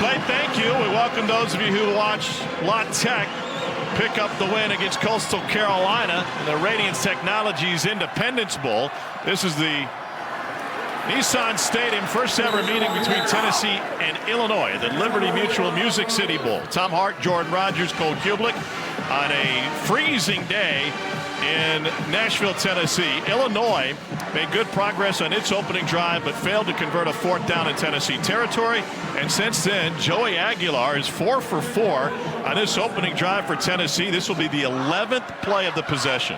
Clay, thank you. We welcome those of you who watch La Tech pick up the win against Coastal Carolina in the Radiance Technologies Independence Bowl. This is the Nissan Stadium first ever meeting between Tennessee and Illinois, the Liberty Mutual Music City Bowl. Tom Hart, Jordan Rogers, Cole Kublik on a freezing day in Nashville, Tennessee. Illinois made good progress on its opening drive but failed to convert a fourth down in Tennessee territory. And since then, Joey Aguilar is 4 for 4 on this opening drive for Tennessee. This will be the 11th play of the possession.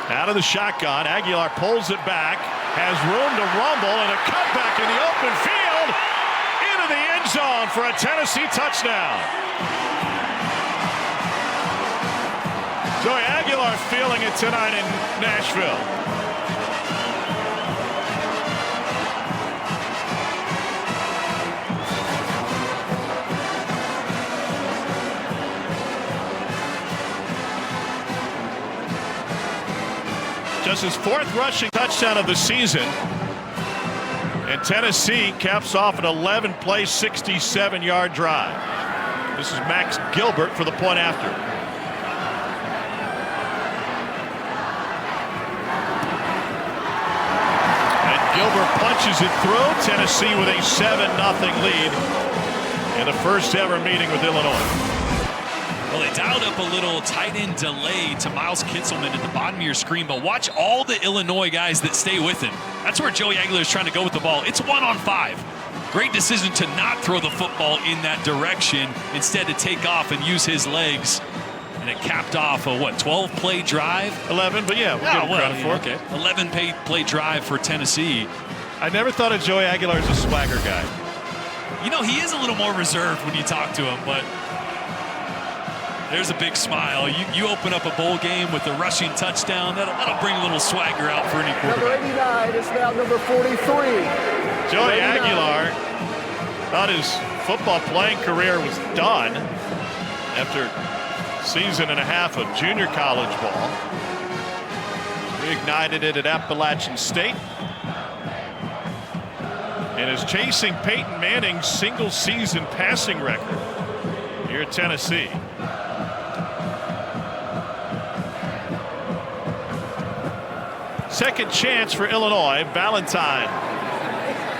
Out of the shotgun, Aguilar pulls it back, has room to rumble, and a cutback in the open field into the end zone for a Tennessee touchdown. Joey Aguilar feeling it tonight in Nashville. Just his fourth rushing touchdown of the season. And Tennessee caps off an 11-play, 67-yard drive. This is Max Gilbert for the point after. And Gilbert punches it through. Tennessee with a 7-0 lead in the first ever meeting with Illinois. Well, they dialed up a little tight end delay to Miles Kitzelman at the bottom of your screen, but watch all the Illinois guys that stay with him. That's where Joey Aguilar is trying to go with the ball. It's 1-on-5. Great decision to not throw the football in that direction, instead to take off and use his legs. And it capped off a, 12-play drive? 11, but yeah, we'll give him credit for it. Okay. 11-play drive for Tennessee. I never thought of Joey Aguilar as a swagger guy. You know, he is a little more reserved when you talk to him, but there's a big smile. You open up a bowl game with a rushing touchdown, that'll bring a little swagger out for any quarterback. Number 89 is now number 43. Joey Aguilar thought his football playing career was done after a season and a half of junior college ball. Reignited it at Appalachian State. And is chasing Peyton Manning's single-season passing record here at Tennessee. Second chance for Illinois. Valentine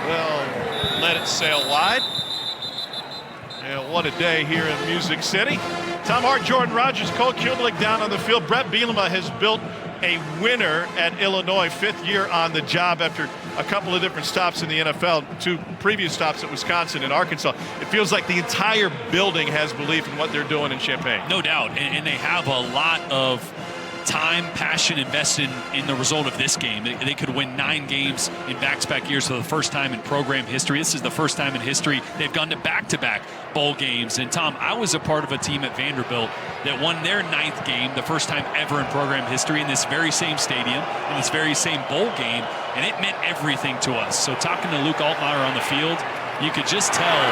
will let it sail wide. And what a day here in Music City. Tom Hart, Jordan Rogers, Cole Kublik down on the field. Brett Bielema has built a winner at Illinois, 5th year on the job after a couple of different stops in the NFL, 2 previous stops at Wisconsin and Arkansas. It feels like the entire building has belief in what they're doing in Champaign. No doubt, and they have a lot of time, passion invested in the result of this game. They could win 9 games in back-to-back years for the first time in program history. This is the first time in history they've gone to back-to-back bowl games. And Tom, I was a part of a team at Vanderbilt that won their 9th game, the first time ever in program history, in this very same stadium, in this very same bowl game, and it meant everything to us. So talking to Luke Altmaier on the field, you could just tell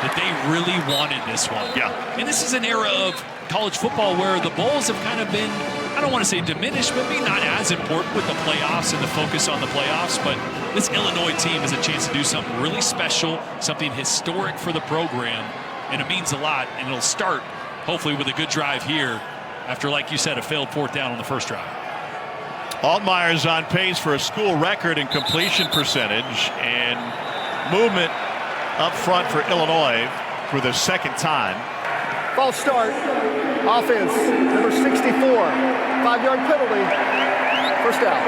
that they really wanted this one. Yeah. And this is an era of college football where the bowls have kind of been, I don't want to say diminished, but maybe not as important with the playoffs and the focus on the playoffs. But this Illinois team has a chance to do something really special, something historic for the program, and it means a lot. And it'll start, hopefully, with a good drive here after, like you said, a failed fourth down on the first drive. Altmaier's on pace for a school record in completion percentage and movement up front for Illinois for the second time. False start. Offense, number 64. 5-yard penalty. First down.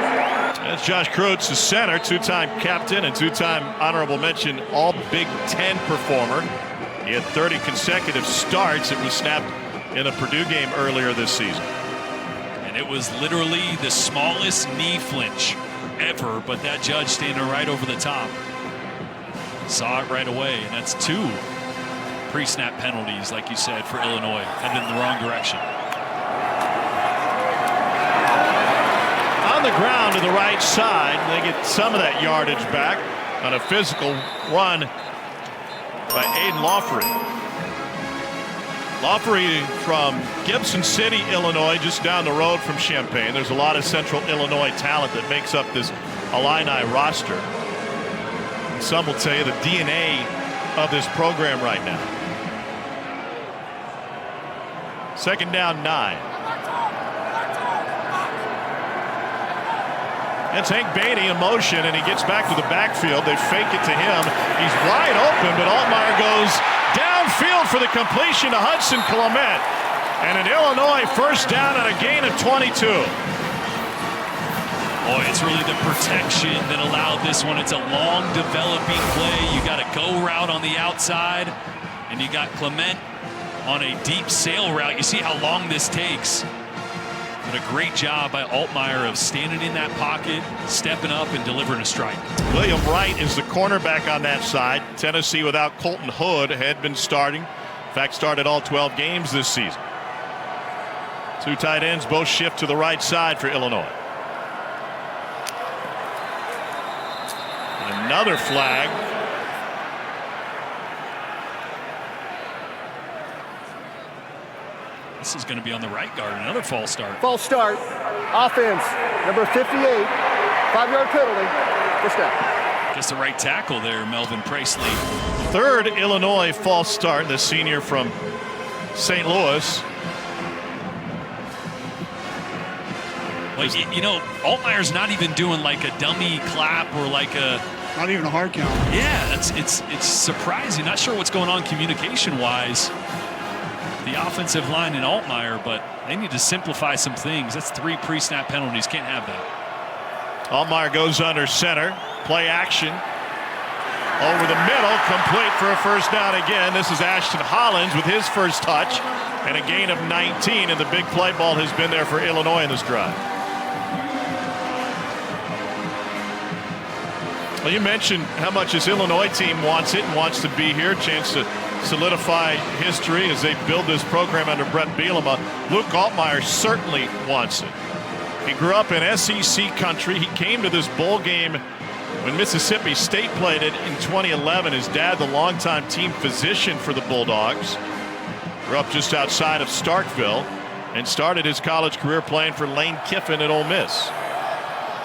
That's Josh Kreutz, the center, 2-time captain and 2-time honorable mention All Big Ten performer. He had 30 consecutive starts. It was snapped in a Purdue game earlier this season. And it was literally the smallest knee flinch ever, but that judge standing right over the top saw it right away, and that's 2 pre-snap penalties, like you said, for Illinois, headed in the wrong direction. On the ground to the right side, they get some of that yardage back on a physical run by Aiden Lawfrey. Lawfrey from Gibson City, Illinois, just down the road from Champaign. There's a lot of Central Illinois talent that makes up this Illini roster. and some will tell you the DNA of this program right now. Second down 9. It's Hank Beatty in motion, and he gets back to the backfield. They fake it to him. He's wide open, but Altmaier goes downfield for the completion to Hudson Clement. And an Illinois first down and a gain of 22. Boy, it's really the protection that allowed this one. It's a long developing play. You got a go route on the outside, and you got Clement on a deep sail route. You see how long this takes. But a great job by Altmaier of standing in that pocket, stepping up, and delivering a strike. William Wright is the cornerback on that side. Tennessee without Colton Hood had been starting. In fact, started all 12 games this season. Two tight ends both shift to the right side for Illinois. Another flag. This is going to be on the right guard. Another false start. False start. Offense, number 58. 5-yard penalty. First down. Gets the right tackle there, Melvin Presley. Third Illinois false start. The senior from St. Louis. Well, you know, Altmaier's not even doing like a dummy clap or like a... Not even a hard count. Yeah, it's surprising. Not sure what's going on communication-wise. The offensive line in Altmaier, but they need to simplify some things. That's 3 pre-snap penalties. Can't have that. Altmaier goes under center. Play action. Over the middle. Complete for a first down again. This is Ashton Hollins with his first touch. And a gain of 19. And the big play ball has been there for Illinois in this drive. Well, you mentioned how much this Illinois team wants it and wants to be here. Chance to solidify history as they build this program under Brett Bielema. Luke Altmaier certainly wants it. He grew up in SEC country. He came to this bowl game when Mississippi State played it in 2011. His dad, the longtime team physician for the Bulldogs, grew up just outside of Starkville and started his college career playing for Lane Kiffin at Ole Miss.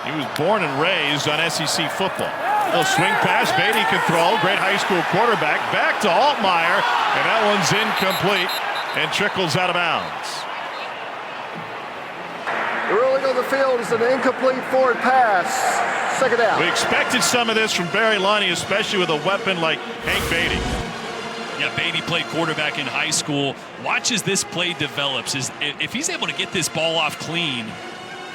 He was born and raised on SEC football. Little swing pass, Beatty can throw. Great high school quarterback. Back to Altmaier, and that one's incomplete and trickles out of bounds. Rolling on the field is an incomplete forward pass. Second down. We expected some of this from Barry Lunny, especially with a weapon like Hank Beatty. Yeah, Beatty played quarterback in high school. Watch as this play develops. If he's able to get this ball off clean,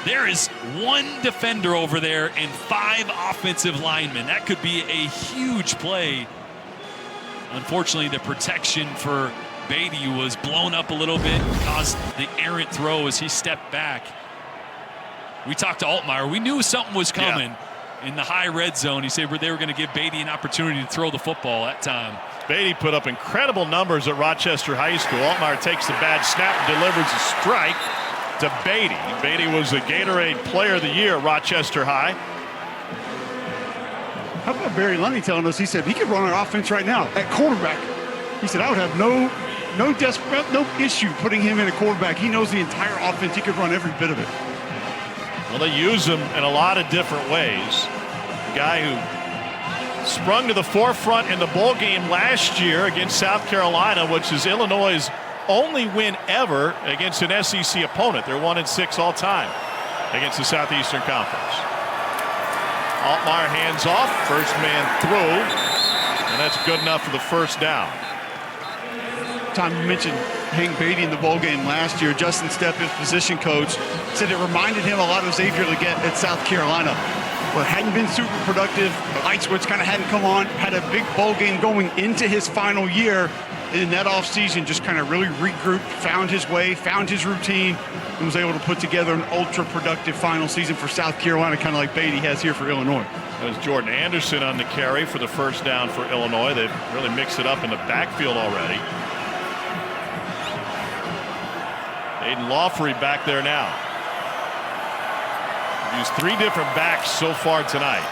there is 1 defender over there and 5 offensive linemen. That could be a huge play. Unfortunately, the protection for Beatty was blown up a little bit, caused the errant throw as he stepped back. We talked to Altmaier. We knew something was coming in the high red zone. He said they were going to give Beatty an opportunity to throw the football that time. Beatty put up incredible numbers at Rochester High School. Altmaier takes the bad snap and delivers a strike to Beatty. Beatty was the Gatorade Player of the Year at Rochester High. How about Barry Lunny telling us, he said he could run our offense right now at quarterback. He said I would have no issue putting him in a quarterback. He knows the entire offense. He could run every bit of it. Well, they use him in a lot of different ways. A guy who sprung to the forefront in the bowl game last year against South Carolina, which is Illinois' only win ever against an SEC opponent. They're 1-6 all time against the Southeastern Conference. Altmaier hands off, first man through, and that's good enough for the first down. Time you mentioned Hank Beatty in the bowl game last year, Justin Stepp, his position coach, said it reminded him a lot of Xavier Legette at South Carolina, where hadn't been super productive, the light switch kind of hadn't come on, had a big bowl game going into his final year, and in that offseason just kind of really regrouped, found his way, found his routine, and was able to put together an ultra-productive final season for South Carolina, kind of like Beatty has here for Illinois. That was Jordan Anderson on the carry for the first down for Illinois. They've really mixed it up in the backfield already. Aiden Lawfrey back there now. We've used 3 different backs so far tonight.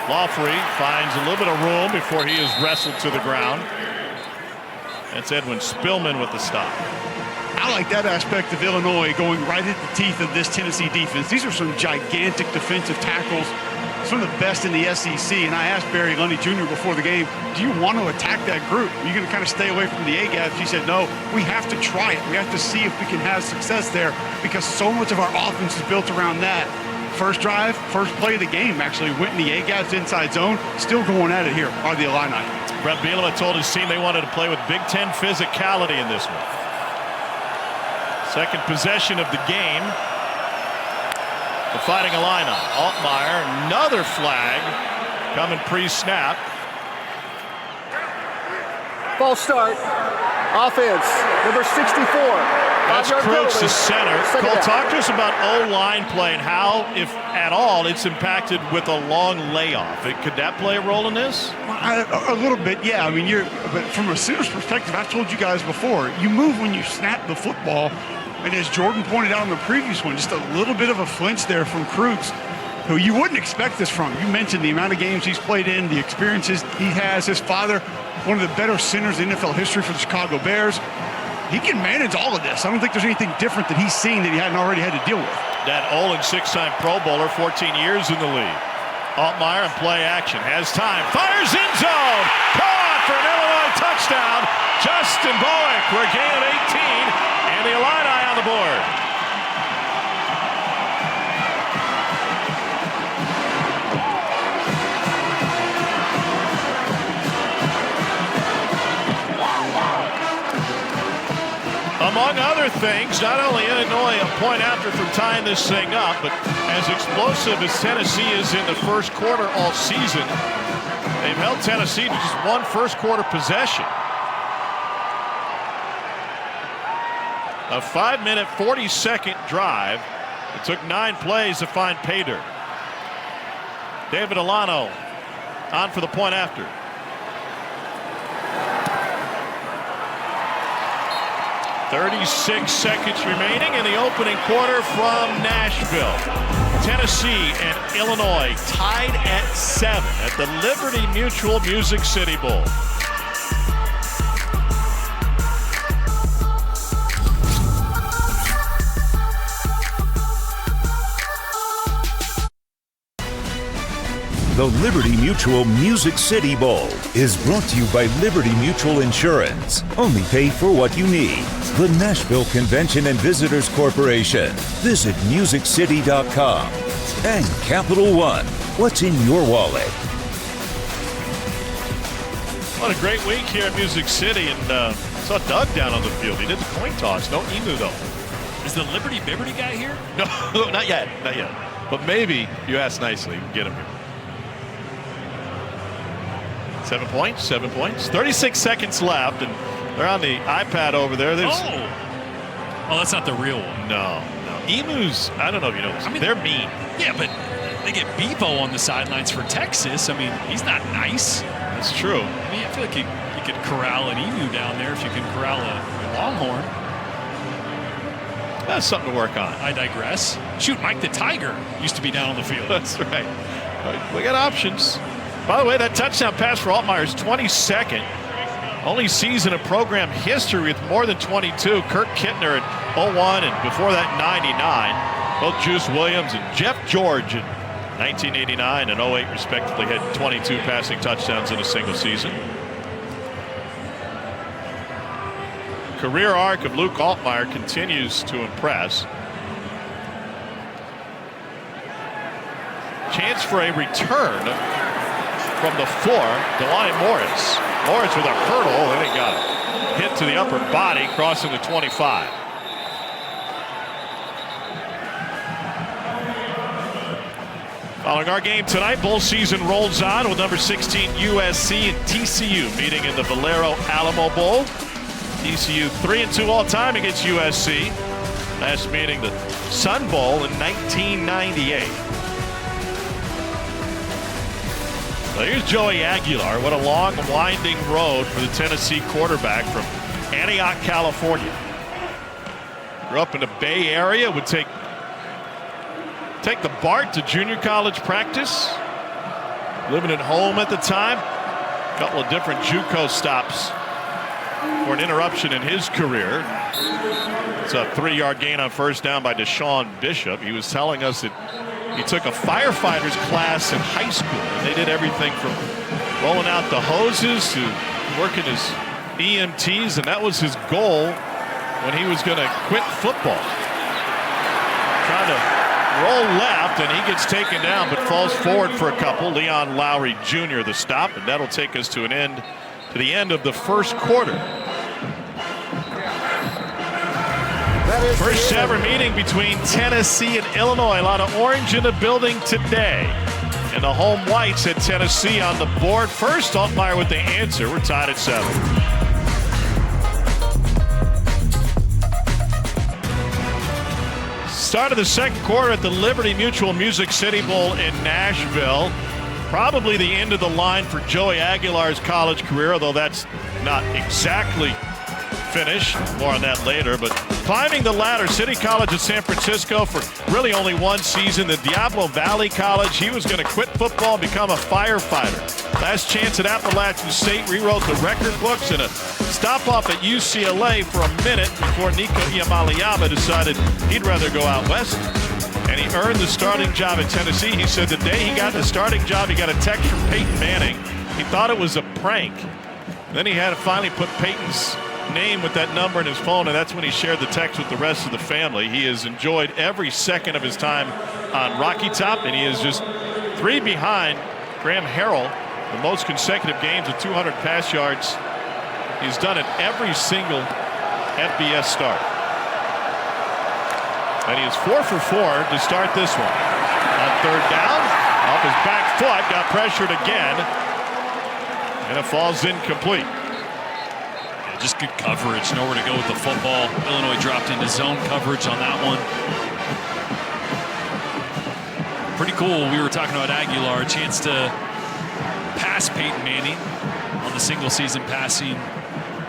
Lawfrey finds a little bit of room before he is wrestled to the ground. That's Edwin Spillman with the stop. I like that aspect of Illinois going right at the teeth of this Tennessee defense. These are some gigantic defensive tackles. It's one of the best in the SEC, and I asked Barry Lundy Jr. before the game, do you want to attack that group? Are you going to kind of stay away from the A-gaps? He said, no, we have to try it. We have to see if we can have success there because so much of our offense is built around that. First drive, first play of the game actually went in the A-gaps inside zone. Still going at it here are the Illini. Brett Bielema told his team they wanted to play with Big Ten physicality in this one. Second possession of the game. The Fighting Illini. Altmaier, another flag coming pre-snap. False start. Offense, number 64. That's Crooks, the center. Second Cole, down. talk to us about O-line play and how, if at all, it's impacted with a long layoff. Could that play a role in this? A little bit, yeah. I mean, but from a center's perspective, I've told you guys before, you move when you snap the football. And as Jordan pointed out in the previous one, just a little bit of a flinch there from Crooks, who you wouldn't expect this from. You mentioned the amount of games he's played in, the experiences he has. His father, one of the better centers in NFL history for the Chicago Bears. He can manage all of this. I don't think there's anything different that he's seen that he hadn't already had to deal with. That Olin, 6-time Pro Bowler, 14 years in the league. Altmaier in play action, has time, fires in zone, caught for an Illinois touchdown. Justin Bowick for a gain of 18, and the Illini on the board. Among other things, not only Illinois a point after from tying this thing up, but as explosive as Tennessee is in the first quarter all season, they've held Tennessee to just one first quarter possession. A 5-minute, 40-second drive. It took 9 plays to find pay dirt. David Alano on for the point after. "36 seconds remaining in the opening quarter from Nashville. Tennessee and Illinois tied at 7 at the Liberty Mutual Music City Bowl. The Liberty Mutual Music City Bowl is brought to you by Liberty Mutual Insurance. Only pay for what you need. The Nashville Convention and Visitors Corporation. Visit musiccity.com. And Capital One. What's in your wallet? What a great week here at Music City, and saw Doug down on the field. He did the coin toss. No Emu though. Is the Liberty guy here? No, not yet. Not yet. But maybe, if you ask nicely, you can get him here. 7 points, 7 points. 36 seconds left, and they're on the iPad over there. Oh, that's not the real one. No. Emus, I don't know if you know this. I mean, they're mean. Yeah, but they get Bevo on the sidelines for Texas. I mean, he's not nice. That's true. I mean, I feel like you could corral an emu down there if you can corral a longhorn. That's something to work on. I digress. Shoot, Mike the Tiger used to be down on the field. That's right. We got options. By the way, that touchdown pass for Altmaier is 22nd. Only season in program history with more than 22. Kirk Kittner at 01 and before that 99. Both Juice Williams and Jeff George in 1989 and 08 respectively had 22 passing touchdowns in a single season. Career arc of Luke Altmaier continues to impress. Chance for a return from the 4, Delani Morris. Morris with a hurdle, and he got it. Hit to the upper body, crossing the 25. Following our game tonight, bowl season rolls on with number 16 USC and TCU meeting in the Valero Alamo Bowl. TCU 3-2 all time against USC. Last meeting the Sun Bowl in 1998. So here's Joey Aguilar. What a long, winding road for the Tennessee quarterback from Antioch, California. Grew up in the Bay Area, would take the BART to junior college practice. Living at home at the time. A couple of different JUCO stops for an interruption in his career. It's a 3-yard gain on first down by Deshaun Bishop. He was telling us that He took a firefighter's class in high school. And they did everything from rolling out the hoses to working his EMTs, and that was his goal when he was going to quit football. Trying to roll left, and he gets taken down but falls forward for a couple. Leon Lowry Jr. the stop, and that'll take us to the end of the first quarter. First ever meeting between Tennessee and Illinois. A lot of orange in the building today. And the home whites at Tennessee on the board. First, Altmaier with the answer. We're tied at 7. Start of the second quarter at the Liberty Mutual Music City Bowl in Nashville. Probably the end of the line for Joey Aguilar's college career, although that's not exactly finished. More on that later. But climbing the ladder, City College of San Francisco for really only one season. The Diablo Valley College, he was going to quit football and become a firefighter. Last chance at Appalachian State, rewrote the record books, and a stop off at UCLA for a minute before Nico Iamaleava decided he'd rather go out west. And he earned the starting job at Tennessee. He said the day he got the starting job, he got a text from Peyton Manning. He thought it was a prank. Then he had to finally put Peyton's name with that number in his phone, and that's when he shared the text with the rest of the family. He has enjoyed every second of his time on Rocky Top, and he is just 3 behind Graham Harrell, the most consecutive games with 200 pass yards. He's done it every single FBS start. And he is 4 for 4 to start this one. On third down, off his back foot, got pressured again, and it falls incomplete. Just good coverage, nowhere to go with the football. Illinois dropped into zone coverage on that one. Pretty cool. We were talking about Aguilar, a chance to pass Peyton Manning on the single season passing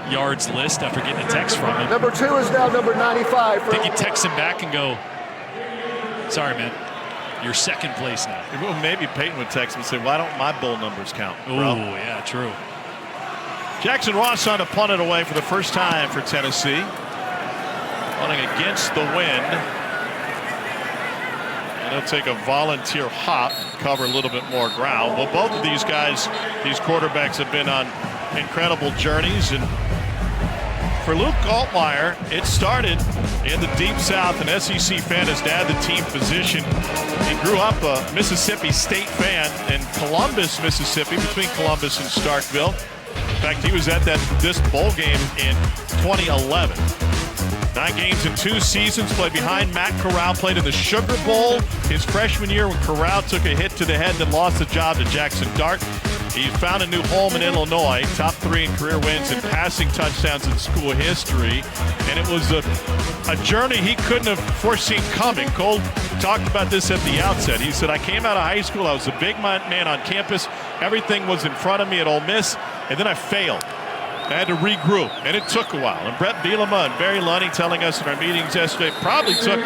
yards list after getting a text from him. Number 2 is now number 95. I think he texts him back and go, sorry, man, you're second place now. Well, maybe Peyton would text him and say, why don't my bowl numbers count, bro? Oh, yeah, true. Jackson Ross on to punt it away for the first time for Tennessee. Punting against the wind. And he'll take a volunteer hop, cover a little bit more ground. Well, both of these guys, these quarterbacks, have been on incredible journeys. And for Luke Altmaier, it started in the Deep South. An SEC fan, his dad, the team physician. He grew up a Mississippi State fan in Columbus, Mississippi, between Columbus and Starkville. In fact, he was at this bowl game in 2011. 9 games in 2 seasons, played behind Matt Corral, played in the Sugar Bowl his freshman year when Corral took a hit to the head, then lost the job to Jackson Dart. He found a new home in Illinois, top 3 in career wins and passing touchdowns in school history. And it was a journey he couldn't have foreseen coming. Cole talked about this at the outset. He said, I came out of high school, I was a big man on campus. Everything was in front of me at Ole Miss, and then I failed. I had to regroup, and it took a while. And Brett Bielema and Barry Lunny telling us in our meetings yesterday, probably took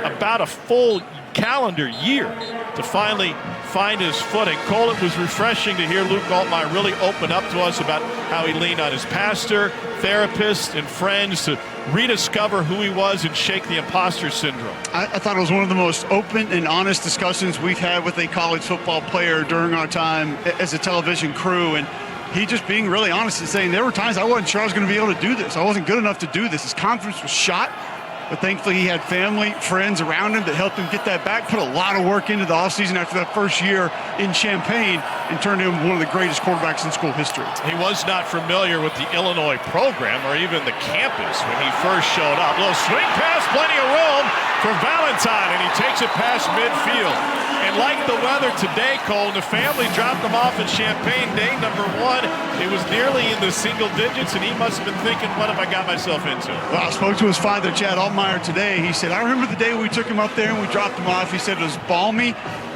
about a full calendar year to finally find his footing. Cole, it was refreshing to hear Luke Altmaier really open up to us about how he leaned on his pastor, therapist, and friends to rediscover who he was and shake the imposter syndrome. I thought it was one of the most open and honest discussions we've had with a college football player during our time as a television crew. And he just being really honest and saying there were times I wasn't sure I was going to be able to do this. I wasn't good enough to do this. His confidence was shot. But thankfully, he had family, friends around him that helped him get that back, put a lot of work into the offseason after that first year in Champaign, and turned him one of the greatest quarterbacks in school history. He was not familiar with the Illinois program or even the campus when he first showed up. Little swing pass, plenty of room for Valentine, and he takes it past midfield. And like the weather today, Cole, the family dropped him off in Champaign day number 1. It was nearly in the single digits, and he must have been thinking, what have I got myself into? Well, I spoke to his father, Chad Altmaier, today. He said, I remember the day we took him up there and we dropped him off. He said it was balmy,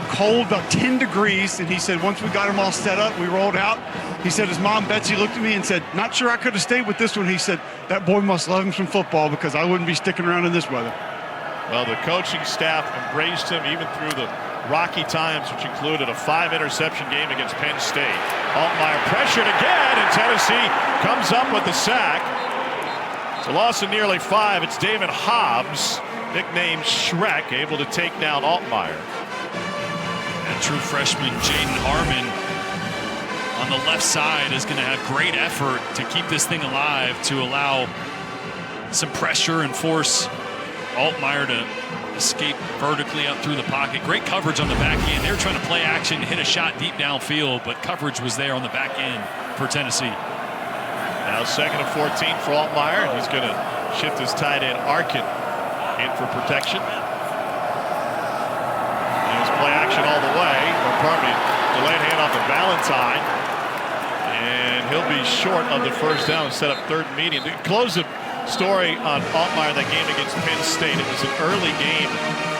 cold, about 10 degrees. And he said once we got him all set up, we rolled out. He said his mom, Betsy, looked at me and said, not sure I could have stayed with this one. He said, that boy must love him some football because I wouldn't be sticking around in this weather. Well, the coaching staff embraced him even through the rocky times, which included a 5-interception game against Penn State. Altmaier pressured again, and Tennessee comes up with the sack. It's a loss of nearly 5. It's David Hobbs, nicknamed Shrek, able to take down Altmaier. A true freshman, Jaden Harmon, on the left side is going to have great effort to keep this thing alive, to allow some pressure and force Altmaier to escape vertically up through the pocket. Great coverage on the back end. They were trying to play action, hit a shot deep downfield, but coverage was there on the back end for Tennessee. Now 2nd and 14 for Altmaier. He's going to shift his tight end Arkin in for protection. It was play action all the way. Or pardon me, delayed handoff to Valentine. And he'll be short of the first down and set up 3rd and medium. To close the story on Altmaier, that game against Penn State. It was an early game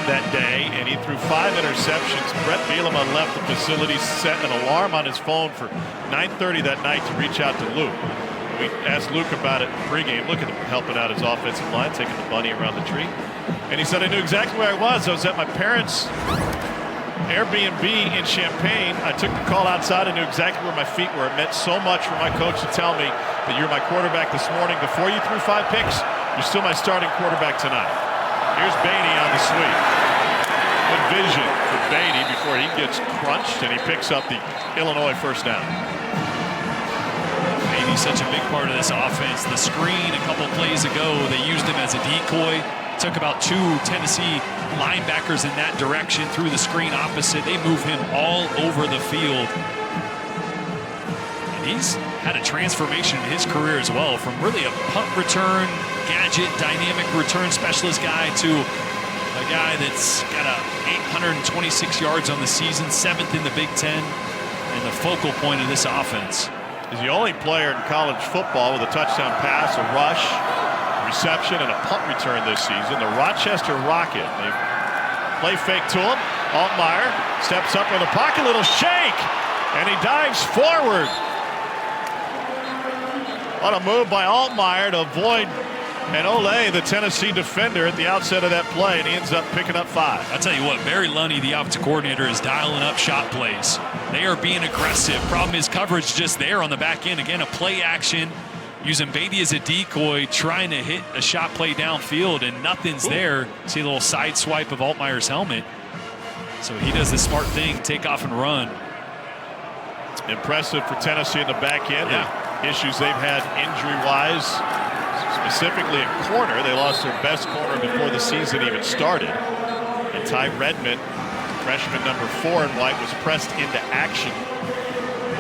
that day, and he threw 5 interceptions. Brett Bielema left the facility, set an alarm on his phone for 9:30 that night to reach out to Luke. We asked Luke about it pregame. Look at him helping out his offensive line, taking the bunny around the tree. And he said, I knew exactly where I was. I was at my parents' Airbnb in Champaign. I took the call outside. I knew exactly where my feet were. It meant so much for my coach to tell me that you're my quarterback this morning. Before you threw 5 picks, you're still my starting quarterback tonight. Here's Beatty on the sweep. Good vision for Beatty before he gets crunched, and he picks up the Illinois first down. Beatty's such a big part of this offense. The screen a couple plays ago, they used him as a decoy. Took about 2 Tennessee linebackers in that direction through the screen opposite. They move him all over the field. And he's had a transformation in his career as well, from really a punt return, gadget, dynamic return specialist guy to a guy that's got 826 yards on the season, 7th in the Big Ten, and the focal point of this offense. He's the only player in college football with a touchdown pass, a rush, reception, and a punt return this season. The Rochester Rocket. They play fake to him. Altmaier steps up in the pocket, little shake, and he dives forward. What a move by Altmaier to avoid an Ole, the Tennessee defender, at the outset of that play, and he ends up picking up 5. I'll tell you what, Barry Lunny, the offensive coordinator, is dialing up shot plays. They are being aggressive. Problem is coverage just there on the back end. Again, a play action, using Beatty as a decoy, trying to hit a shot play downfield, and nothing's there. See a little side swipe of Altmaier's helmet. So he does the smart thing, take off and run. Impressive for Tennessee in the back end. Yeah. The issues they've had injury-wise, specifically at corner. They lost their best corner before the season even started. And Ty Redmond, freshman number 4 in white, was pressed into action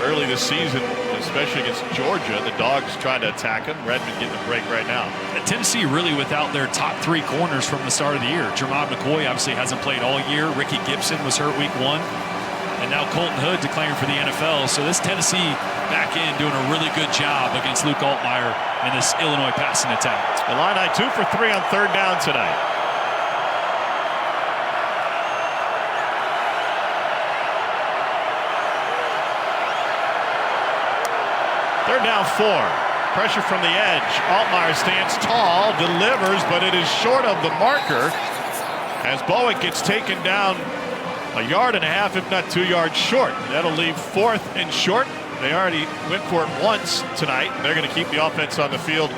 early this season, especially against Georgia. The Dogs tried to attack him. Redmond getting a break right now. And Tennessee really without their top 3 corners from the start of the year. Jermod McCoy obviously hasn't played all year. Ricky Gibson was hurt week 1. And now Colton Hood declaring for the NFL. So this Tennessee back end doing a really good job against Luke Altmaier and this Illinois passing attack. Illini 2 for 3 on 3rd down tonight. Third down 4. Pressure from the edge. Altmaier stands tall, delivers, but it is short of the marker as Bowick gets taken down 1.5 yards, if not 2 yards short. That'll leave 4th and short. They already went for it once tonight. They're going to keep the offense on the field.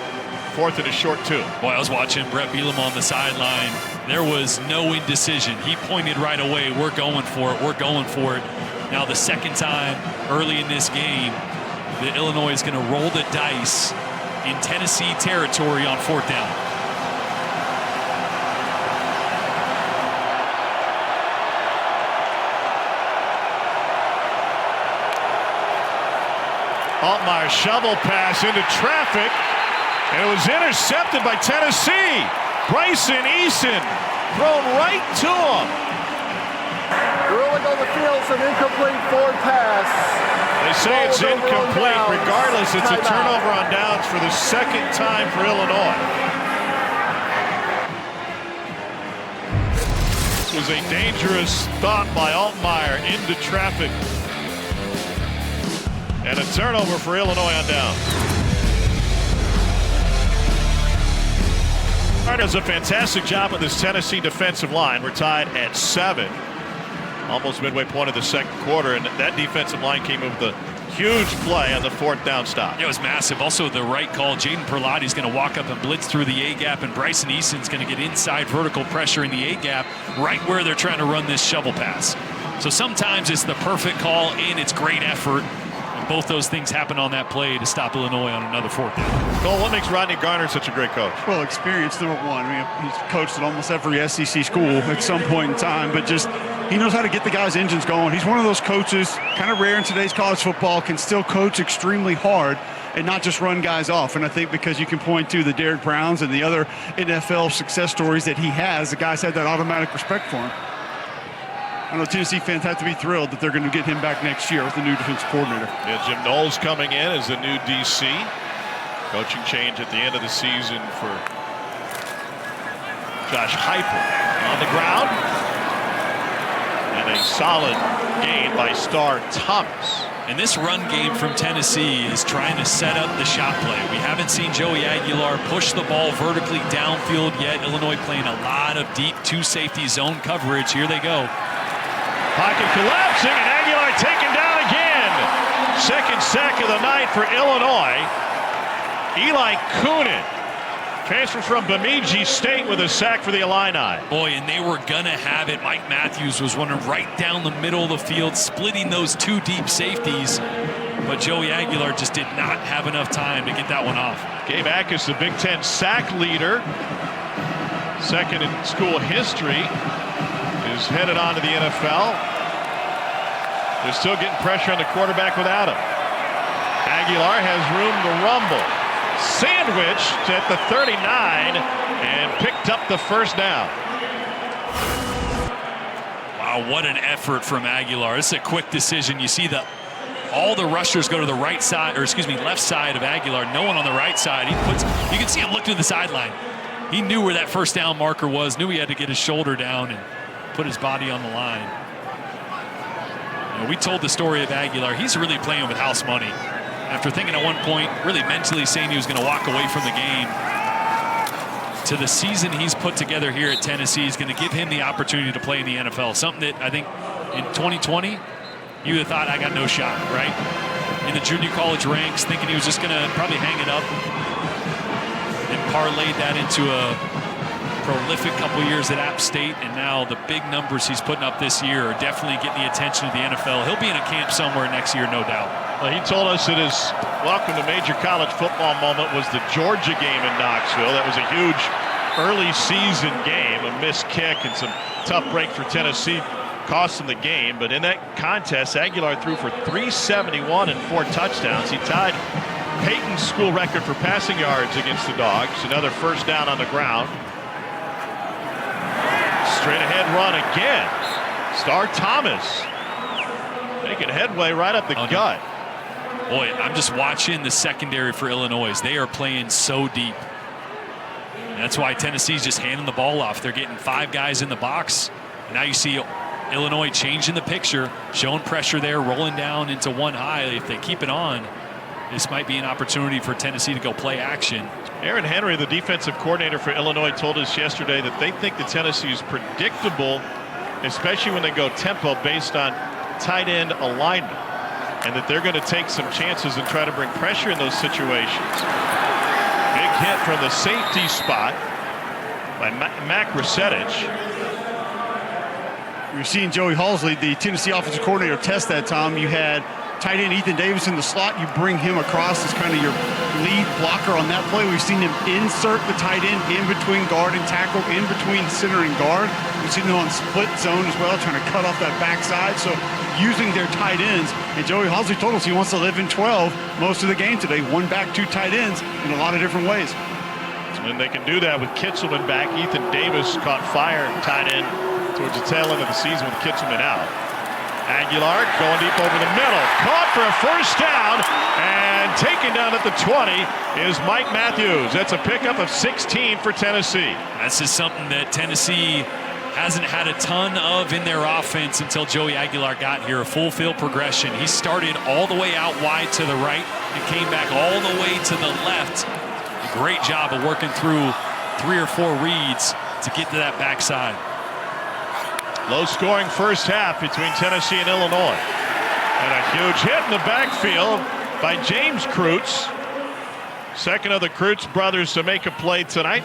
4th and a short 2. Boy, I was watching Brett Bielema on the sideline. There was no indecision. He pointed right away. We're going for it. We're going for it. Now the second time early in this game, the Illinois is going to roll the dice in Tennessee territory on 4th down. Altmaier shovel pass into traffic, and it was intercepted by Tennessee. Bryson Eason thrown right to him. Rolling on the field, some incomplete forward pass. They say it's incomplete. Regardless, it's a turnover on downs for the 2nd time for Illinois. It was a dangerous thought by Altmaier into traffic. And a turnover for Illinois on downs. Does a fantastic job with this Tennessee defensive line. We're tied at 7. Almost midway point of the 2nd quarter, and that defensive line came in with a huge play on the 4th down stop. It was massive. Also the right call. Jaden Perlotti's going to walk up and blitz through the A-gap, and Bryson Eason's going to get inside vertical pressure in the A-gap right where they're trying to run this shovel pass. So sometimes it's the perfect call and it's great effort. And both those things happen on that play to stop Illinois on another 4th down. Cole, what makes Rodney Garner such a great coach? Well, experience, number one. I mean, he's coached at almost every SEC school at some point in time, but just he knows how to get the guys' engines going. He's one of those coaches, kind of rare in today's college football, can still coach extremely hard and not just run guys off. And I think because you can point to the Derrick Browns and the other NFL success stories that he has, the guys had that automatic respect for him. I know Tennessee fans have to be thrilled that they're going to get him back next year with the new defensive coordinator. Yeah, Jim Knowles coming in as the new DC. Coaching change at the end of the season for Josh Heupel on the ground. And a solid gain by Star Thomas. And this run game from Tennessee is trying to set up the shot play. We haven't seen Joey Aguilar push the ball vertically downfield yet. Illinois playing a lot of deep two-safety zone coverage. Here they go. Pocket collapsing, and Aguilar taken down again. Second sack of the night for Illinois. Eli Coonan transfers from Bemidji State with a sack for the Illini. Boy, and they were going to have it. Mike Matthews was running right down the middle of the field, splitting those two deep safeties. But Joey Aguilar just did not have enough time to get that one off. Gabe Ackus, the Big Ten sack leader, second in school history, is headed on to the NFL. They're still getting pressure on the quarterback without him. Aguilar has room to rumble. Sandwiched at the 39 and picked up the first down. Wow, what an effort from Aguilar. It's a quick decision. You see all the rushers go to the right side, or excuse me, left side of Aguilar. No one on the right side. You can see him look to the sideline. He knew where that first down marker was, knew he had to get his shoulder down and put his body on the line. You know, we told the story of Aguilar. He's really playing with house money. After thinking at one point, really mentally saying he was going to walk away from the game, to the season he's put together here at Tennessee is going to give him the opportunity to play in the NFL. Something that I think in 2020, you would have thought, I got no shot, right? In the junior college ranks, thinking he was just going to probably hang it up, and parlayed that into a prolific couple years at App State, and now the big numbers he's putting up this year are definitely getting the attention of the NFL. He'll be in a camp somewhere next year, no doubt. Well, he told us that his welcome to major college football moment was the Georgia game in Knoxville. That was a huge early season game, a missed kick and some tough break for Tennessee cost him the game. But in that contest, Aguilar threw for 371 and 4 touchdowns. He tied Peyton's school record for passing yards against the Dogs. Another first down on the ground. Straight ahead run again. Star Thomas making headway right up the gut. Boy, I'm just watching the secondary for Illinois. They are playing so deep. And that's why Tennessee's just handing the ball off. They're getting 5 guys in the box. And now you see Illinois changing the picture, showing pressure there, rolling down into one high. If they keep it on, this might be an opportunity for Tennessee to go play action. Aaron Henry, the defensive coordinator for Illinois, told us yesterday that they think that Tennessee is predictable, especially when they go tempo based on tight end alignment, and that they're going to take some chances and try to bring pressure in those situations. Big hit from the safety spot by Mac Resetich. You're seeing Joey Halsley, the Tennessee offensive coordinator, test that, Tom. You had tight end Ethan Davis in the slot. You bring him across as kind of your lead blocker on that play. We've seen him insert the tight end in between guard and tackle, in between center and guard. We've seen him on split zone as well, trying to cut off that backside. So using their tight ends. And Joey Halsley told us he wants to live in 12 most of the game today. 1 back, 2 tight ends in a lot of different ways. And they can do that with Kitzelman back. Ethan Davis caught fire tight end towards the tail end of the season with Kitzelman out. Aguilar going deep over the middle. Caught for a first down, and taken down at the 20 is Mike Matthews. That's a pickup of 16 for Tennessee. This is something that Tennessee hasn't had a ton of in their offense until Joey Aguilar got here. A full field progression. He started all the way out wide to the right and came back all the way to the left. A great job of working through 3 or 4 reads to get to that backside. Low-scoring first half between Tennessee and Illinois. And a huge hit in the backfield by James Kreutz. Second of the Kreutz brothers to make a play tonight.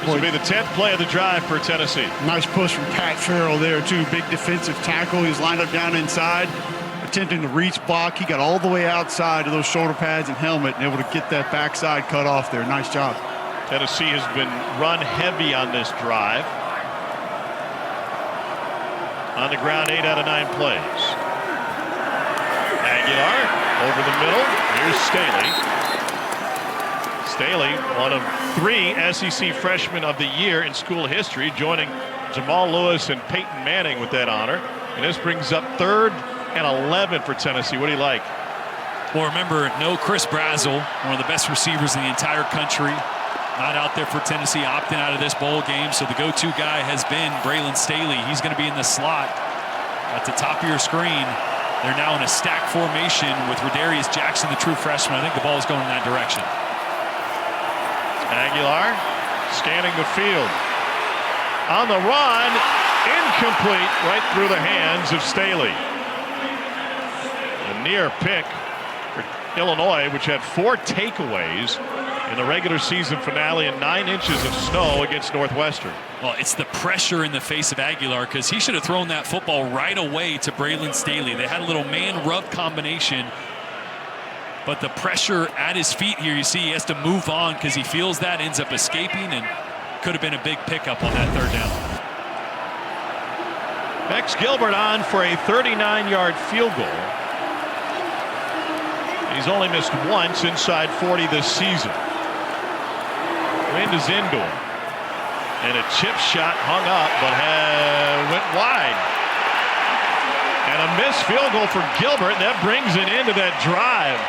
This will be the 10th play of the drive for Tennessee. Nice push from Pat Farrell there, too. Big defensive tackle. He's lined up down inside, attempting to reach block. He got all the way outside of those shoulder pads and helmet and able to get that backside cut off there. Nice job. Tennessee has been run heavy on this drive. On the ground, 8 out of 9 plays. Aguilar over the middle. Here's Staley. Staley, one of 3 SEC freshmen of the year in school history, joining Jamal Lewis and Peyton Manning with that honor. And this brings up 3rd and 11 for Tennessee. What do you like? Well, remember, no Chris Brazzell, one of the best receivers in the entire country, not out there for Tennessee, opting out of this bowl game. So the go-to guy has been Braylon Staley. He's going to be in the slot at the top of your screen. They're now in a stack formation with Rodarius Jackson, the true freshman. I think the ball is going in that direction. Aguilar scanning the field. On the run, incomplete, right through the hands of Staley. A near pick for Illinois, which had 4 takeaways in the regular season finale and 9 inches of snow against Northwestern. Well, it's the pressure in the face of Aguilar, because he should have thrown that football right away to Braylon Staley. They had a little man-rub combination, but the pressure at his feet here, you see he has to move on because he feels that, ends up escaping, and could have been a big pickup on that 3rd down. Max Gilbert on for a 39-yard field goal. He's only missed once inside 40 this season. Wind is indoor. And a chip shot hung up, but went wide. And a missed field goal for Gilbert, and that brings it into that drive.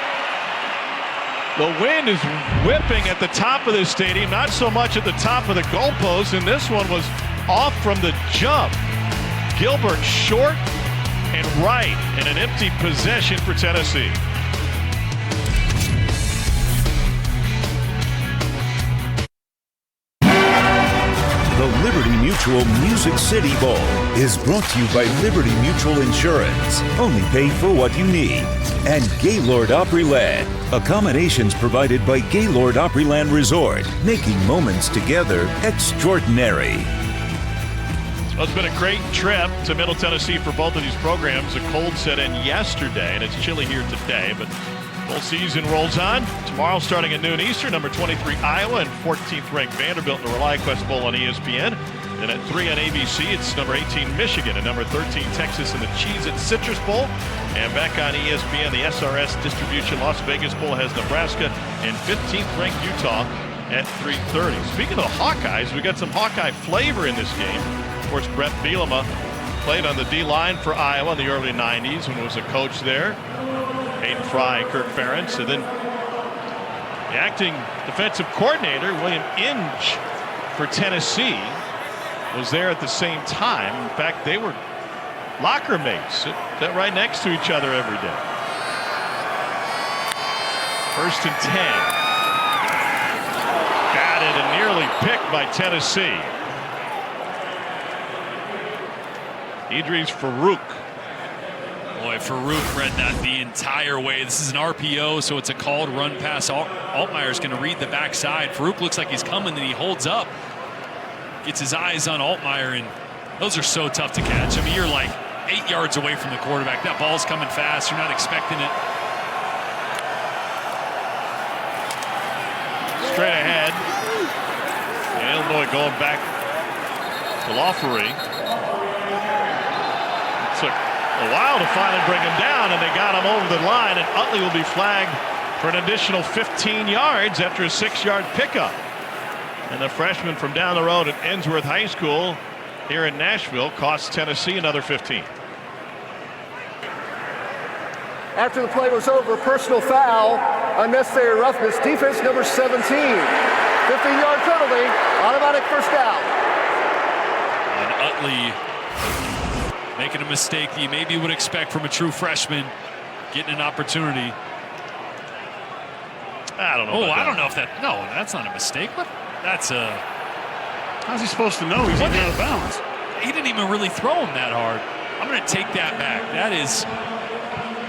The wind is whipping at the top of this stadium, not so much at the top of the goalpost, and this one was off from the jump. Gilbert short and right, and an empty possession for Tennessee. The Liberty Mutual Music City Bowl is brought to you by Liberty Mutual Insurance. Only pay for what you need. And Gaylord Opryland. Accommodations provided by Gaylord Opryland Resort, making moments together extraordinary. Well, it's been a great trip to Middle Tennessee for both of these programs. A cold set in yesterday, and it's chilly here today, but full season rolls on. Tomorrow, starting at noon Eastern, number 23 Iowa and 14th ranked Vanderbilt in the Relive Quest Bowl on ESPN. And at 3 on ABC, it's number 18 Michigan and number 13 Texas in the Cheez-It Citrus Bowl. And back on ESPN, the SRS Distribution Las Vegas Bowl has Nebraska and 15th ranked Utah at 3:30. Speaking of Hawkeyes, we got some Hawkeye flavor in this game. Of course, Brett Bielema played on the D-line for Iowa in the early 90s when he was a coach there. Hayden Fry, Kirk Ferentz, and then the acting defensive coordinator, William Inge, for Tennessee, was there at the same time. In fact, they were locker mates, sat right next to each other every day. 1st and 10. Batted and nearly picked by Tennessee. Idris Farouk. Boy, Farouk read that the entire way. This is an RPO, so it's a called run pass. Altmaier's going to read the backside. Farouk looks like he's coming, and he holds up. Gets his eyes on Altmaier, and those are so tough to catch. I mean, you're like 8 yards away from the quarterback. That ball's coming fast. You're not expecting it. Straight ahead. And Illinois going back to Lawfery. It took a while to finally bring him down, and they got him over the line, and Utley will be flagged for an additional 15 yards after a 6-yard pickup. And the freshman from down the road at Ensworth High School here in Nashville costs Tennessee another 15. After the play was over, personal foul, unnecessary roughness, defense number 17. 15-yard penalty, automatic first down. And Utley making a mistake that you maybe would expect from a true freshman, getting an opportunity. I don't know. I don't know if that. No, that's not a mistake. What? That's a. How's he supposed to know he's even out of bounds? He didn't even really throw him that hard. I'm going to take that back. That is.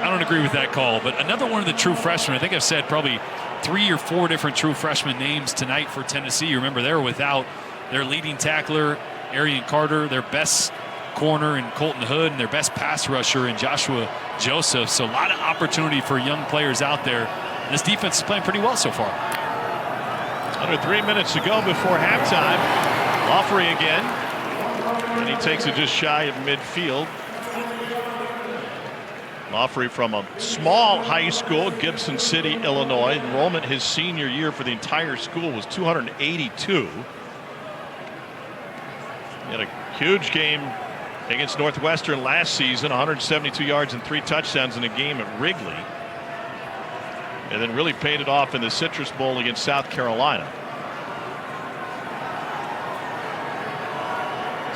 I don't agree with that call, but another one of the true freshmen. I think I've said probably 3 or 4 different true freshman names tonight for Tennessee. You remember they were without their leading tackler, Arian Carter, their best corner in Colton Hood, and their best pass rusher in Joshua Joseph. So a lot of opportunity for young players out there. And this defense is playing pretty well so far. Under 3 minutes to go before halftime. Loughery again. And he takes it just shy of midfield. Loughery from a small high school, Gibson City, Illinois. Enrollment his senior year for the entire school was 282. He had a huge game against Northwestern last season, 172 yards and 3 touchdowns in a game at Wrigley. And then really paid it off in the Citrus Bowl against South Carolina.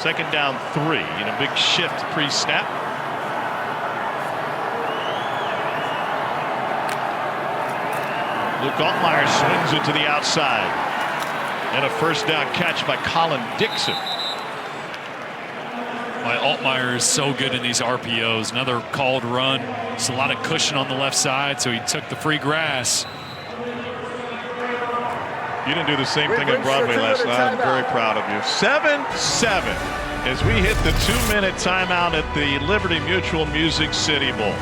Second down 3 in a big shift pre-snap. Luke Altmaier swings it to the outside. And a first down catch by Colin Dixon. Altmaier is so good in these RPOs. Another called run. Just a lot of cushion on the left side, so he took the free grass. You didn't do the same thing on Broadway last night. I'm very proud of you. 7-7 as we hit the 2-minute timeout at the Liberty Mutual Music City Bowl.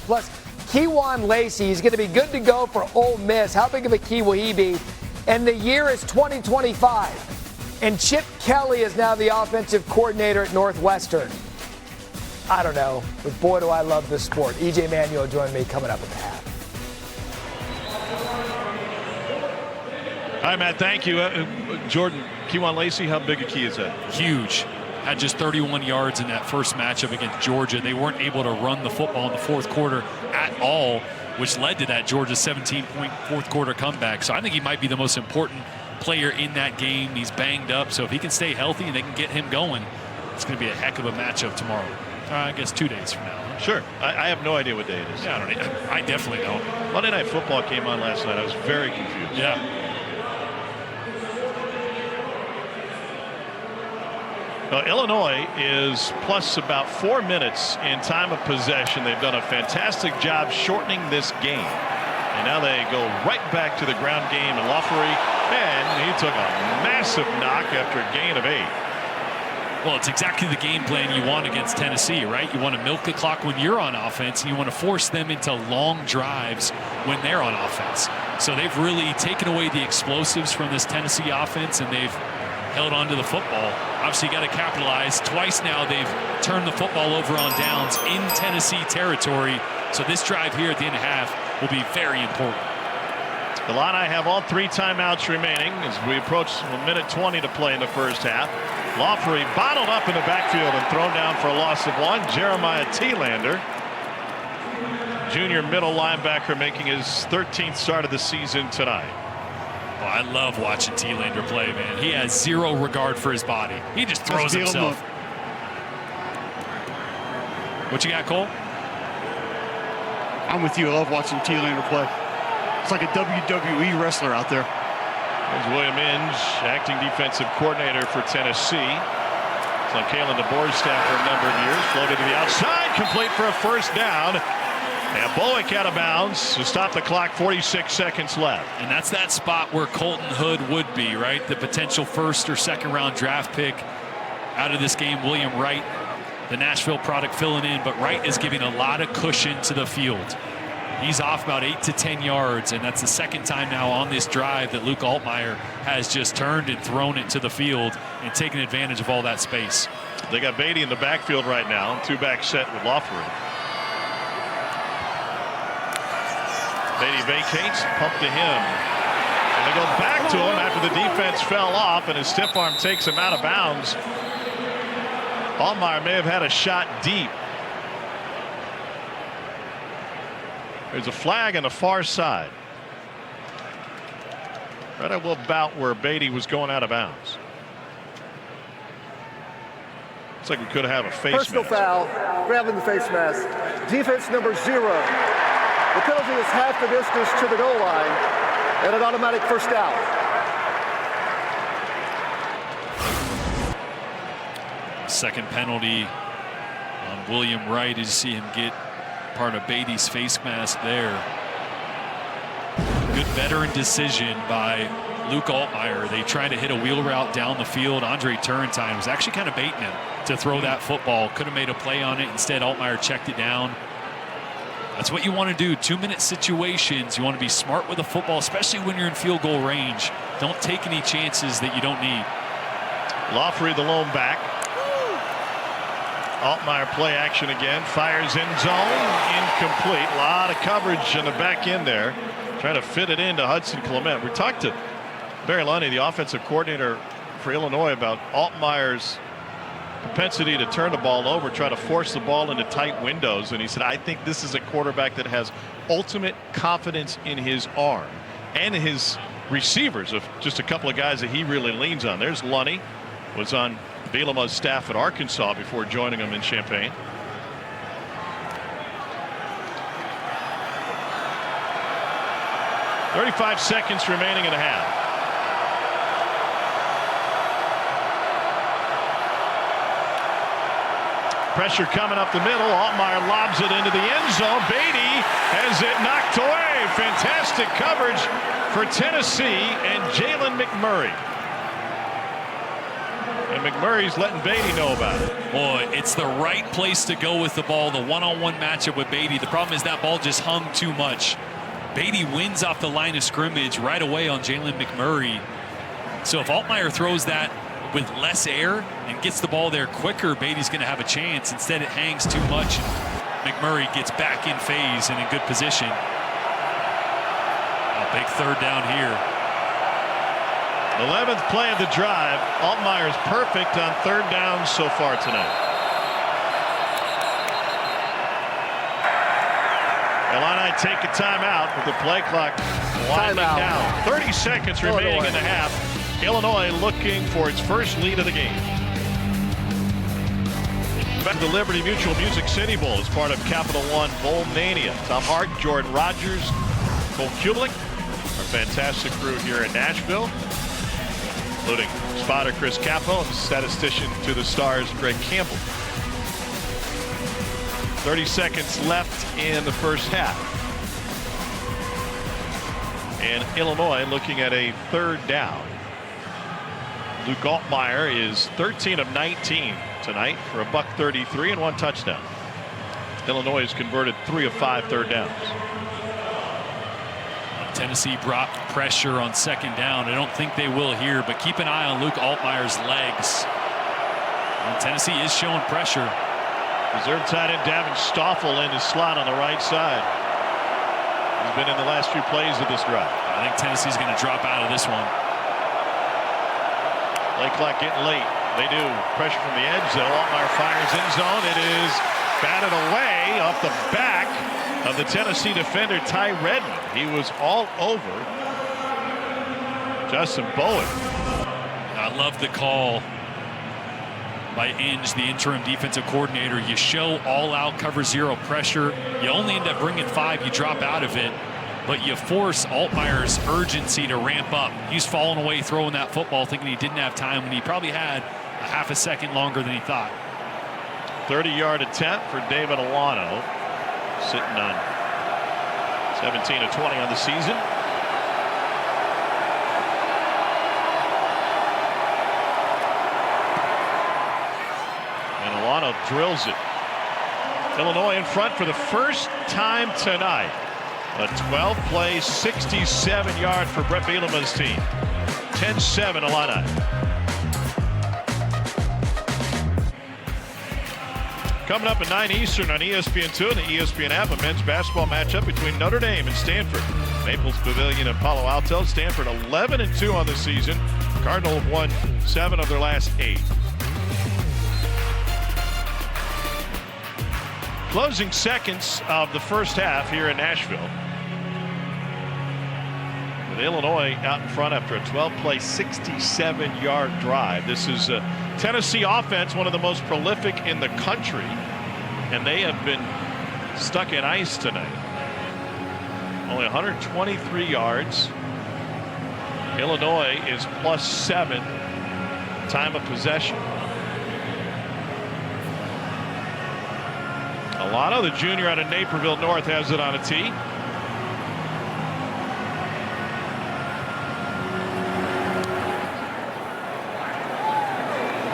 Plus, Kewan Lacey is going to be good to go for Ole Miss. How big of a key will he be? And the year is 2025. And Chip Kelly is now the offensive coordinator at Northwestern. I don't know, but boy, do I love this sport. EJ Manuel joined me coming up at the half. Hi, Matt. Thank you. Jordan, Kewan Lacey, how big a key is that? Huge. Had just 31 yards in that first matchup against Georgia. They weren't able to run the football in the fourth quarter at all, which led to that Georgia 17-point fourth quarter comeback. So I think he might be the most important player in that game. He's banged up, so if he can stay healthy and they can get him going, it's going to be a heck of a matchup tomorrow. I guess 2 days from now. Sure. I have no idea what day it is. Yeah, I definitely don't. Monday Night Football came on last night. I was very confused. Yeah. Illinois is plus about 4 minutes in time of possession. They've done a fantastic job shortening this game. And now they go right back to the ground game. And Loughery, and he took a massive knock after a gain of 8. Well, it's exactly the game plan you want against Tennessee, right? You want to milk the clock when you're on offense, and you want to force them into long drives when they're on offense. So they've really taken away the explosives from this Tennessee offense, and they've held on to the football. Obviously, you got to capitalize. Twice now they've turned the football over on downs in Tennessee territory. So this drive here at the end of half will be very important. The Illini have all 3 timeouts remaining as we approach 1:20 to play in the first half. Loughery bottled up in the backfield and thrown down for a loss of 1. Jeremiah Thielander, junior middle linebacker, making his 13th start of the season tonight. Oh, I love watching Thielander play, man. He has zero regard for his body. He just throws himself. What you got, Cole? I'm with you. I love watching Thielander play. It's like a WWE wrestler out there. There's William Inge, acting defensive coordinator for Tennessee. It's on Kalen DeBoer's staff for a number of years. Floated to the outside, complete for a first down. And Bullock out of bounds to stop the clock. 46 seconds left. And that's that spot where Colton Hood would be, right? The potential first or second round draft pick out of this game. William Wright, the Nashville product, filling in, but Wright is giving a lot of cushion to the field. He's off about 8 to 10 yards, and that's the second time now on this drive that Luke Altmaier has just turned and thrown it to the field and taken advantage of all that space. They got Beatty in the backfield right now. 2-back set with Loughery. Beatty vacates, pump to him. And they go back to him after the defense fell off, and his stiff arm takes him out of bounds. Altmaier may have had a shot deep. There's a flag on the far side. Right about where Beatty was going out of bounds. Looks like we could have a face Personal mask. foul, grabbing the face mask. Defense number 0. The penalty is half the distance to the goal line and an automatic first down. Second penalty on William Wright. You see him get part of Beatty's face mask there. Good veteran decision by Luke Altmaier. They tried to hit a wheel route down the field. Andre Turrentine was actually kind of baiting him to throw that football. Could have made a play on it. Instead, Altmaier checked it down. That's what you want to do. 2-minute situations. You want to be smart with the football, especially when you're in field goal range. Don't take any chances that you don't need. Lawfrey, the lone back. Altmaier play action again. Fires end zone. Incomplete. A lot of coverage in the back end there. Trying to fit it into Hudson Clement. We talked to Barry Lundy, the offensive coordinator for Illinois, about Altmaier's propensity to turn the ball over, try to force the ball into tight windows. And he said, I think this is a quarterback that has ultimate confidence in his arm and his receivers, of just a couple of guys that he really leans on. There's Lunny, was on Bielema's staff at Arkansas before joining him in Champaign. .35 seconds remaining in the half. Pressure coming up the middle. Altmaier lobs it into the end zone. Beatty has it knocked away. Fantastic coverage for Tennessee and Jalen McMurray. And McMurray's letting Beatty know about it. Boy, it's the right place to go with the ball. The one-on-one matchup with Beatty. The problem is that ball just hung too much. Beatty wins off the line of scrimmage right away on Jalen McMurray. So if Altmaier throws that with less air and gets the ball there quicker, Beatty's going to have a chance. Instead, it hangs too much. McMurray gets back in phase and in good position. A big third down here. 11th play of the drive. Altmaier's perfect on third down so far tonight. Illini take a timeout with the play clock winding down. 30 seconds remaining in the half. Illinois looking for its first lead of the game. Back to the Liberty Mutual Music City Bowl as part of Capital One Bowl Mania. Tom Hart, Jordan Rogers, Cole Kubelik, our fantastic crew here in Nashville, including spotter Chris Capo and statistician to the Stars Greg Campbell. 30 seconds left in the first half. And Illinois looking at a third down. Luke Altmaier is 13 of 19 tonight for $133 and 1 touchdown. Illinois has converted 3 of 5 third downs. Tennessee brought pressure on second down. I don't think they will here, but keep an eye on Luke Altmaier's legs. And Tennessee is showing pressure. Reserve tight end Davin Stoffel in his slot on the right side. He's been in the last few plays of this drive. I think Tennessee's going to drop out of this one. Play clock getting late. They do. Pressure from the edge though. Altmaier fires in zone. It is batted away off the back of the Tennessee defender Ty Redmond. He was all over Justin Bowen. I love the call by Inge, the interim defensive coordinator. You show all-out cover zero pressure. You only end up bringing 5. You drop out of it, but you force Altmaier's urgency to ramp up. He's falling away throwing that football, thinking he didn't have time when he probably had a half a second longer than he thought. 30-yard attempt for David Alano, sitting on 17 of 20 on the season. Alano drills it. Illinois in front for the first time tonight. A 12-play, 67-yard for Brett Bielema's team. 10-7 Illini. Coming up at 9 Eastern on ESPN2 and the ESPN app, a men's basketball matchup between Notre Dame and Stanford. Maples Pavilion in Palo Alto. Stanford 11-2 on the season. Cardinals have won 7 of their last 8. Closing seconds of the first half here in Nashville. With Illinois out in front after a 12-play, 67-yard drive. This is a Tennessee offense, one of the most prolific in the country, and they have been stuck in ice tonight. Only 123 yards. Illinois is +7 time of possession. Alano, the junior out of Naperville North, has it on a tee.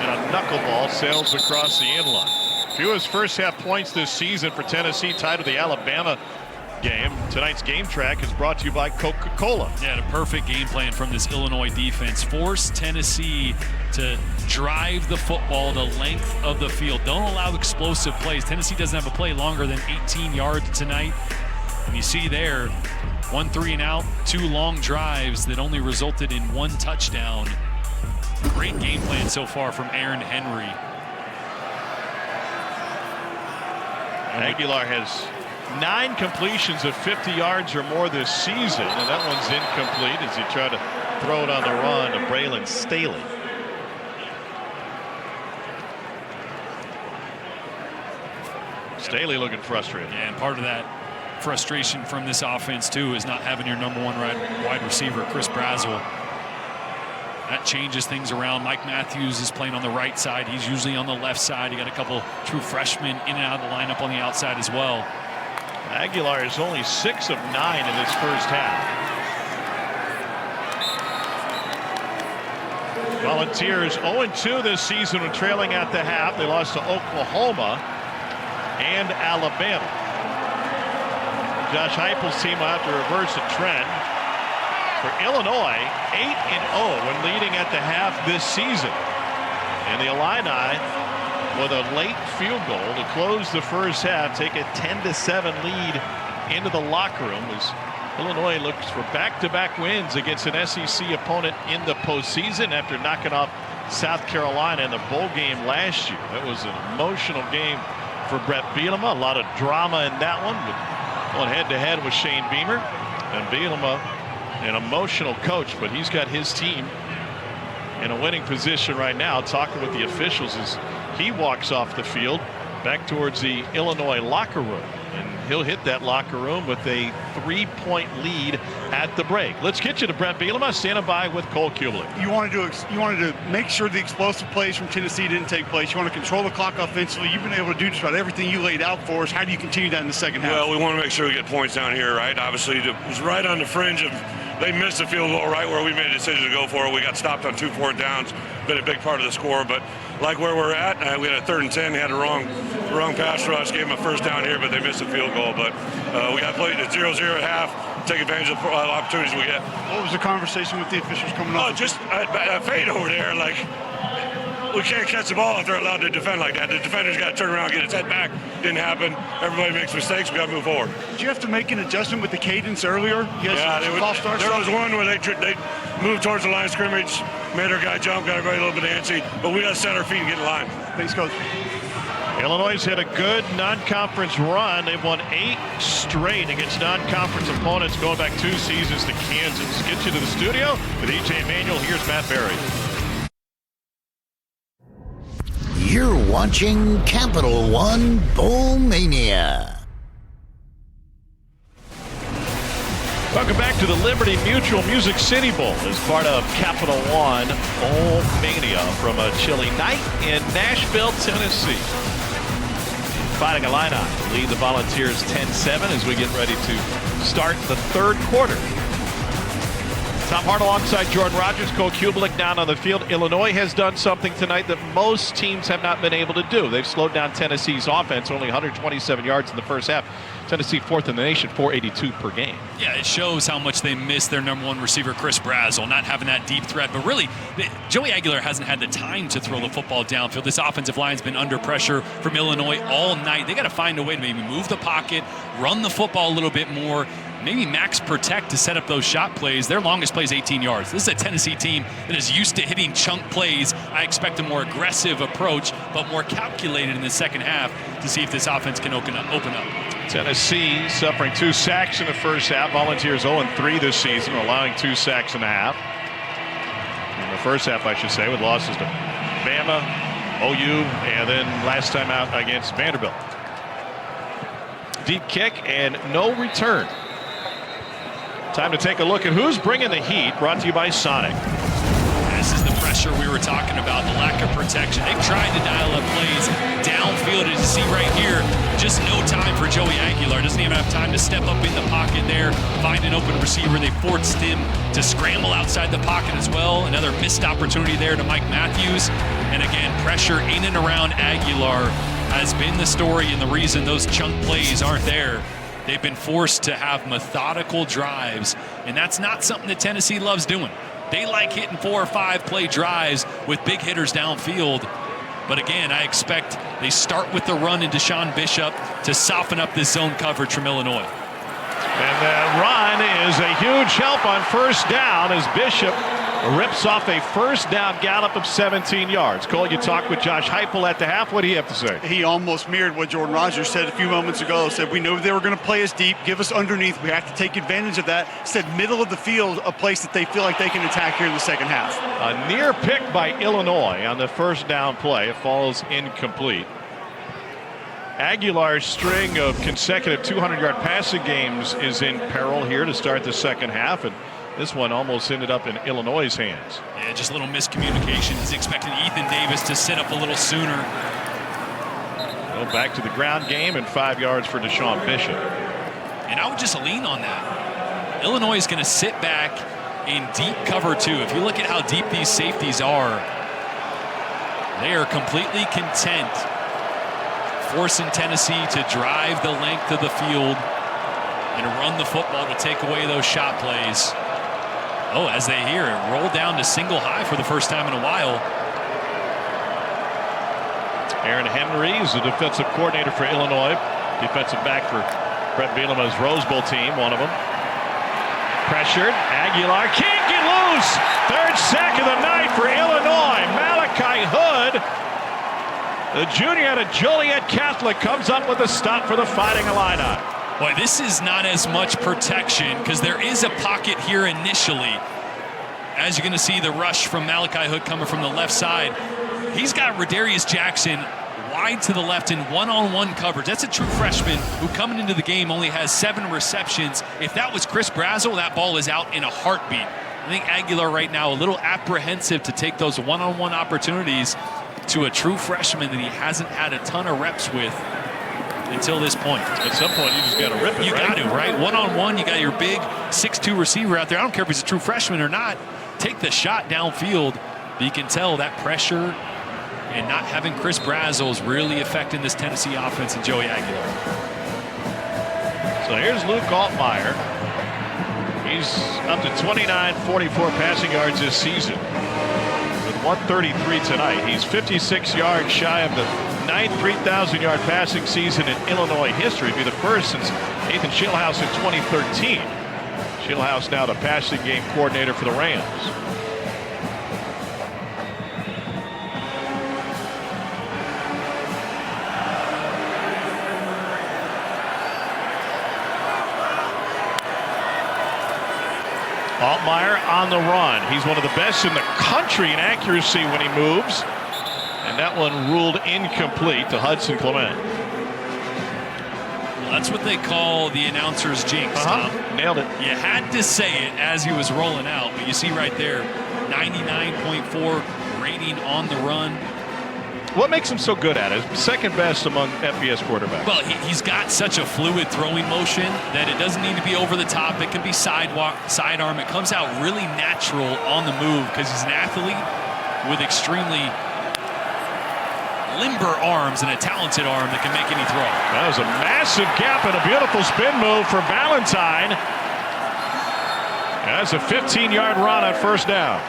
And a knuckleball sails across the inline. Fewest first half points this season for Tennessee, tied with the Alabama game. Tonight's game track is brought to you by Coca-Cola. Yeah, a perfect game plan from this Illinois defense. Force Tennessee to drive the football the length of the field. Don't allow explosive plays. Tennessee doesn't have a play longer than 18 yards tonight. And you see there, 1 3 and out, 2 long drives that only resulted in 1 touchdown. Great game plan so far from Aaron Henry. Aguilar has 9 completions of 50 yards or more this season, and that one's incomplete as he tried to throw it on the run to Braylon Staley. Staley looking frustrated. Yeah, and part of that frustration from this offense too is not having your #1 wide receiver, Chris Brazel. That changes things around. Mike Matthews is playing on the right side. He's usually on the left side. You got a couple true freshmen in and out of the lineup on the outside as well. Aguilar is only 6 of 9 in this first half. Volunteers 0-2 this season when trailing at the half. They lost to Oklahoma and Alabama. Josh Heupel's team will have to reverse a trend. For Illinois, 8-0 when leading at the half this season. And the Illini, with a late field goal to close the first half, take a 10-7 lead into the locker room as Illinois looks for back-to-back wins against an SEC opponent in the postseason after knocking off South Carolina in the bowl game last year. That was an emotional game for Brett Bielema. A lot of drama in that one, but going head-to-head with Shane Beamer. And Bielema, an emotional coach, but he's got his team in a winning position right now, talking with the officials as he walks off the field back towards the Illinois locker room. And he'll hit that locker room with a 3-point lead at the break. Let's get you to Brett Bielema, standing by with Cole Kubelik. You wanted to make sure the explosive plays from Tennessee didn't take place. You want to control the clock offensively. You've been able to do just about everything you laid out for us. How do you continue that in the second half? Well, we want to make sure we get points down here, right? Obviously, it was right on the fringe of they missed the field goal right where we made a decision to go for it. We got stopped on 2 4th downs. Been a big part of the score, but like where we're at, we had a 3rd and 10. They had a wrong pass rush, gave them a first down here, but they missed a field goal. But we got played at 0-0 at half. Take advantage of the opportunities we get. What was the conversation with the officials coming up? Oh, just a fade over there. Like, we can't catch the ball if they're allowed to defend like that. The defender's got to turn around and get his head back. Didn't happen. Everybody makes mistakes. We got to move forward. Did you have to make an adjustment with the cadence earlier? Yeah, there was one where they moved towards the line of scrimmage, made our guy jump, got everybody a little bit antsy, but we got to set our feet and get in line. Thanks, Coach. Illinois had a good non-conference run. They've won 8 straight against non-conference opponents going back 2 seasons to Kansas. Get you to the studio with E.J. Manuel. Here's Matt Berry. You're watching Capital One Bowl Mania. Welcome back to the Liberty Mutual Music City Bowl as part of Capital One Bowl Mania from a chilly night in Nashville, Tennessee. Fighting Illini lead the Volunteers 10-7 as we get ready to start the 3rd quarter. Tom Hart alongside Jordan Rogers, Cole Kubelik down on the field. Illinois has done something tonight that most teams have not been able to do. They've slowed down Tennessee's offense, only 127 yards in the first half. Tennessee 4th in the nation, 482 per game. Yeah, it shows how much they miss their #1 receiver, Chris Brazel, not having that deep threat. But really, Joey Aguilar hasn't had the time to throw the football downfield. This offensive line's been under pressure from Illinois all night. They got to find a way to maybe move the pocket, run the football a little bit more, maybe max protect to set up those shot plays. Their longest play is 18 yards. This is a Tennessee team that is used to hitting chunk plays. I expect a more aggressive approach, but more calculated in the second half to see if this offense can open up. Tennessee suffering 2 sacks in the first half. Volunteers 0-3 this season, allowing 2 sacks in a half. In the first half, I should say, with losses to Bama, OU, and then last time out against Vanderbilt. Deep kick and no return. Time to take a look at who's bringing the heat, brought to you by Sonic. This is the pressure we were talking talking about, the lack of protection. They've tried to dial up plays downfield. As you see right here, just no time for Joey Aguilar. Doesn't even have time to step up in the pocket there, find an open receiver. They forced him to scramble outside the pocket as well. Another missed opportunity there to Mike Matthews. And again, pressure in and around Aguilar has been the story and the reason those chunk plays aren't there. They've been forced to have methodical drives, and that's not something that Tennessee loves doing. They like hitting 4 or 5 play drives with big hitters downfield. But again, I expect they start with the run into Deshaun Bishop to soften up this zone coverage from Illinois. And that run is a huge help on first down as Bishop rips off a first down gallop of 17 yards. Cole, you talked with Josh Heupel at the half. What do you have to say? He almost mirrored what Jordan Rodgers said a few moments ago. Said, we know they were going to play us deep, give us underneath. We have to take advantage of that. Said middle of the field, a place that they feel like they can attack here in the second half. A near pick by Illinois on the first down play. It falls incomplete. Aguilar's string of consecutive 200-yard passing games is in peril here to start the second half, and this one almost ended up in Illinois' hands. Yeah, just a little miscommunication. He's expecting Ethan Davis to sit up a little sooner. Well, back to the ground game and 5 yards for Deshaun Bishop. And I would just lean on that. Illinois is going to sit back in deep cover 2. If you look at how deep these safeties are, they are completely content forcing Tennessee to drive the length of the field and run the football to take away those shot plays. Oh, as they hear it, roll down to single high for the first time in a while. Aaron Henry is the defensive coordinator for Illinois. Defensive back for Brett Bielema's Rose Bowl team, one of them. Pressured. Aguilar can't get loose. Third sack of the night for Illinois. Malachi Hood, the junior out of Joliet Catholic, comes up with a stop for the Fighting Illini. Boy, this is not as much protection because there is a pocket here initially. As you're going to see the rush from Malachi Hood coming from the left side. He's got Rodarius Jackson wide to the left in one-on-one coverage. That's a true freshman who coming into the game only has 7 receptions. If that was Chris Brazzell, that ball is out in a heartbeat. I think Aguilar right now a little apprehensive to take those one-on-one opportunities to a true freshman that he hasn't had a ton of reps with until this point. At some point, you just got to rip it, You right? got to, right? One-on-one, you got your big 6'2" receiver out there. I don't care if he's a true freshman or not. Take the shot downfield. But you can tell that pressure and not having Chris Brazzell is really affecting this Tennessee offense and Joey Aguilar. So here's Luke Altmaier. He's up to 29-44 passing yards this season with 133 tonight. He's 56 yards shy of the 9th 3,000-yard passing season in Illinois history. It'd be the first since Nathan Schillhouse in 2013. Schillhouse now the passing game coordinator for the Rams. Altmaier on the run. He's one of the best in the country in accuracy when he moves. And that one ruled incomplete to Hudson Clement. Well, that's what they call the announcer's jinx, Tom. Nailed it. You had to say it as he was rolling out, but you see right there, 99.4 rating on the run. What makes him so good at it? Second best among FBS quarterbacks. Well, he's got such a fluid throwing motion that it doesn't need to be over the top. It can be sidearm. It comes out really natural on the move because he's an athlete with extremely limber arms and a talented arm that can make any throw. That was a massive gap and a beautiful spin move for Valentine. That's a 15-yard run on first down.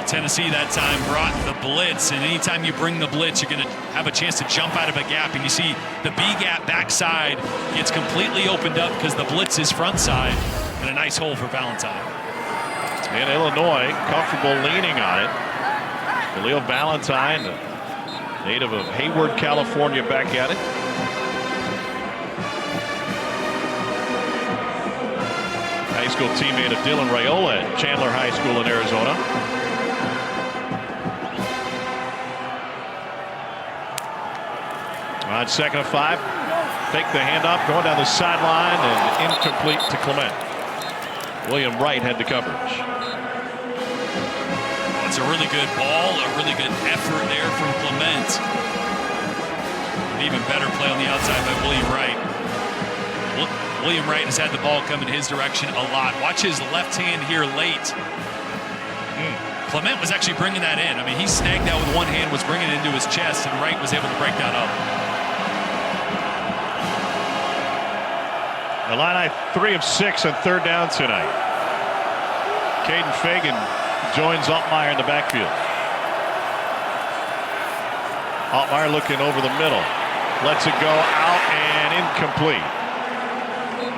Tennessee that time brought the blitz, and anytime you bring the blitz, you're going to have a chance to jump out of a gap. And you see the B gap backside gets completely opened up because the blitz is front side, and a nice hole for Valentine. And Illinois comfortable leaning on it. Khalil Valentine, native of Hayward, California, back at it. High school teammate of Dylan Raiola at Chandler High School in Arizona. On 2nd and 5, fake the handoff, going down the sideline and incomplete to Clement. William Wright had the coverage. a really good ball, a really good effort there from Clement. An even better play on the outside by William Wright. William Wright has had the ball come in his direction a lot. Watch his left hand here late. Clement was actually bringing that in. I mean, he snagged that with one hand, was bringing it into his chest, and Wright was able to break that up. Illini 3 of 6 on third down tonight. Caden Fagan joins Altmaier in the backfield. Altmaier looking over the middle. Lets it go out and incomplete.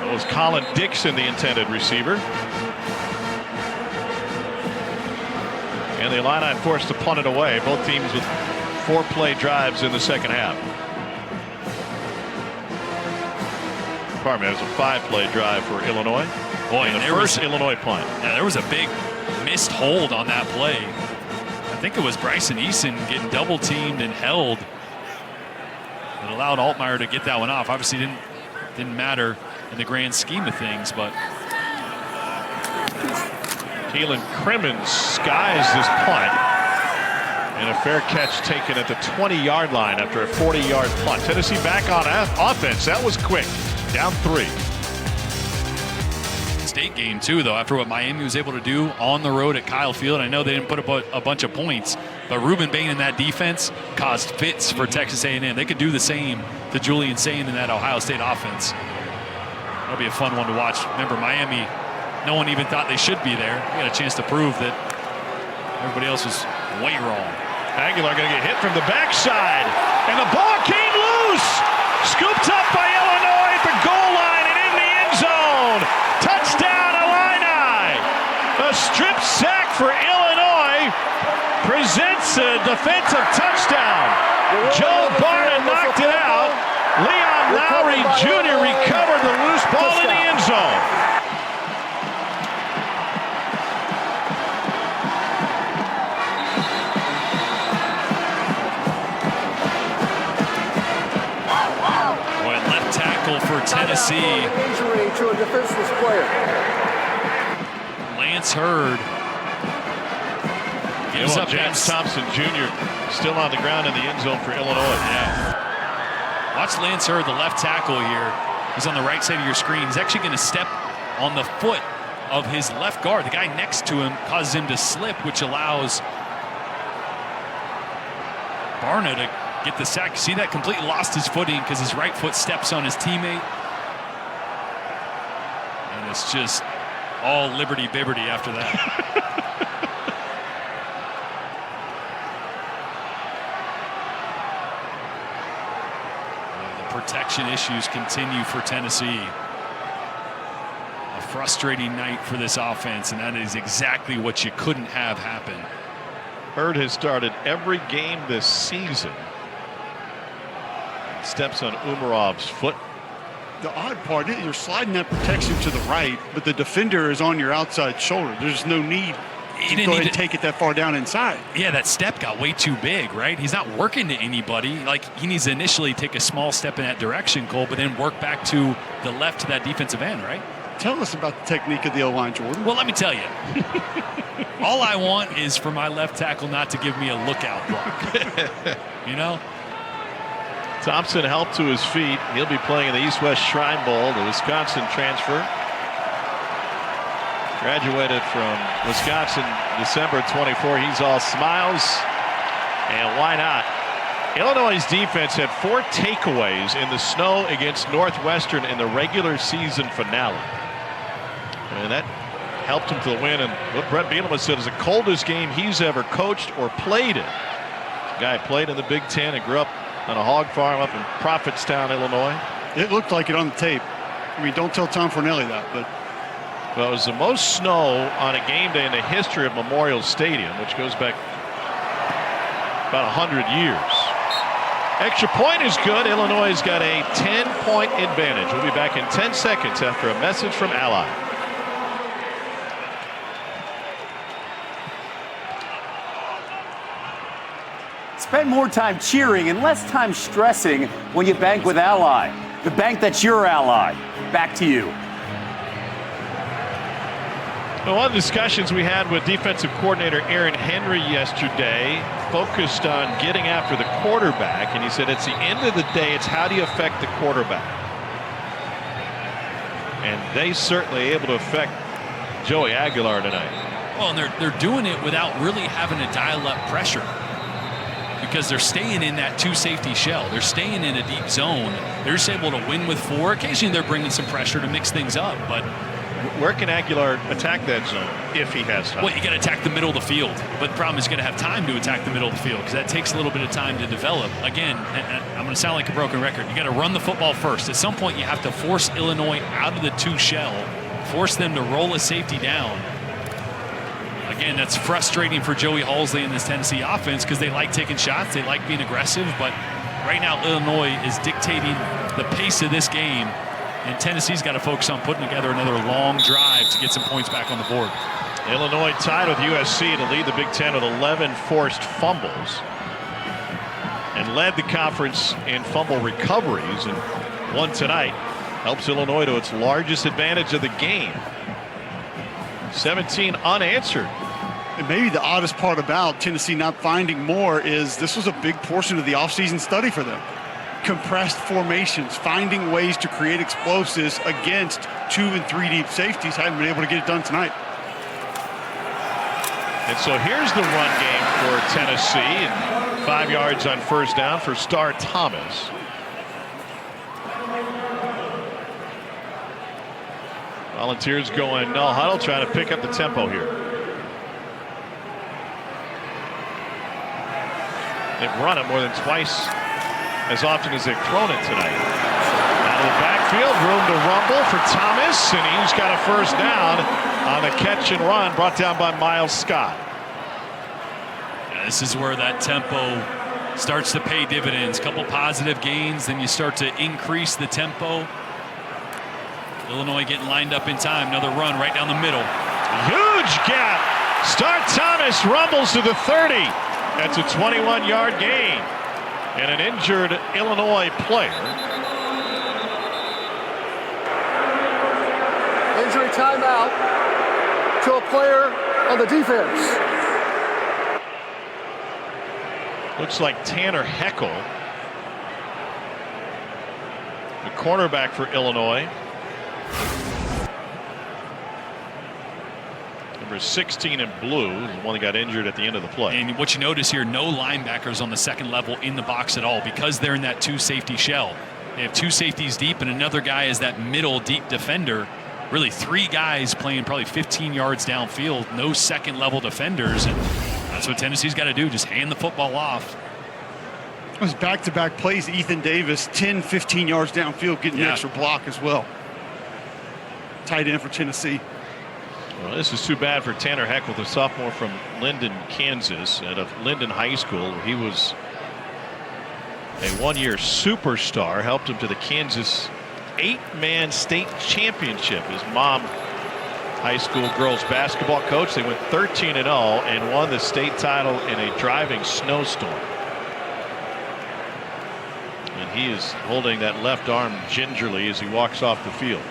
It was Colin Dixon, the intended receiver. And the Illini forced to punt it away. Both teams with 4-play drives in the second half. Pardon me, that was a 5-play drive for Illinois. Boy, and the first Illinois punt. Yeah, there was a big missed hold on that play. I think it was Bryson Eason getting double teamed and held. It allowed Altmaier to get that one off. Obviously didn't matter in the grand scheme of things, but Keelan Crimmins skies this punt, and a fair catch taken at the 20-yard line after a 40-yard punt. Tennessee back on offense. That was quick. Down 3. State game too, though, after what Miami was able to do on the road at Kyle Field. I know they didn't put a bunch of points, but Ruben Bain in that defense caused fits for Texas A&M. They could do the same to Julian Sain in that Ohio State offense. That'll be a fun one to watch. Remember, Miami, no one even thought they should be there. They got a chance to prove that everybody else was way wrong. Aguilar going to get hit from the backside, and the ball came loose. Scooped up by Illinois at the goal line and in the end zone. Touchdown, Illini. A strip sack for Illinois presents a defensive touchdown. Joe Barna knocked it out. Leon Lowry Jr. recovered the loose ball in the end zone. For Tennessee. Injury to a defenseless player. Lance Hurd gives up James Thompson Jr. still on the ground in the end zone for Illinois. Yeah. Watch Lance Hurd, the left tackle here. He's on the right side of your screen. He's actually going to step on the foot of his left guard. The guy next to him causes him to slip, which allows Barna to get the sack. See that? Completely lost his footing because his right foot steps on his teammate. And it's just all liberty-bibberty after that. The protection issues continue for Tennessee. A frustrating night for this offense, and that is exactly what you couldn't have happen. Hurd has started every game this season. Steps on Umarov's foot. The odd part is you're sliding that protection to the right, but the defender is on your outside shoulder. There's no need to go ahead and take it that far down inside. Yeah, that step got way too big, right? He's not working to anybody. Like, he needs to initially take a small step in that direction, Cole, but then work back to the left to that defensive end, right? Tell us about the technique of the O-line, Jordan. Well, let me tell you. All I want is for my left tackle not to give me a lookout block. You know? Thompson helped to his feet. He'll be playing in the East-West Shrine Bowl, the Wisconsin transfer. Graduated from Wisconsin December 24. He's all smiles, and why not? Illinois' defense had 4 takeaways in the snow against Northwestern in the regular season finale. And that helped him to the win. And what Brett Bielema said is the coldest game he's ever coached or played in. The guy played in the Big Ten and grew up on a hog farm up in Prophetstown, Illinois. It looked like it on the tape. I mean, don't tell Tom Fornelli that, but. Well, it was the most snow on a game day in the history of Memorial Stadium, which goes back about 100 years. Extra point is good. Illinois has got a 10-point advantage. We'll be back in 10 seconds after a message from Ally. Spend more time cheering and less time stressing when you bank with Ally, the bank that's your ally. Back to you. Well, one of the discussions we had with defensive coordinator Aaron Henry yesterday focused on getting after the quarterback, and he said it's the end of the day, it's how do you affect the quarterback? And they certainly able to affect Joey Aguilar tonight. Well, and they're doing it without really having to dial up pressure, because they're staying in that 2 safety shell. They're staying in a deep zone. They're just able to win with 4. Occasionally they're bringing some pressure to mix things up, but where can Aguilar attack that zone if he has time? Well, you got to attack the middle of the field. But the problem is you got to have time to attack the middle of the field, because that takes a little bit of time to develop. Again, I'm going to sound like a broken record. You got to run the football first. At some point, you have to force Illinois out of the 2 shell, force them to roll a safety down. Again, that's frustrating for Joey Halsley and this Tennessee offense, because they like taking shots, they like being aggressive, but right now Illinois is dictating the pace of this game, and Tennessee's got to focus on putting together another long drive to get some points back on the board. Illinois tied with USC to lead the Big Ten with 11 forced fumbles, and led the conference in fumble recoveries, and one tonight helps Illinois to its largest advantage of the game. 17 unanswered. And maybe the oddest part about Tennessee not finding more is this was a big portion of the offseason study for them. Compressed formations, finding ways to create explosives against 2 and 3 deep safeties. Haven't been able to get it done tonight. And so here's the run game for Tennessee, and 5 yards on first down for Star Thomas. Volunteers going no huddle, trying to pick up the tempo here. They've run it more than twice as often as they've thrown it tonight. Out of the backfield, room to rumble for Thomas, and he's got a first down on the catch and run brought down by Miles Scott. Yeah, this is where that tempo starts to pay dividends. Couple positive gains, then you start to increase the tempo. Illinois getting lined up in time. Another run right down the middle. Huge gap. Star Thomas rumbles to the 30. That's a 21-yard gain. And an injured Illinois player. Injury timeout to a player on the defense. Looks like Tanner Heckel, the cornerback for Illinois. Number 16 in blue, the one that got injured at the end of the play. And what you notice here, no linebackers on the second level in the box at all, because they're in that 2 safety shell. They have 2 safeties deep, and another guy is that middle deep defender. Really 3 guys playing probably 15 yards downfield, no second level defenders, and that's what Tennessee's got to do, just hand the football off. It was back-to-back plays. Ethan Davis, 10, 15 yards downfield, getting an extra block as well. Tight end for Tennessee. Well, this is too bad for Tanner Heckel, the sophomore from Linden, Kansas, out of Linden High School. He was a 1-year superstar, helped him to the Kansas 8-man state championship. His mom, high school girls basketball coach. They went 13-0 and won the state title in a driving snowstorm. And he is holding that left arm gingerly as he walks off the field.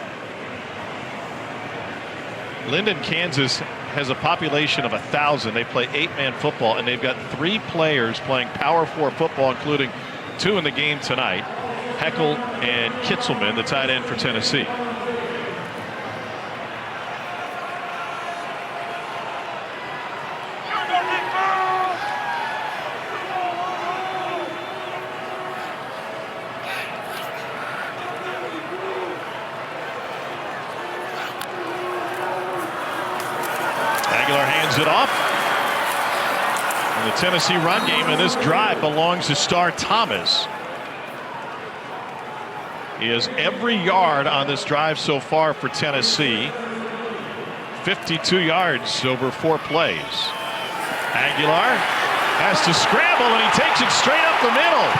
Linden, Kansas has a population of 1,000. They play 8-man football, and they've got 3 players playing Power 4 football, including 2 in the game tonight. Heckel and Kitzelman, the tight end for Tennessee. It off. And the Tennessee run game in this drive belongs to Star Thomas. He has every yard on this drive so far for Tennessee. 52 yards over 4 plays. Aguilar has to scramble, and he takes it straight up the middle.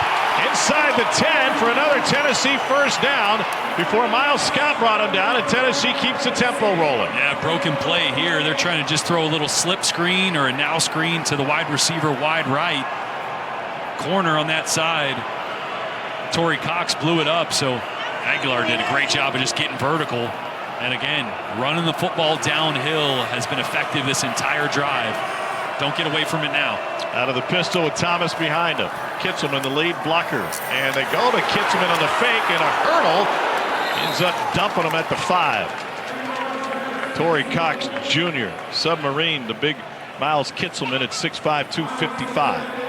Inside the 10 for another Tennessee first down before Miles Scott brought him down, and Tennessee keeps the tempo rolling. Yeah, broken play here. They're trying to just throw a little slip screen or a now screen to the wide receiver wide right. Corner on that side. Torrey Cox blew it up, so Aguilar did a great job of just getting vertical. And again, running the football downhill has been effective this entire drive. Don't get away from it now. Out of the pistol with Thomas behind him. Kitzelman, the lead blocker. And they go to Kitzelman on the fake, and a hurdle ends up dumping him at the 5. Torrey Cox Jr., Submarine, the big Miles Kitzelman at 6'5", 255.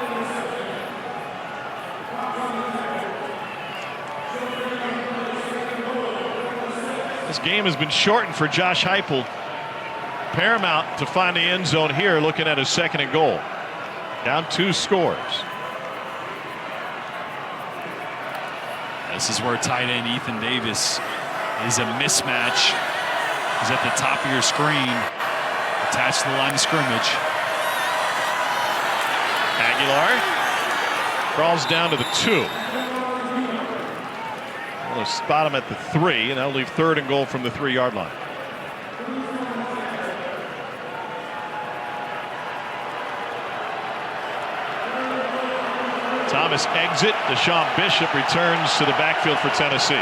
This game has been shortened for Josh Heupel. Paramount to find the end zone here, looking at a 2nd and goal. Down 2 scores. This is where tight end Ethan Davis is a mismatch. He's at the top of your screen, attached to the line of scrimmage. Aguilar crawls down to the 2. They'll spot him at the 3, and that'll leave 3rd and goal from the 3-yard line. Thomas exit. Deshaun Bishop returns to the backfield for Tennessee.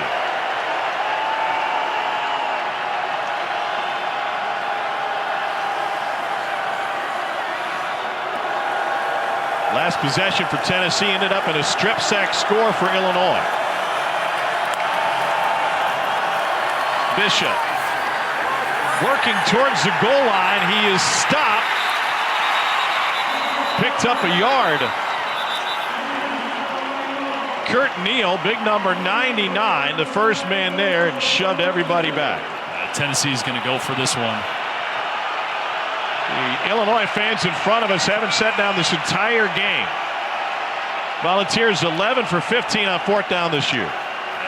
Last possession for Tennessee ended up in a strip sack score for Illinois. Bishop working towards the goal line. He is stopped. Picked up a yard. Kurt Neal, big number 99, the first man there, and shoved everybody back. Tennessee's going to go for this one. The Illinois fans in front of us haven't sat down this entire game. Volunteers 11 for 15 on 4th down this year.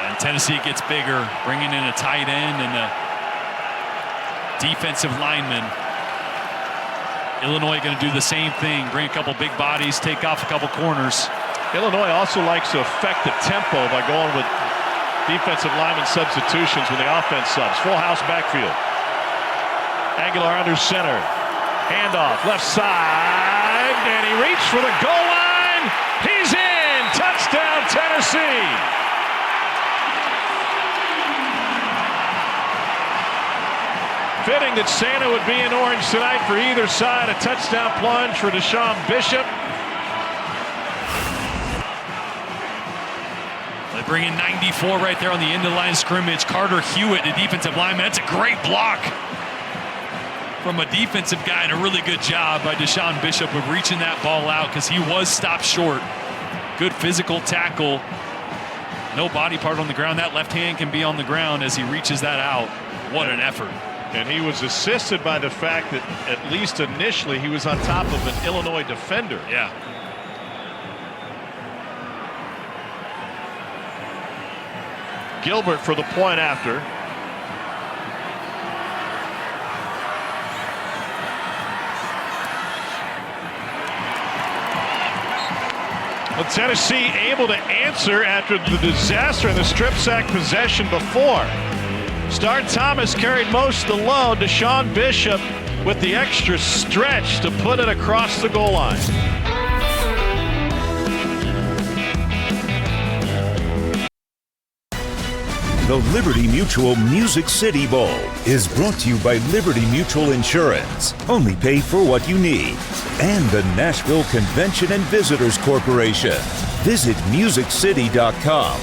And Tennessee gets bigger, bringing in a tight end and a defensive lineman. Illinois going to do the same thing, bring a couple big bodies, take off a couple corners. Illinois also likes to affect the tempo by going with defensive lineman substitutions when the offense subs. Full house backfield. Aguilar under center. Handoff left side, and he reached for the goal line. He's in. Touchdown, Tennessee. Fitting that Santa would be in orange tonight for either side. A touchdown plunge for Deshaun Bishop. They bring in 94 right there on the end of the line of scrimmage. Carter Hewitt, the defensive lineman. That's a great block from a defensive guy, and a really good job by Deshaun Bishop of reaching that ball out because he was stopped short. Good physical tackle. No body part on the ground. That left hand can be on the ground as he reaches that out. What an effort. And he was assisted by the fact that at least initially he was on top of an Illinois defender. Yeah. Gilbert for the point after. Well, Tennessee able to answer after the disaster in the strip sack possession before. Star Thomas carried most of the load. Deshaun Bishop with the extra stretch to put it across the goal line. The Liberty Mutual Music City Bowl is brought to you by Liberty Mutual Insurance. Only pay for what you need. And the Nashville Convention and Visitors Corporation. Visit musiccity.com.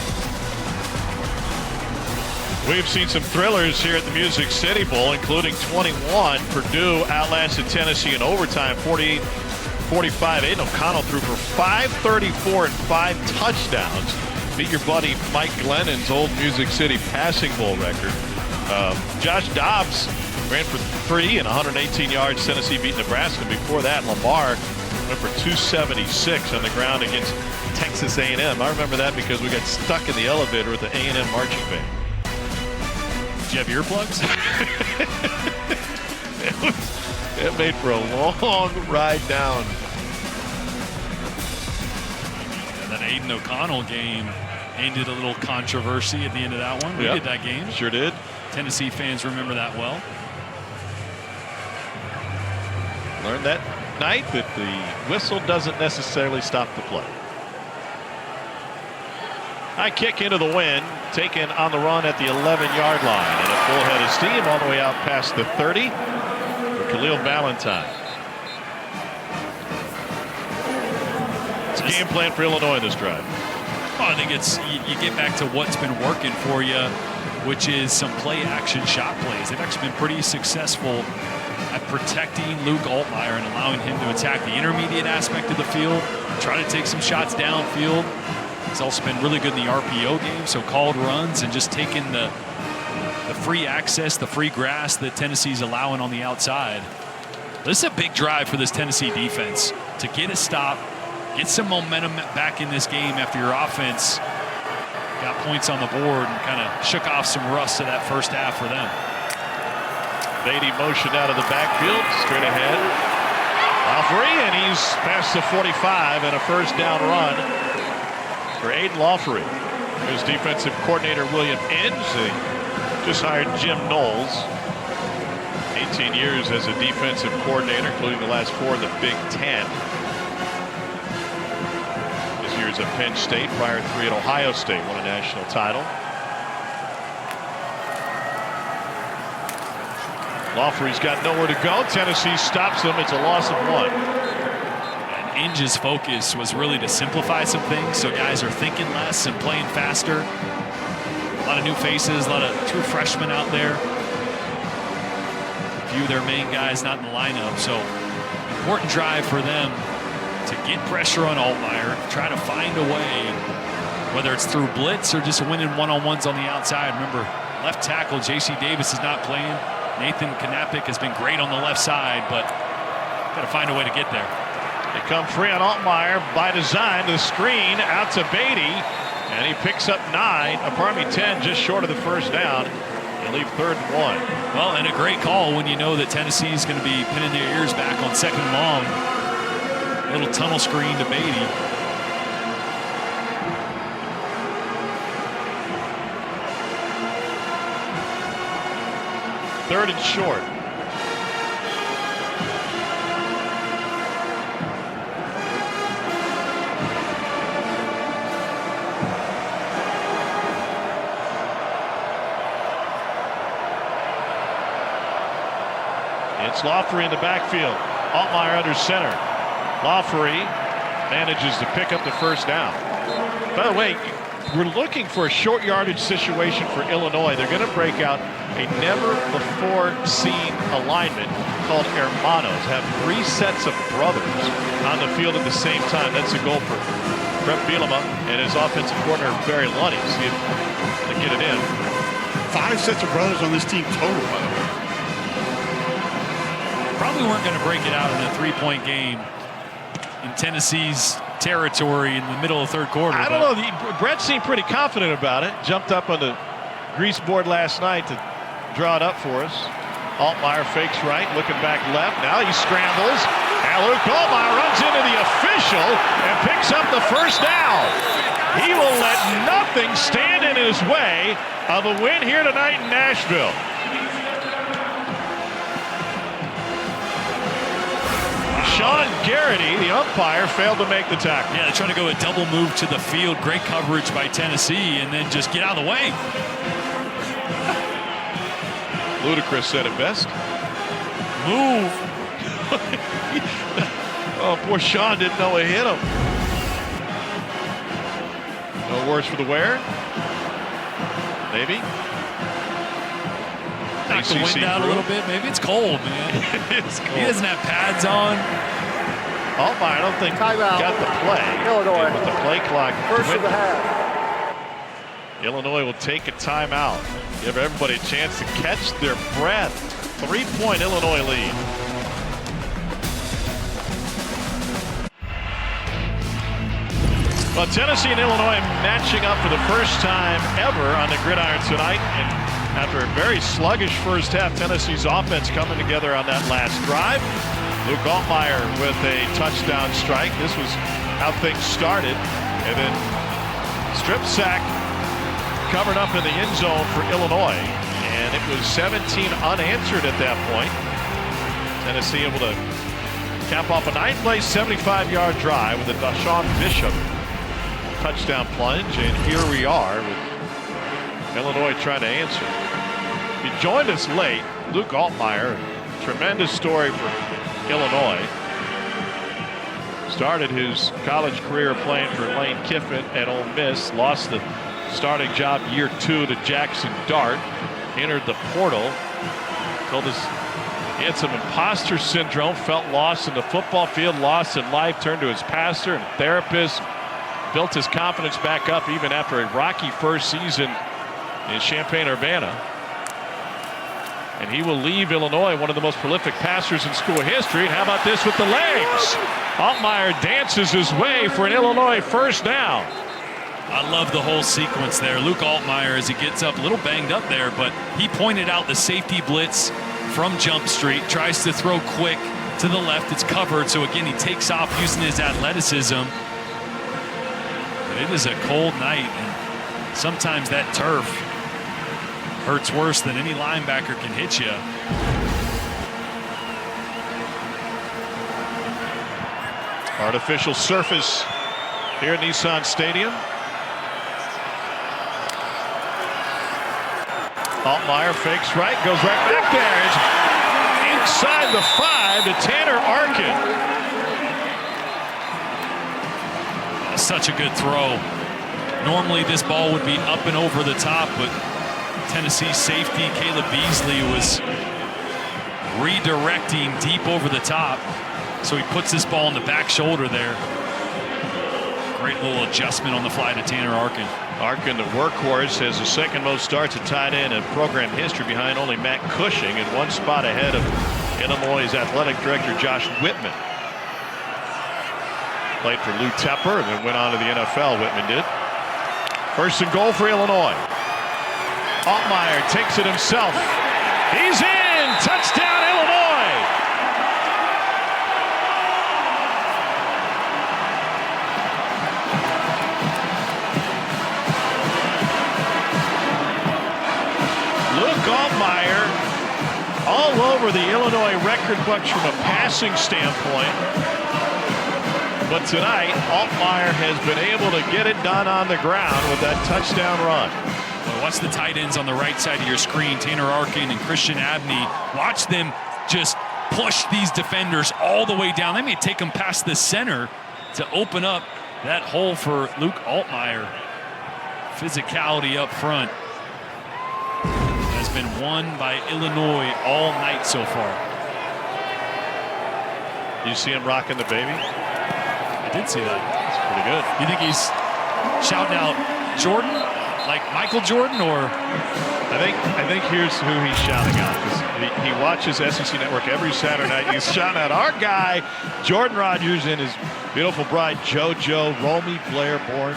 We've seen some thrillers here at the Music City Bowl, including 21. Purdue outlasted Tennessee in overtime, 48-45. Aiden O'Connell threw for 534 and 5 touchdowns. Beat your buddy Mike Glennon's old Music City passing bowl record. Josh Dobbs ran for 3 and 118 yards. Tennessee beat Nebraska. Before that, Lamar went for 276 on the ground against Texas A&M. I remember that because we got stuck in the elevator with the A&M marching band. Did you have earplugs? It made for a long ride down. And that Aiden O'Connell game ended a little controversy at the end of that one. We did that game. Sure did. Tennessee fans remember that well. Learned that night that the whistle doesn't necessarily stop the play. High kick into the wind, taken on the run at the 11-yard line. And a full head of steam all the way out past the 30 for Khalil Valentine. It's a game plan for Illinois this drive. Well, I think it's you get back to what's been working for you, which is some play action shot plays. They've actually been pretty successful at protecting Luke Altmaier and allowing him to attack the intermediate aspect of the field, try to take some shots downfield. He's also been really good in the RPO game, so called runs and just taking the free access, the free grass that Tennessee's allowing on the outside. This is a big drive for this Tennessee defense to get a stop, get some momentum back in this game after your offense got points on the board and kind of shook off some rust of that first half for them. Beatty motioned out of the backfield, straight ahead. Lawfrey, and he's past the 45 and a first down run for Aiden Lawfrey. His defensive coordinator, William Inge. They just hired Jim Knowles. 18 years as a defensive coordinator, including the last 4 in the Big Ten. His years at Penn State, prior 3 at Ohio State, won a national title. Lawfrey's got nowhere to go. Tennessee stops them. It's a loss of 1. Inge's focus was really to simplify some things, so guys are thinking less and playing faster. A lot of new faces, a lot of true freshmen out there. A few of their main guys not in the lineup, so important drive for them to get pressure on Altmaier, try to find a way, whether it's through blitz or just winning one-on-ones on the outside. Remember, left tackle J.C. Davis is not playing. Nathan Kanapik has been great on the left side, but got to find a way to get there. They come free on Altmaier by design. The screen out to Beatty, and he picks up 10, just short of the first down. They leave 3rd and 1. Well, and a great call when you know that Tennessee's going to be pinning their ears back on 2nd and long. A little tunnel screen to Beatty. Third and short. It's Lawfrey in the backfield. Altmaier under center. Lawfrey manages to pick up the first down. By the way, we're looking for a short yardage situation for Illinois. They're going to break out a never-before-seen alignment called hermanos. Have 3 sets of brothers on the field at the same time. That's a goal for Brett Bielema and his offensive coordinator, Barry Lunny. See if they get it in. 5 sets of brothers on this team total, by the way. Probably weren't going to break it out in a 3-point game in Tennessee's territory in the middle of the 3rd quarter. I don't know. Brett seemed pretty confident about it. Jumped up on the grease board last night to draw it up for us. Altmaier fakes right, looking back left. Now he scrambles. And Luke Altmaier runs into the official and picks up the first down. He will let nothing stand in his way of a win here tonight in Nashville. Sean Garrity, the umpire, failed to make the tackle. Yeah, they're trying to go a double move to the field. Great coverage by Tennessee, and then just get out of the way. Ludacris said it best. Move. Oh, poor Sean didn't know he hit him. No worse for the wear. Maybe. Knock the wind out a little bit. Maybe it's cold, man. It's cold. He doesn't have pads on. Altmaier, I don't think Timeout. got the play. Illinois. With the play clock. First of the half. Illinois will take a timeout. Give everybody a chance to catch their breath. 3-point Illinois lead. Well, Tennessee and Illinois matching up for the first time ever on the gridiron tonight. And after a very sluggish first half, Tennessee's offense coming together on that last drive. Luke Altmaier with a touchdown strike. This was how things started. And then strip sack covered up in the end zone for Illinois. And it was 17 unanswered at that point. Tennessee able to cap off a 9-play, 75-yard drive with a Dashawn Bishop touchdown plunge, and here we are with Illinois trying to answer. He joined us late. Luke Altmaier, tremendous story for Illinois. Started his college career playing for Lane Kiffin at Ole Miss. Lost the starting job year 2 to Jackson Dart. Entered the portal. Told us he had some imposter syndrome. Felt lost in the football field, lost in life. Turned to his pastor and therapist. Built his confidence back up even after a rocky first season in Champaign-Urbana. And he will leave Illinois, one of the most prolific passers in school history. And how about this with the legs? Altmaier dances his way for an Illinois first down. I love the whole sequence there. Luke Altmaier, as he gets up, a little banged up there, but he pointed out the safety blitz from Jump Street, tries to throw quick to the left. It's covered, so again, he takes off using his athleticism. But it is a cold night, and sometimes that turf hurts worse than any linebacker can hit you. Artificial surface here at Nissan Stadium. Altmaier fakes right, goes right back there. It's inside the 5 to Tanner Arkin. Such a good throw. Normally this ball would be up and over the top, but Tennessee safety Caleb Beasley was redirecting deep over the top. So he puts this ball in the back shoulder there. Great little adjustment on the fly to Tanner Arkin. Arkin, the workhorse, has the second most starts at tight end in program history behind only Matt Cushing, and one spot ahead of Illinois' athletic director Josh Whitman. Played for Lou Tepper and then went on to the NFL, Whitman did. First and goal for Illinois. Altmaier takes it himself. He's in! Touchdown, Illinois! Luke Altmaier all over the Illinois record books from a passing standpoint. But tonight, Altmaier has been able to get it done on the ground with that touchdown run. Well, watch the tight ends on the right side of your screen, Tanner Arkin and Christian Abney. Watch them just push these defenders all the way down. They may take them past the center to open up that hole for Luke Altmaier. Physicality up front has been won by Illinois all night so far. You see him rocking the baby? I did see that. That's pretty good. You think he's shouting out Jordan, like Michael Jordan, or? I think here's who he's shouting out, because he watches SEC Network every Saturday night. He's shouting out our guy, Jordan Rodgers, and his beautiful bride, JoJo, Romy Blair, born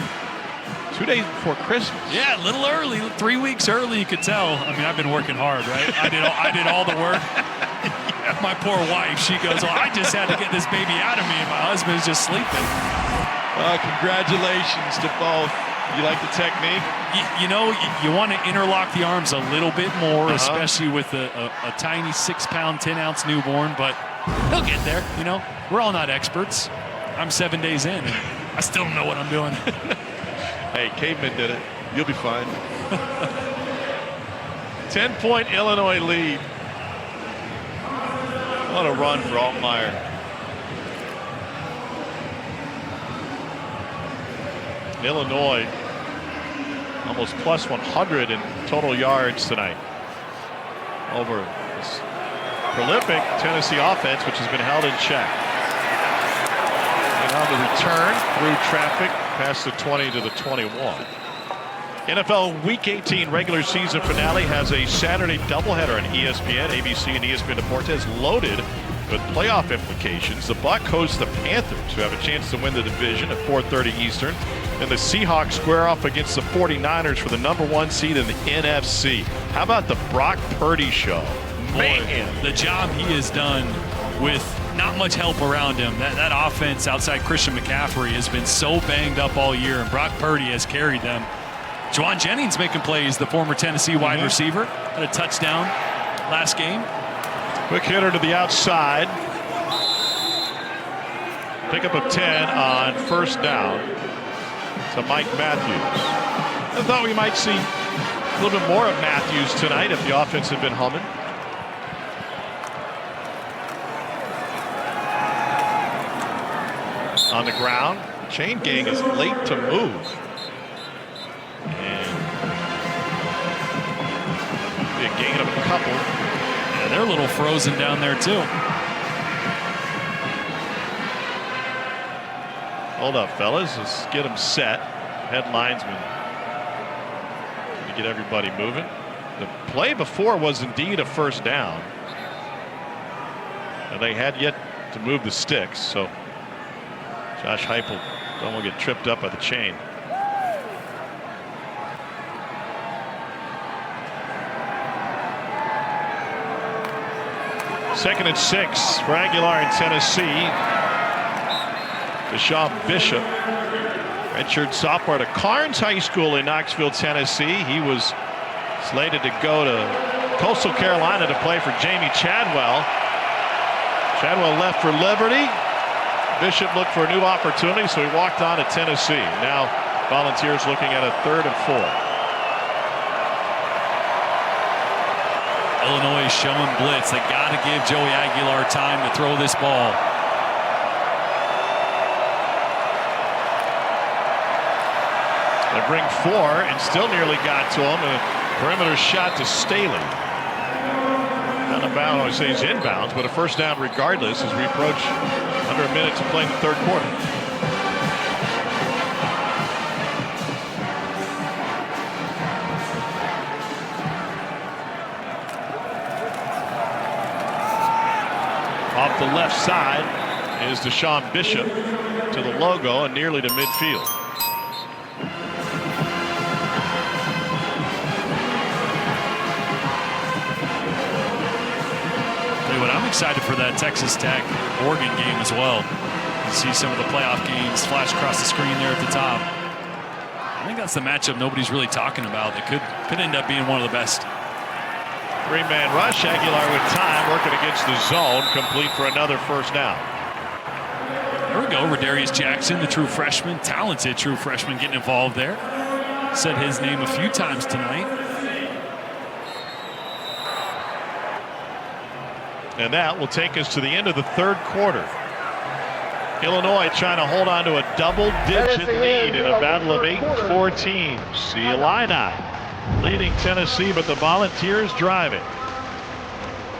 2 days before Christmas. Yeah, a little early, 3 weeks early, you could tell. I mean, I've been working hard, right? I did all the work. Yeah. My poor wife, she goes, well, I just had to get this baby out of me, and my husband's just sleeping. Congratulations to both. You like the technique? You know, you want to interlock the arms a little bit more, especially with a tiny 6-pound, 10-ounce newborn, but he'll get there. You know, we're all not experts. I'm 7 days in, and I still don't know what I'm doing. Hey, cavemen did it. You'll be fine. 10-point Illinois lead. What a run for Altmaier. Illinois almost plus 100 in total yards tonight over this prolific Tennessee offense, which has been held in check. And on the return through traffic past the 20 to the 21. NFL Week 18 regular season finale has a Saturday doubleheader on ESPN, ABC, and ESPN Deportes, loaded with playoff implications. The Bucs host the Panthers, who have a chance to win the division at 4:30 Eastern. And the Seahawks square off against the 49ers for the #1 seed in the NFC. How about the Brock Purdy show? Man, the job he has done with not much help around him. That offense outside Christian McCaffrey has been so banged up all year, and Brock Purdy has carried them. Juwan Jennings making plays, the former Tennessee wide receiver. Had a touchdown last game. Quick hitter to the outside. Pickup of 10 on first down. to Mike Matthews. I thought we might see a little bit more of Matthews tonight if the offense had been humming. On the ground, chain gang is late to move. And a gain of a couple. Yeah, they're a little frozen down there too. Hold up, fellas. Let's get them set. Head linesman to get everybody moving. The play before was indeed a first down. And they had yet to move the sticks, so Josh Heupel don't want to get tripped up by the chain. Second and 6 for Aguilar in Tennessee. Deshaun Bishop, redshirt sophomore at Carnes High School in Knoxville, Tennessee. He was slated to go to Coastal Carolina to play for Jamie Chadwell. Chadwell left for Liberty. Bishop looked for a new opportunity, so he walked on to Tennessee. Now Volunteers looking at a 3rd and 4. Illinois showing blitz. They got to give Joey Aguilar time to throw this ball. They bring 4 and still nearly got to him. A perimeter shot to Staley. Out of bounds, I would say he's inbounds, but a first down regardless as we approach under a minute to play in the 3rd quarter. Off the left side is Deshaun Bishop to the logo and nearly to midfield. I'm excited for that Texas Tech Oregon game as well. You see some of the playoff games flash across the screen there at the top. I think that's the matchup nobody's really talking about that could end up being one of the best. 3-man rush. Aguilar with time, working against the zone, complete for another first down. There we go. Rodarius Jackson, the true freshman, talented true freshman, getting involved there. Said his name a few times tonight. And that will take us to the end of the 3rd quarter. Illinois trying to hold on to a double-digit lead in a battle of 8-4 teams. The Illini leading Tennessee, but the Volunteers driving.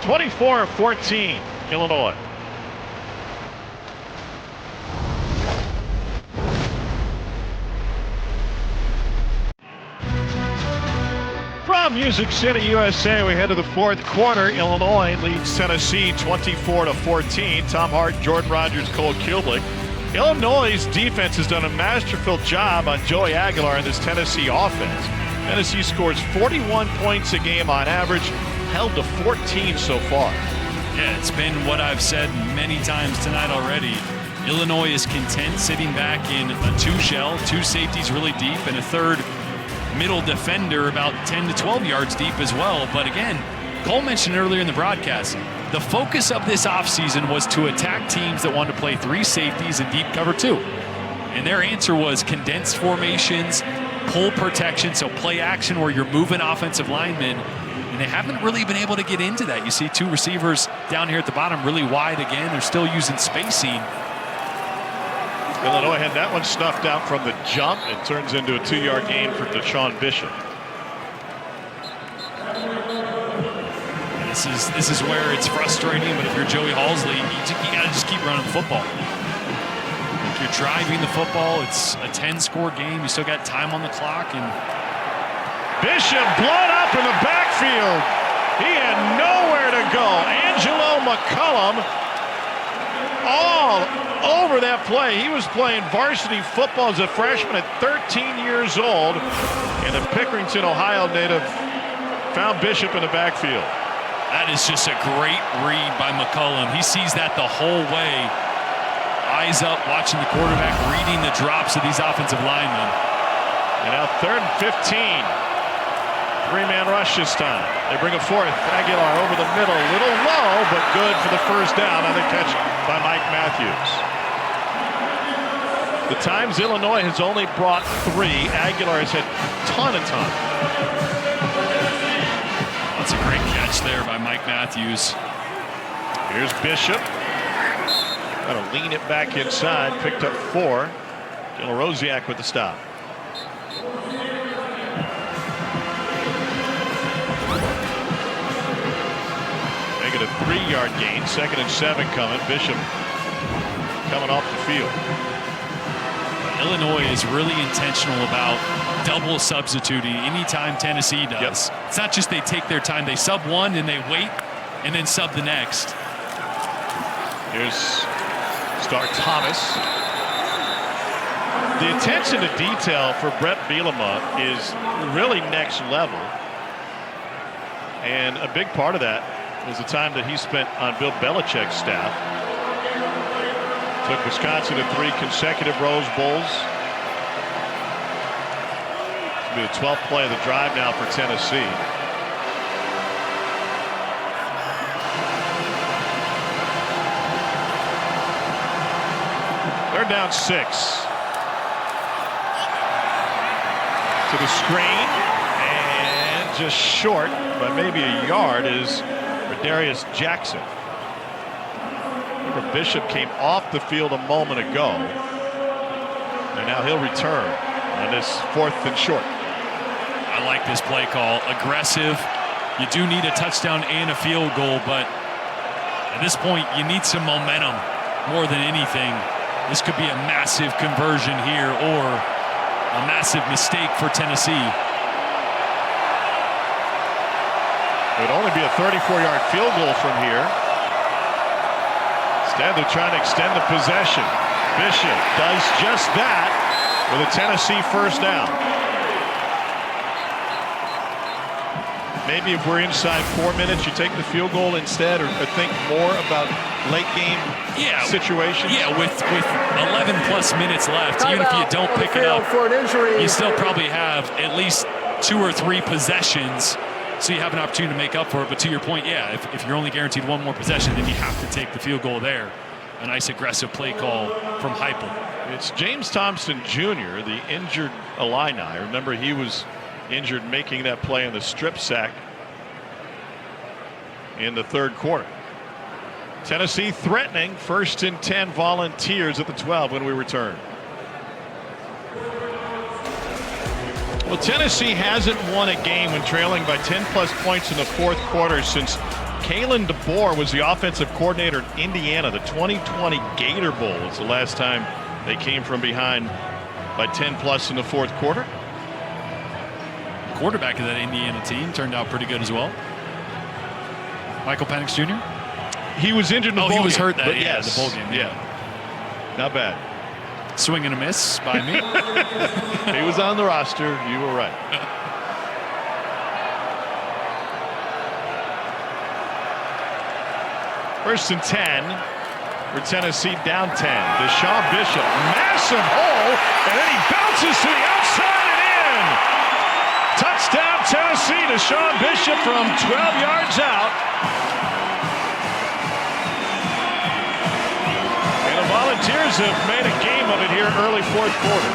24-14, Illinois. From Music City, USA, we head to the 4th quarter. Illinois leads Tennessee 24-14. Tom Hart, Jordan Rogers, Cole Kubelik. Illinois' defense has done a masterful job on Joey Aguilar in this Tennessee offense. Tennessee scores 41 points a game on average, held to 14 so far. Yeah, it's been what I've said many times tonight already. Illinois is content sitting back in a 2 shell, 2 safeties really deep, and a 3rd middle defender about 10 to 12 yards deep as well. But again, Cole mentioned earlier in the broadcast, the focus of this offseason was to attack teams that wanted to play 3 safeties and deep cover 2. And their answer was condensed formations, pull protection, so play action where you're moving offensive linemen. And they haven't really been able to get into that. You see 2 receivers down here at the bottom really wide again. They're still using spacing. Illinois had that one snuffed out from the jump. It turns into a 2-yard gain for Deshaun Bishop. This is where it's frustrating, but if you're Joey Halsley, you got to just keep running the football. If you're driving the football, it's a 10-score game. You still got time on the clock. And Bishop blown up in the backfield. He had nowhere to go. Angelo McCullum all over that play. He was playing varsity football as a freshman at 13 years old. And the Pickerington, Ohio native found Bishop in the backfield. That is just a great read by McCullum. He sees that the whole way. Eyes up, watching the quarterback, reading the drops of these offensive linemen. And now 3rd and 15. 3-man rush this time. They bring a 4th. Aguilar over the middle. A little low, but good for the first down on the catch by Mike Matthews. The times Illinois has only brought 3. Aguilar has had ton of time. That's a great catch there by Mike Matthews. Here's Bishop. Gonna lean it back inside. Picked up 4. Gil Rosiak with the stop. Negative 3-yard gain. 2nd and 7 coming. Bishop coming off the field. Illinois is really intentional about double substituting anytime Tennessee does. Yep. It's not just they take their time, they sub one and they wait and then sub the next. Here's Star Thomas. The attention to detail for Brett Bielema is really next level. And a big part of that was the time that he spent on Bill Belichick's staff. Took Wisconsin to 3 consecutive Rose Bowls. It's going to be the 12th play of the drive now for Tennessee. They're down 6. To the screen. And just short by maybe a yard is Darius Jackson. Bishop came off the field a moment ago, and now he'll return on this 4th and short. I like this play call. Aggressive. You do need a touchdown and a field goal, but at this point you need some momentum more than anything. This could be a massive conversion here or a massive mistake for Tennessee. It would only be a 34-yard field goal from here. Instead, they're trying to extend the possession. Bishop does just that with a Tennessee first down. Maybe if we're inside 4 minutes, you take the field goal instead, or think more about late game situations. Yeah, with 11 plus minutes left, even if you don't pick it up, you still probably have at least 2 or 3 possessions. So you have an opportunity to make up for it. But to your point, yeah, if you're only guaranteed 1 more possession, then you have to take the field goal there. A nice aggressive play call from Heupel. It's James Thompson Jr., the injured Illini. Remember, he was injured making that play in the strip sack in the 3rd quarter. Tennessee threatening 1st and 10 Volunteers at the 12 when we return. Well, Tennessee hasn't won a game when trailing by 10-plus points in the 4th quarter since Kalen DeBoer was the offensive coordinator in Indiana. The 2020 Gator Bowl was the last time they came from behind by 10-plus in the 4th quarter. The quarterback of that Indiana team turned out pretty good as well. Michael Penix Jr.? He was injured in the bowl game. He was hurt that, but yes, the bowl game. Yeah. Not bad. Swing and a miss by me. He was on the roster. You were right. First and 10 for Tennessee, down 10. Deshaun Bishop, massive hole, and then he bounces to the outside and in. Touchdown Tennessee. Deshaun Bishop from 12 yards out. Volunteers have made a game of it here early 4th quarter.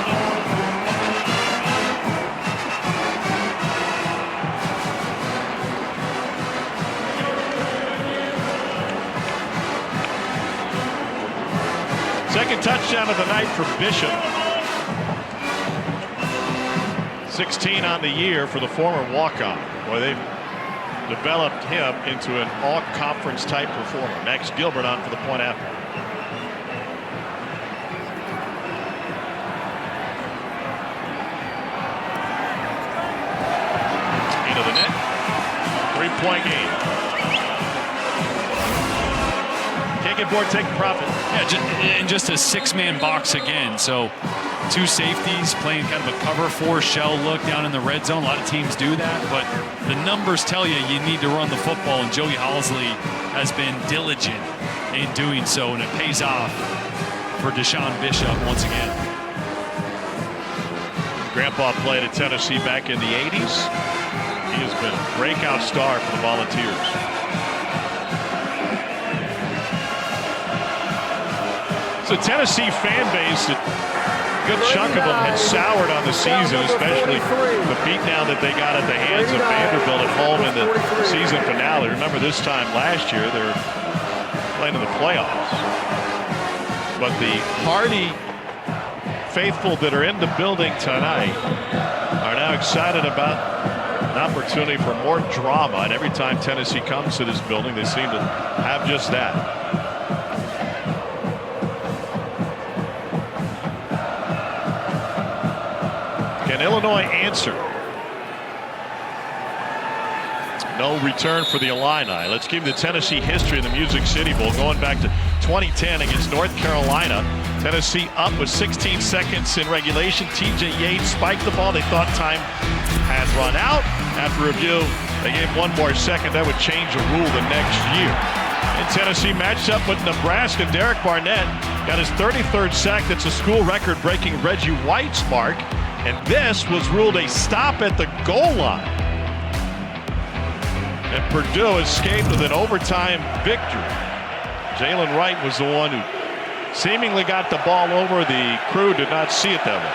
Second touchdown of the night for Bishop. 16 on the year for the former walk-on. Boy, they've developed him into an all-conference type performer. Max Gilbert on for the point after. Into the net. 3-point game. Can't get bored taking profit. Yeah, and just a 6-man box again. So 2 safeties playing kind of a cover 4 shell look down in the red zone. A lot of teams do that, but the numbers tell you need to run the football, and Joey Halsley has been diligent in doing so, and it pays off for Deshaun Bishop once again. Grandpa played at Tennessee back in the 80s. He has been a breakout star for the Volunteers. It's a Tennessee fan base that good chunk of them had soured on the season, especially the beatdown that they got at the hands of Vanderbilt at home in the season finale. Remember this time last year, they were playing in the playoffs. But the hardy faithful that are in the building tonight are now excited about an opportunity for more drama. And every time Tennessee comes to this building, they seem to have just that. Can Illinois answer? No return for the Illini. Let's give the Tennessee history of the Music City Bowl going back to 2010 against North Carolina. Tennessee up with 16 seconds in regulation. TJ Yates spiked the ball. They thought time had run out. After review, they gave one more second. That would change the rule the next year. And Tennessee matched up with Nebraska. Derek Barnett got his 33rd sack. That's a school record-breaking Reggie White's mark. And this was ruled a stop at the goal line. And Purdue escaped with an overtime victory. Jalen Wright was the one who seemingly got the ball over. The crew did not see it that way.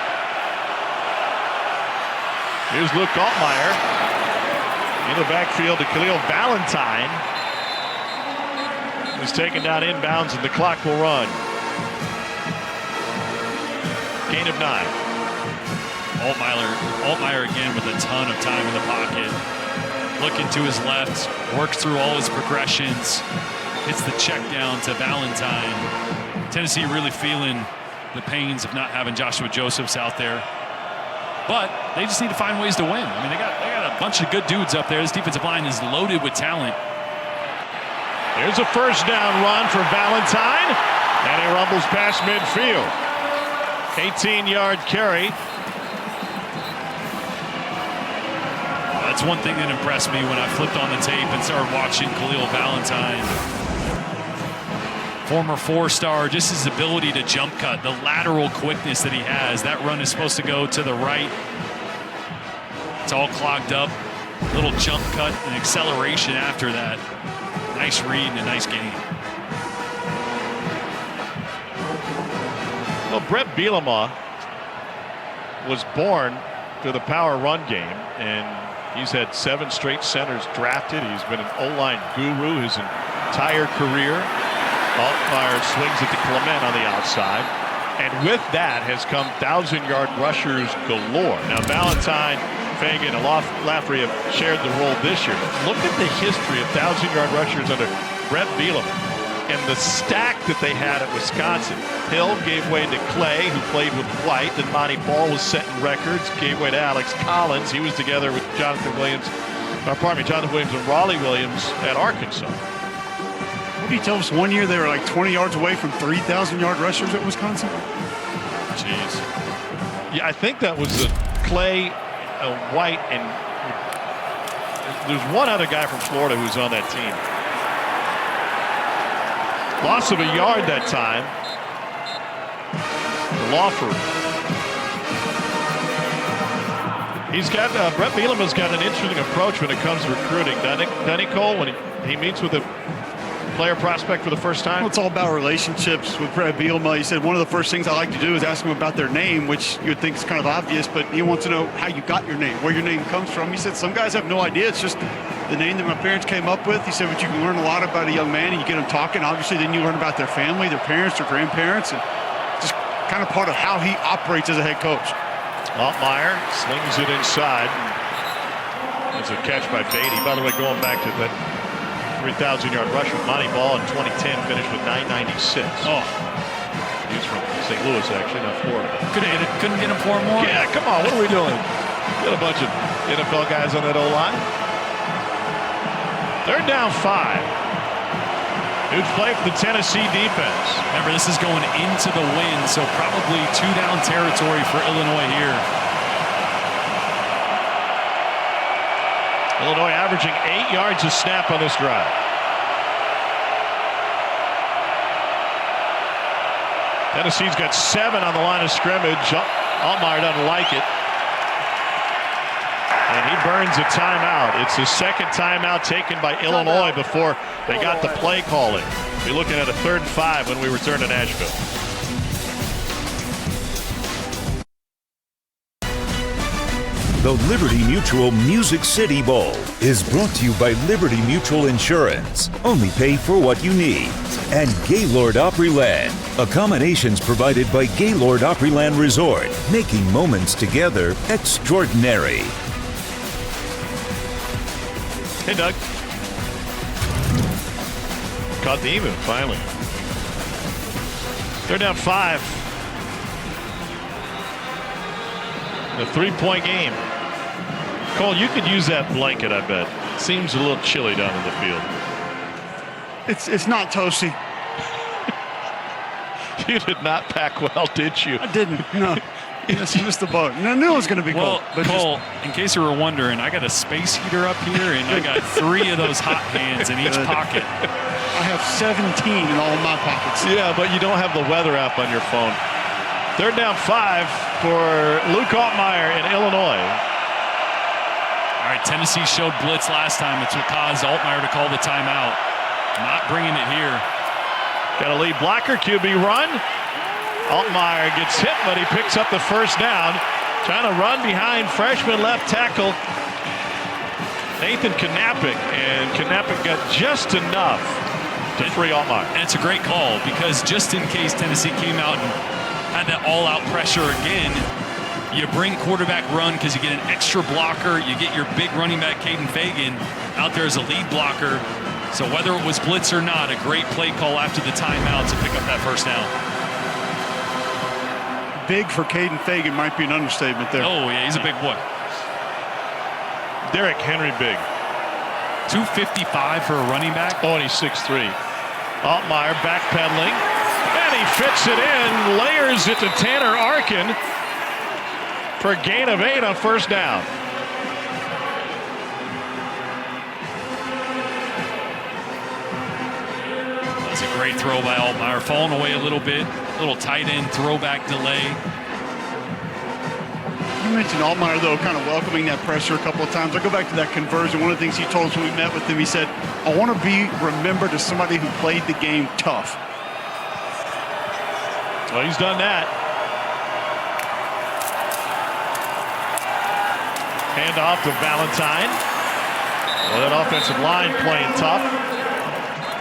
Here's Luke Altmaier in the backfield to Khalil Valentine. He's taken down inbounds and the clock will run. Gain of 9. Altmaier again with a ton of time in the pocket. Looking to his left, works through all his progressions, hits the check down to Valentine. Tennessee really feeling the pains of not having Joshua Josephs out there. But they just need to find ways to win. I mean, they got a bunch of good dudes up there. This defensive line is loaded with talent. Here's a first down run for Valentine, and he rumbles past midfield. 18-yard carry. That's one thing that impressed me when I flipped on the tape and started watching Khalil Valentine. Former 4-star, just his ability to jump cut, the lateral quickness that he has. That run is supposed to go to the right. It's all clogged up. Little jump cut and acceleration after that. Nice read and a nice game. Well, Brett Bielema was born to the power run game, and he's had 7 straight centers drafted. He's been an O-line guru his entire career. Altmaier swings it to Clement on the outside. And with that has come 1,000-yard rushers galore. Now, Valentine, Fagan, and Lafrey have shared the role this year. But look at the history of 1,000-yard rushers under Brett Bielema and the stack that they had at Wisconsin. Hill gave way to Clay, who played with White. Then Monty Ball was setting records, gave way to Alex Collins. He was together with Jonathan Williams and Raleigh Williams at Arkansas. What did you tell us? One year they were like 20 yards away from 3,000-yard rushers at Wisconsin? Jeez. Yeah, I think that was Clay, White, and there's one other guy from Florida who's on that team. Loss of a yard that time. Lawford. He's got Brett Bielema's got an interesting approach when it comes to recruiting. Doesn't he, Cole, when he meets with a player prospect for the first time? Well, it's all about relationships with Brett Bielema. He said one of the first things I like to do is ask them about their name, which you would think is kind of obvious, but he wants to know how you got your name, where your name comes from. He said some guys have no idea. It's just the name that my parents came up with. He said, but you can learn a lot about a young man, and you get them talking. Obviously, then you learn about their family, their parents, their grandparents, and just kind of part of how he operates as a head coach. Altmaier slings it inside. There's a catch by Beatty. By the way, going back to that 3,000-yard rush with Monty Ball in 2010, finished with 996. Oh. He's from St. Louis, actually, not Florida. Couldn't get him 4 more? Yeah, come on, what are we doing? Got a bunch of NFL guys on that O-line. Third down 5. Huge play for the Tennessee defense. Remember, this is going into the wind, so probably 2-down territory for Illinois here. Illinois averaging 8 yards a snap on this drive. Tennessee's got 7 on the line of scrimmage. Altmaier doesn't like it. And he burns a timeout. It's the second timeout taken by Illinois before they got the play calling. We're looking at a 3rd and 5 when we return to Nashville. The Liberty Mutual Music City Bowl is brought to you by Liberty Mutual Insurance. Only pay for what you need. And Gaylord Opryland. Accommodations provided by Gaylord Opryland Resort, making moments together extraordinary. Hey, Doug. Caught the even, finally. They're down 5. A 3-point game. Cole, you could use that blanket, I bet. Seems a little chilly down in the field. It's not toasty. You did not pack well, did you? I didn't. No. Yes, you missed the boat. I knew it was going to be cold. Well, Cole, in case you were wondering, I got a space heater up here, and I got 3 of those hot hands in each pocket. I have 17 in all of my pockets. Yeah, but you don't have the weather app on your phone. They're down 5 for Luke Altmaier in Illinois. All right, Tennessee showed blitz last time. It's what caused Altmaier to call the timeout. Not bringing it here. Got a lead blocker, QB run. Altmaier gets hit, but he picks up the first down. Trying to run behind freshman left tackle Nathan Knappich, and Knappich got just enough to free Altmaier. And it's a great call, because just in case Tennessee came out and had that all-out pressure again, you bring quarterback run because you get an extra blocker. You get your big running back, Caden Fagan, out there as a lead blocker. So whether it was blitz or not, a great play call after the timeout to pick up that first down. Big for Caden Fagan might be an understatement there. Oh, yeah, he's a big boy. Derrick Henry big. 255 for a running back. Oh, and he's 6'3". Altmaier backpedaling, and he fits it in, layers it to Tanner Arkin for a gain of 8 on first down. That's a great throw by Altmaier, falling away a little bit. Little tight end throwback delay. You mentioned Altmaier, though, kind of welcoming that pressure a couple of times. I go back to that conversion. One of the things he told us when we met with him, he said, I want to be remembered as somebody who played the game tough. Well, he's done that. Hand off to Valentine. Well, that offensive line playing tough.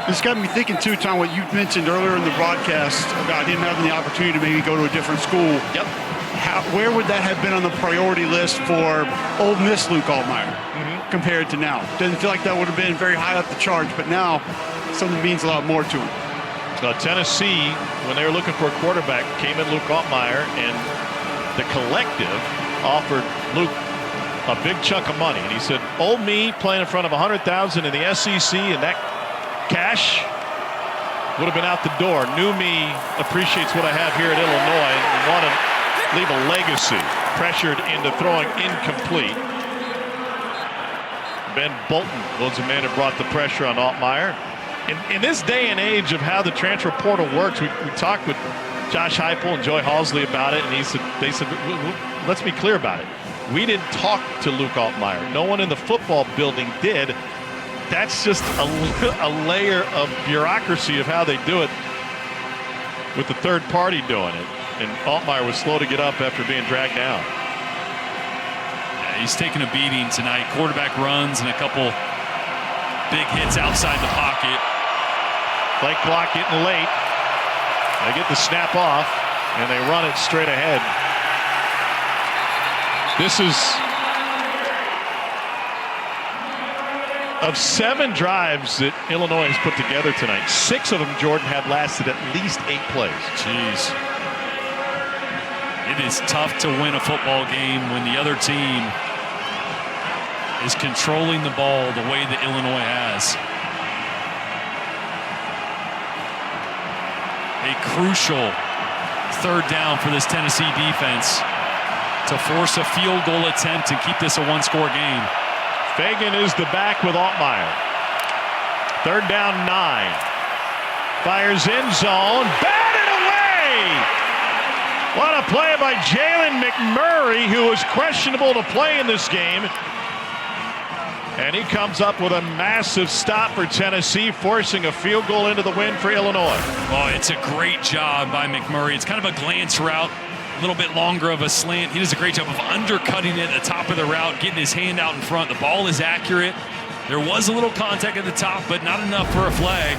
This got me thinking, too, Tom, what you mentioned earlier in the broadcast about him having the opportunity to maybe go to a different school. Yep. Where would that have been on the priority list for Ole Miss Luke Altmaier compared to now? Doesn't feel like that would have been very high up the charts, but now something means a lot more to him. Tennessee, when they were looking for a quarterback, came in Luke Altmaier, and the collective offered Luke a big chunk of money. And he said, old me playing in front of 100,000 in the SEC, and that cash would have been out the door. New me appreciates what I have here at Illinois and want to leave a legacy. Pressured into throwing incomplete. Ben Bolton was the man who brought the pressure on Altmaier. In this day and age of how the transfer portal works, we talked with Josh Heupel and Joy Halsley about it, and they said, let's be clear about it. We didn't talk to Luke Altmaier. No one in the football building did. That's just a layer of bureaucracy of how they do it with the third party doing it. And Altmaier was slow to get up after being dragged down. Yeah, he's taking a beating tonight. Quarterback runs and a couple big hits outside the pocket. Play clock getting late. They get the snap off, and they run it straight ahead. This is, of 7 drives that Illinois has put together tonight, 6 of them, Jordan, had lasted at least 8 plays. Jeez. It is tough to win a football game when the other team is controlling the ball the way that Illinois has. A crucial third down for this Tennessee defense to force a field goal attempt and keep this a 1-score game. Fagan is the back with Altmaier. Third down 9. Fires end zone. Batted away! What a play by Jalen McMurray, who was questionable to play in this game. And he comes up with a massive stop for Tennessee, forcing a field goal into the win for Illinois. Oh, it's a great job by McMurray. It's kind of a glance route. a little bit longer of a slant. He does a great job of undercutting it at the top of the route, getting his hand out in front. The ball is accurate. There was a little contact at the top, but not enough for a flag.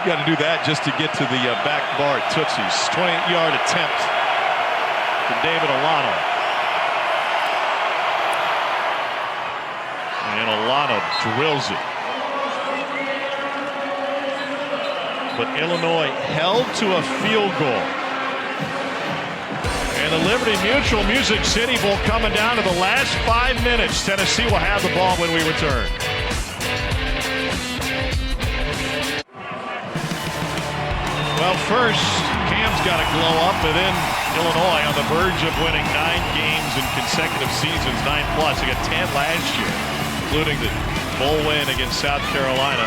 You got to do that just to get to the back bar at Tootsie's. 28-yard attempt for David Alano. And Alano drills it. But Illinois held to a field goal. And the Liberty Mutual Music City Bowl coming down to the last 5 minutes. Tennessee will have the ball when we return. Well, first, Cam's got to glow up, and then Illinois on the verge of winning 9 games in consecutive seasons, 9+. They got 10 last year, including the bowl win against South Carolina,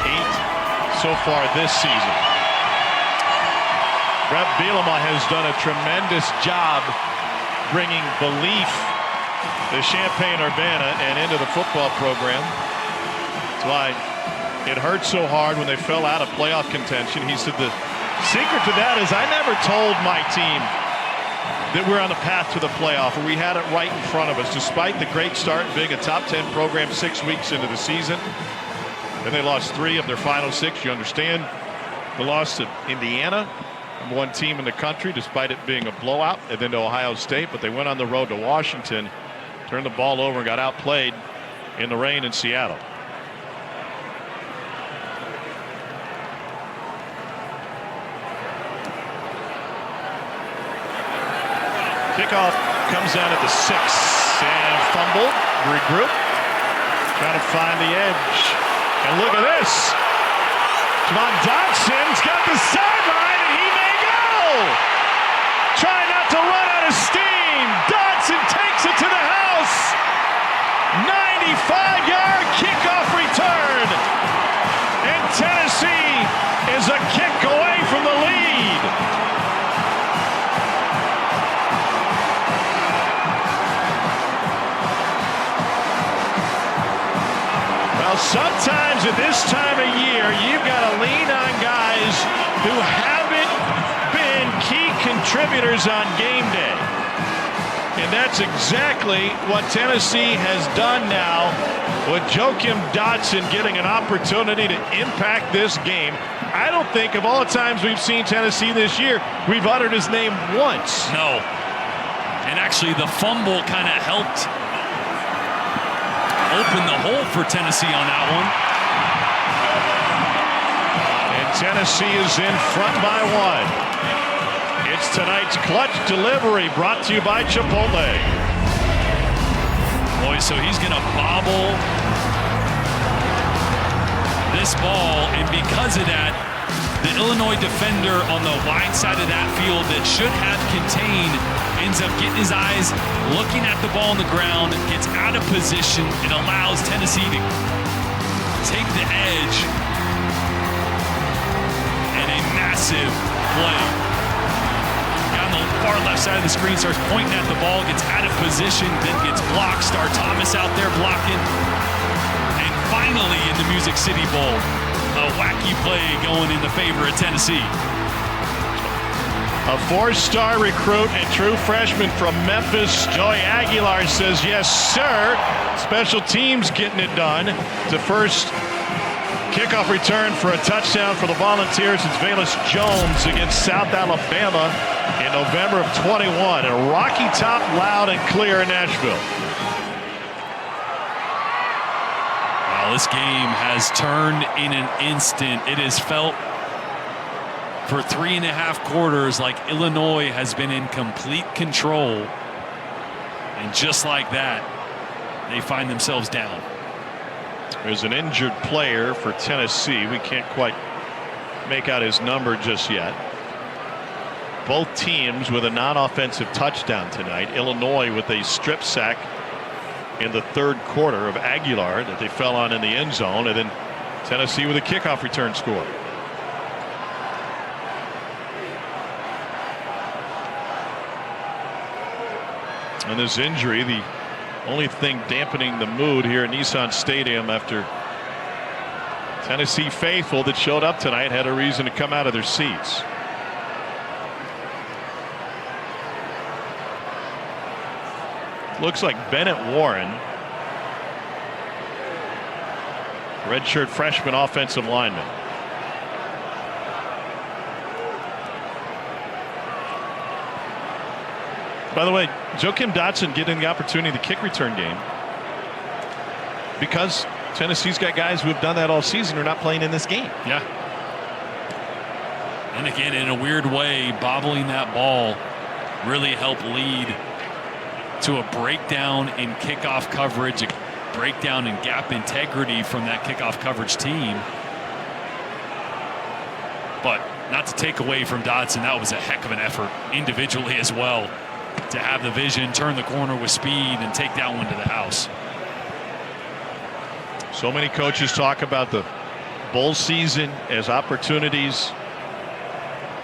8 so far this season. Brett Bielema has done a tremendous job bringing belief to Champaign-Urbana and into the football program. That's why it hurt so hard when they fell out of playoff contention. He said the secret to that is I never told my team that we're on the path to the playoff, or we had it right in front of us, despite the great start being a top 10 program 6 weeks into the season. And they lost 3 of their final 6. You understand the loss to Indiana, #1 team in the country, despite it being a blowout, and then to Ohio State. But they went on the road to Washington, turned the ball over, and got outplayed in the rain in Seattle. Kickoff comes down at the 6 and fumbled, regroup, trying to find the edge. And look at this. Javon Dodson's got the sideline, and he may go. Trying not to run out of steam. Dodson takes it to the house. 95-yard kickoff return. And Tennessee is a kick away from the lead. Sometimes at this time of year, you've got to lean on guys who haven't been key contributors on game day. And that's exactly what Tennessee has done now with Joakim Dodson getting an opportunity to impact this game. I don't think of all the times we've seen Tennessee this year, we've uttered his name once. No. And actually the fumble kind of helped open the hole for Tennessee on that one. And Tennessee is in front by 1. It's tonight's clutch delivery brought to you by Chipotle. Boy, so he's going to bobble this ball, and because of that, the Illinois defender on the wide side of that field that should have contained ends up getting his eyes looking at the ball on the ground, gets out of position. It allows Tennessee to take the edge, and a massive play. Guy on the far left side of the screen starts pointing at the ball, gets out of position, then gets blocked. Star Thomas out there blocking. And finally in the Music City Bowl, a wacky play going in the favor of Tennessee. A 4-star recruit and true freshman from Memphis, Joey Aguilar, says, yes, sir. Special teams getting it done. The first kickoff return for a touchdown for the Volunteers. It's Velus Jones against South Alabama in November of 21. And Rocky Top loud and clear in Nashville. Wow, this game has turned in an instant. It has felt for 3.5 quarters like Illinois has been in complete control. And just like that, they find themselves down. There's an injured player for Tennessee. We can't quite make out his number just yet. Both teams with a non-offensive touchdown tonight. Illinois with a strip sack in the 3rd quarter of Aguilar that they fell on in the end zone, and then Tennessee with a kickoff return score. And this injury, the only thing dampening the mood here at Nissan Stadium after Tennessee faithful that showed up tonight had a reason to come out of their seats. Looks like Bennett Warren, redshirt freshman offensive lineman. By the way, Joakim Dotson getting the opportunity in the kick return game because Tennessee's got guys who have done that all season who are not playing in this game. Yeah. And again, in a weird way, bobbling that ball really helped lead to a breakdown in kickoff coverage, a breakdown in gap integrity from that kickoff coverage team. But not to take away from Dotson, that was a heck of an effort individually as well, to have the vision, turn the corner with speed, and take that one to the house. So many coaches talk about the bowl season as opportunities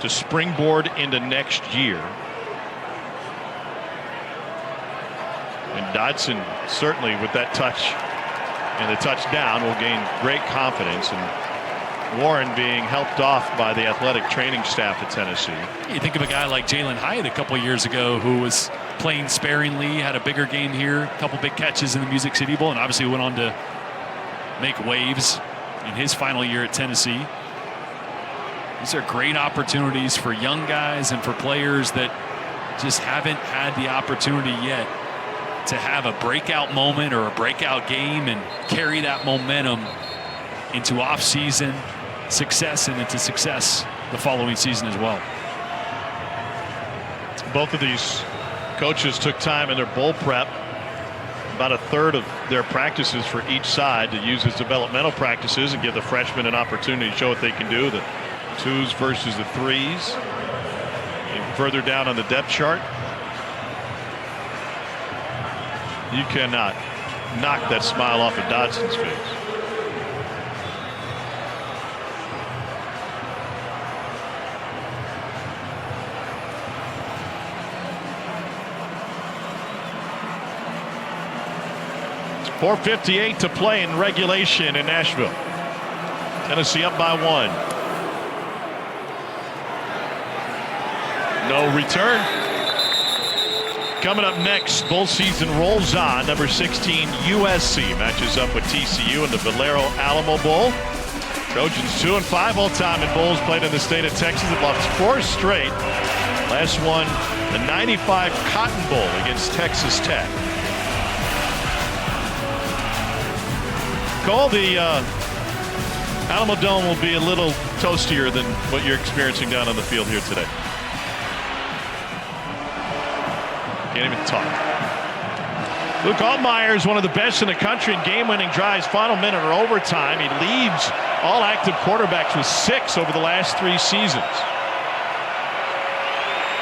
to springboard into next year. And Dotson certainly with that touch and the touchdown will gain great confidence, and Warren being helped off by the athletic training staff at Tennessee. You think of a guy like Jalen Hyatt a couple of years ago who was playing sparingly, had a bigger game here, a couple big catches in the Music City Bowl, and obviously went on to make waves in his final year at Tennessee. These are great opportunities for young guys and for players that just haven't had the opportunity yet to have a breakout moment or a breakout game and carry that momentum into off-season success and into success the following season as well. Both of these coaches took time in their bowl prep, about a third of their practices for each side, to use as developmental practices and give the freshmen an opportunity to show what they can do, the twos versus the threes. And further down on the depth chart, you cannot knock that smile off of Dotson's face. .458 to play in regulation in Nashville. Tennessee up by 1. No return. Coming up next, bowl season rolls on. Number 16 USC matches up with TCU in the Valero Alamo Bowl. Trojans 2-5 all time in bowls played in the state of Texas. They've lost 4 straight. Last one, the 95 Cotton Bowl against Texas Tech. Cole, the Alamo Dome will be a little toastier than what you're experiencing down on the field here today. Can't even talk. Luke Altmaier is one of the best in the country in game-winning drives, final minute or overtime. He leads all active quarterbacks with 6 over the last 3 seasons.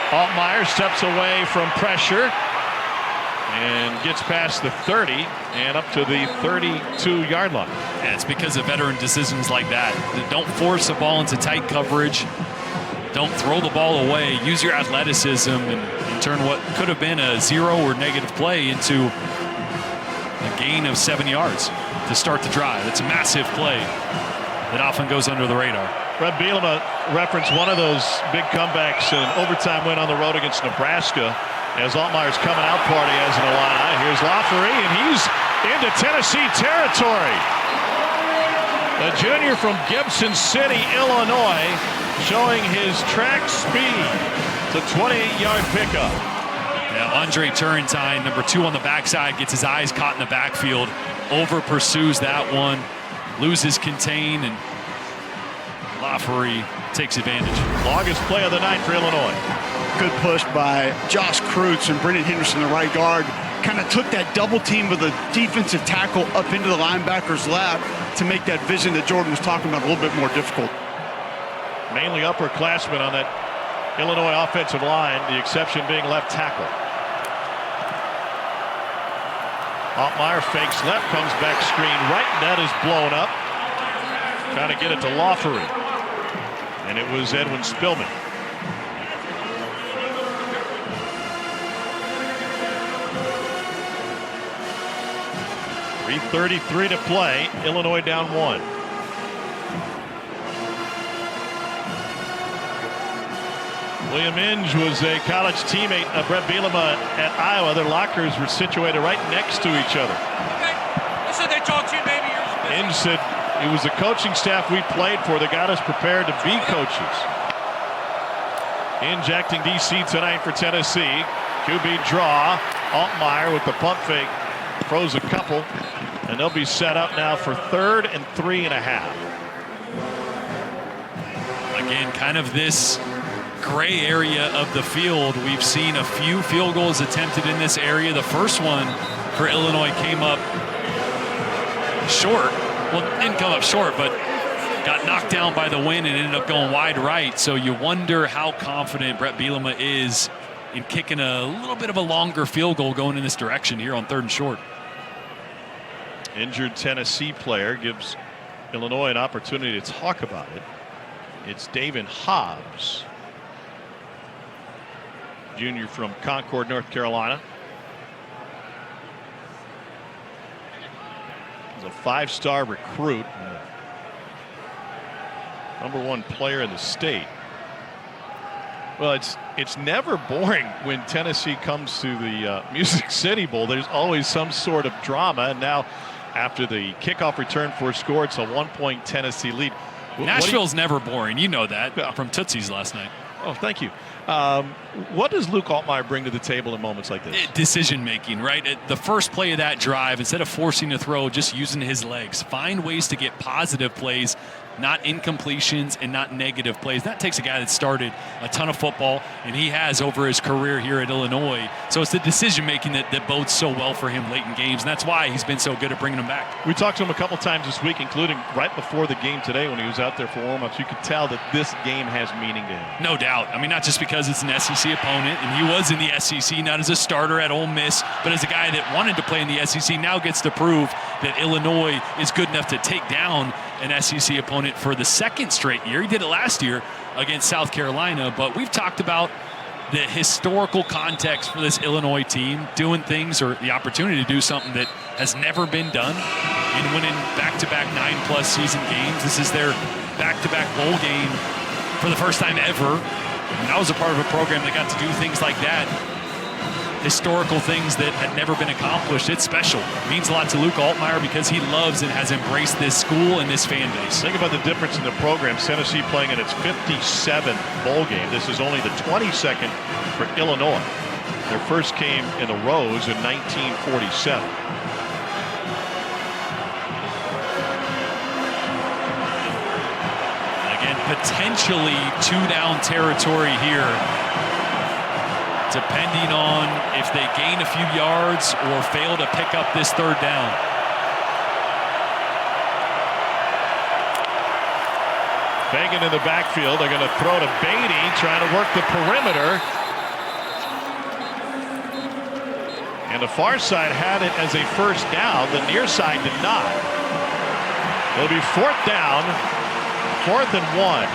Altmaier steps away from pressure and gets past the 30 and up to the 32-yard line. And it's because of veteran decisions like that. Don't force a ball into tight coverage. Don't throw the ball away. Use your athleticism and turn what could have been a 0 or negative play into a gain of 7 yards to start the drive. It's a massive play that often goes under the radar. Fred Bielema referenced one of those big comebacks, an overtime win on the road against Nebraska, as Altmaier's coming out party as an Illini. Here's Lafferty, and he's into Tennessee territory. The junior from Gibson City, Illinois, showing his track speed. It's a 28-yard pickup. Now Andre Turrentine, number 2 on the backside, gets his eyes caught in the backfield, over pursues that one, loses contain, and Lafferty takes advantage. Longest play of the night for Illinois. Good push by Josh Kreutz, and Brendan Henderson, the right guard, kind of took that double team with a defensive tackle up into the linebacker's lap to make that vision that Jordan was talking about a little bit more difficult. Mainly upperclassmen on that Illinois offensive line, the exception being left tackle. Altmaier fakes left, comes back screen right, net is blown up. Trying to get it to Lafferty. And it was Edwin Spillman. .333 to play. Illinois down 1. William Inge was a college teammate of Brett Bielema at Iowa. Their lockers were situated right next to each other. Inge said it was the coaching staff we played for that got us prepared to be coaches. Inge acting DC tonight for Tennessee. QB draw. Altmaier with the pump fake. Throws a couple. And they'll be set up now for 3rd and 3.5. Again, kind of this gray area of the field. We've seen a few field goals attempted in this area. The first one for Illinois came up short. Well, didn't come up short, but got knocked down by the wind and ended up going wide right. So you wonder how confident Brett Bielema is in kicking a little bit of a longer field goal going in this direction here on 3rd and short. Injured Tennessee player gives Illinois an opportunity to talk about it. It's David Hobbs, junior from Concord, North Carolina. He's a 5-star recruit, #1 player in the state. Well, it's never boring when Tennessee comes to the Music City Bowl. There's always some sort of drama, and now after the kickoff return for a score, it's a 1-point Tennessee lead. Nashville's never boring. You know that from Tootsie's last night. Oh, thank you. What does Luke Altmaier bring to the table in moments like this? Decision making, right? The first play of that drive, instead of forcing a throw, just using his legs. Find ways to get positive plays, not incompletions and not negative plays. That takes a guy that started a ton of football, and he has over his career here at Illinois. So it's the decision making that bodes so well for him late in games, and that's why he's been so good at bringing them back. We talked to him a couple times this week, including right before the game today when he was out there for warm-ups. You could tell that this game has meaning to him. No doubt. I mean, not just because it's an SEC opponent, and he was in the SEC, not as a starter at Ole Miss, but as a guy that wanted to play in the SEC, now gets to prove that Illinois is good enough to take down an SEC opponent for the 2nd straight year. He did it last year against South Carolina, but we've talked about the historical context for this Illinois team, doing things or the opportunity to do something that has never been done and winning back-to-back 9+ season games. This is their back-to-back bowl game for the first time ever. And I was a part of a program that got to do things like that. Historical things that had never been accomplished. It's special. It means a lot to Luke Altmaier because he loves and has embraced this school and this fan base. Think about the difference in the program. Tennessee playing in its 57th bowl game. This is only the 22nd for Illinois. Their first came in the Rose in 1947. Again, potentially 2-down territory here, depending on if they gain a few yards or fail to pick up this 3rd down. Fagan in the backfield. They're going to throw to Beatty, trying to work the perimeter. And the far side had it as a 1st down. The near side did not. It'll be 4th down, 4th and 1.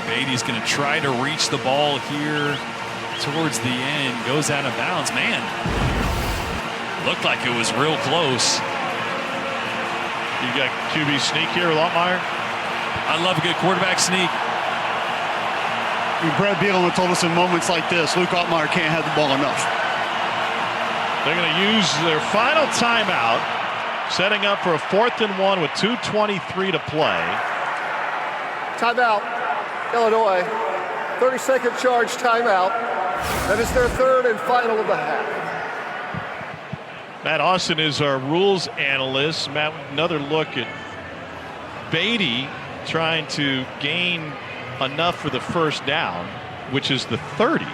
Beatty's going to try to reach the ball here towards the end. Goes out of bounds. Man, looked like it was real close. You got QB sneak here with Altmaier? I love a good quarterback sneak. I mean, Brett Bielema told us in moments like this, Luke Altmaier can't have the ball enough. They're going to use their final timeout, setting up for a 4th and 1 with 2:23 to play. Timeout. Illinois, 30-second charge timeout. That is their 3rd and final of the half. Matt Austin is our rules analyst. Matt, another look at Beatty trying to gain enough for the 1st down, which is the 30.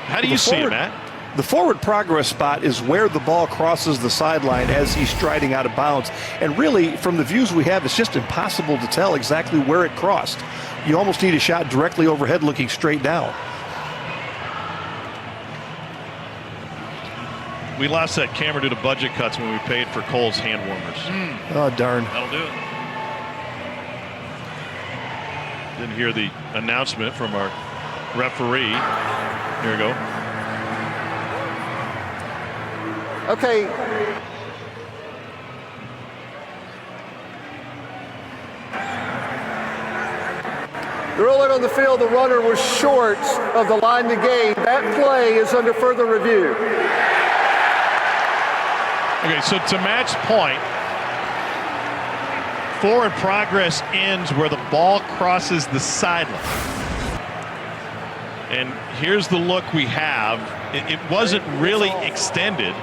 How do you see it, Matt? The forward progress spot is where the ball crosses the sideline as he's striding out of bounds. And really, from the views we have, it's just impossible to tell exactly where it crossed. You almost need a shot directly overhead looking straight down. We lost that camera due to budget cuts when we paid for Cole's hand warmers. Oh, darn. That'll do it. Didn't hear the announcement from our referee. Here we go. Okay. The ruling on the field, the runner was short of the line to gain. That play is under further review. Okay, so to Matt's point, forward progress ends where the ball crosses the sideline. And here's the look we have. It wasn't really extended.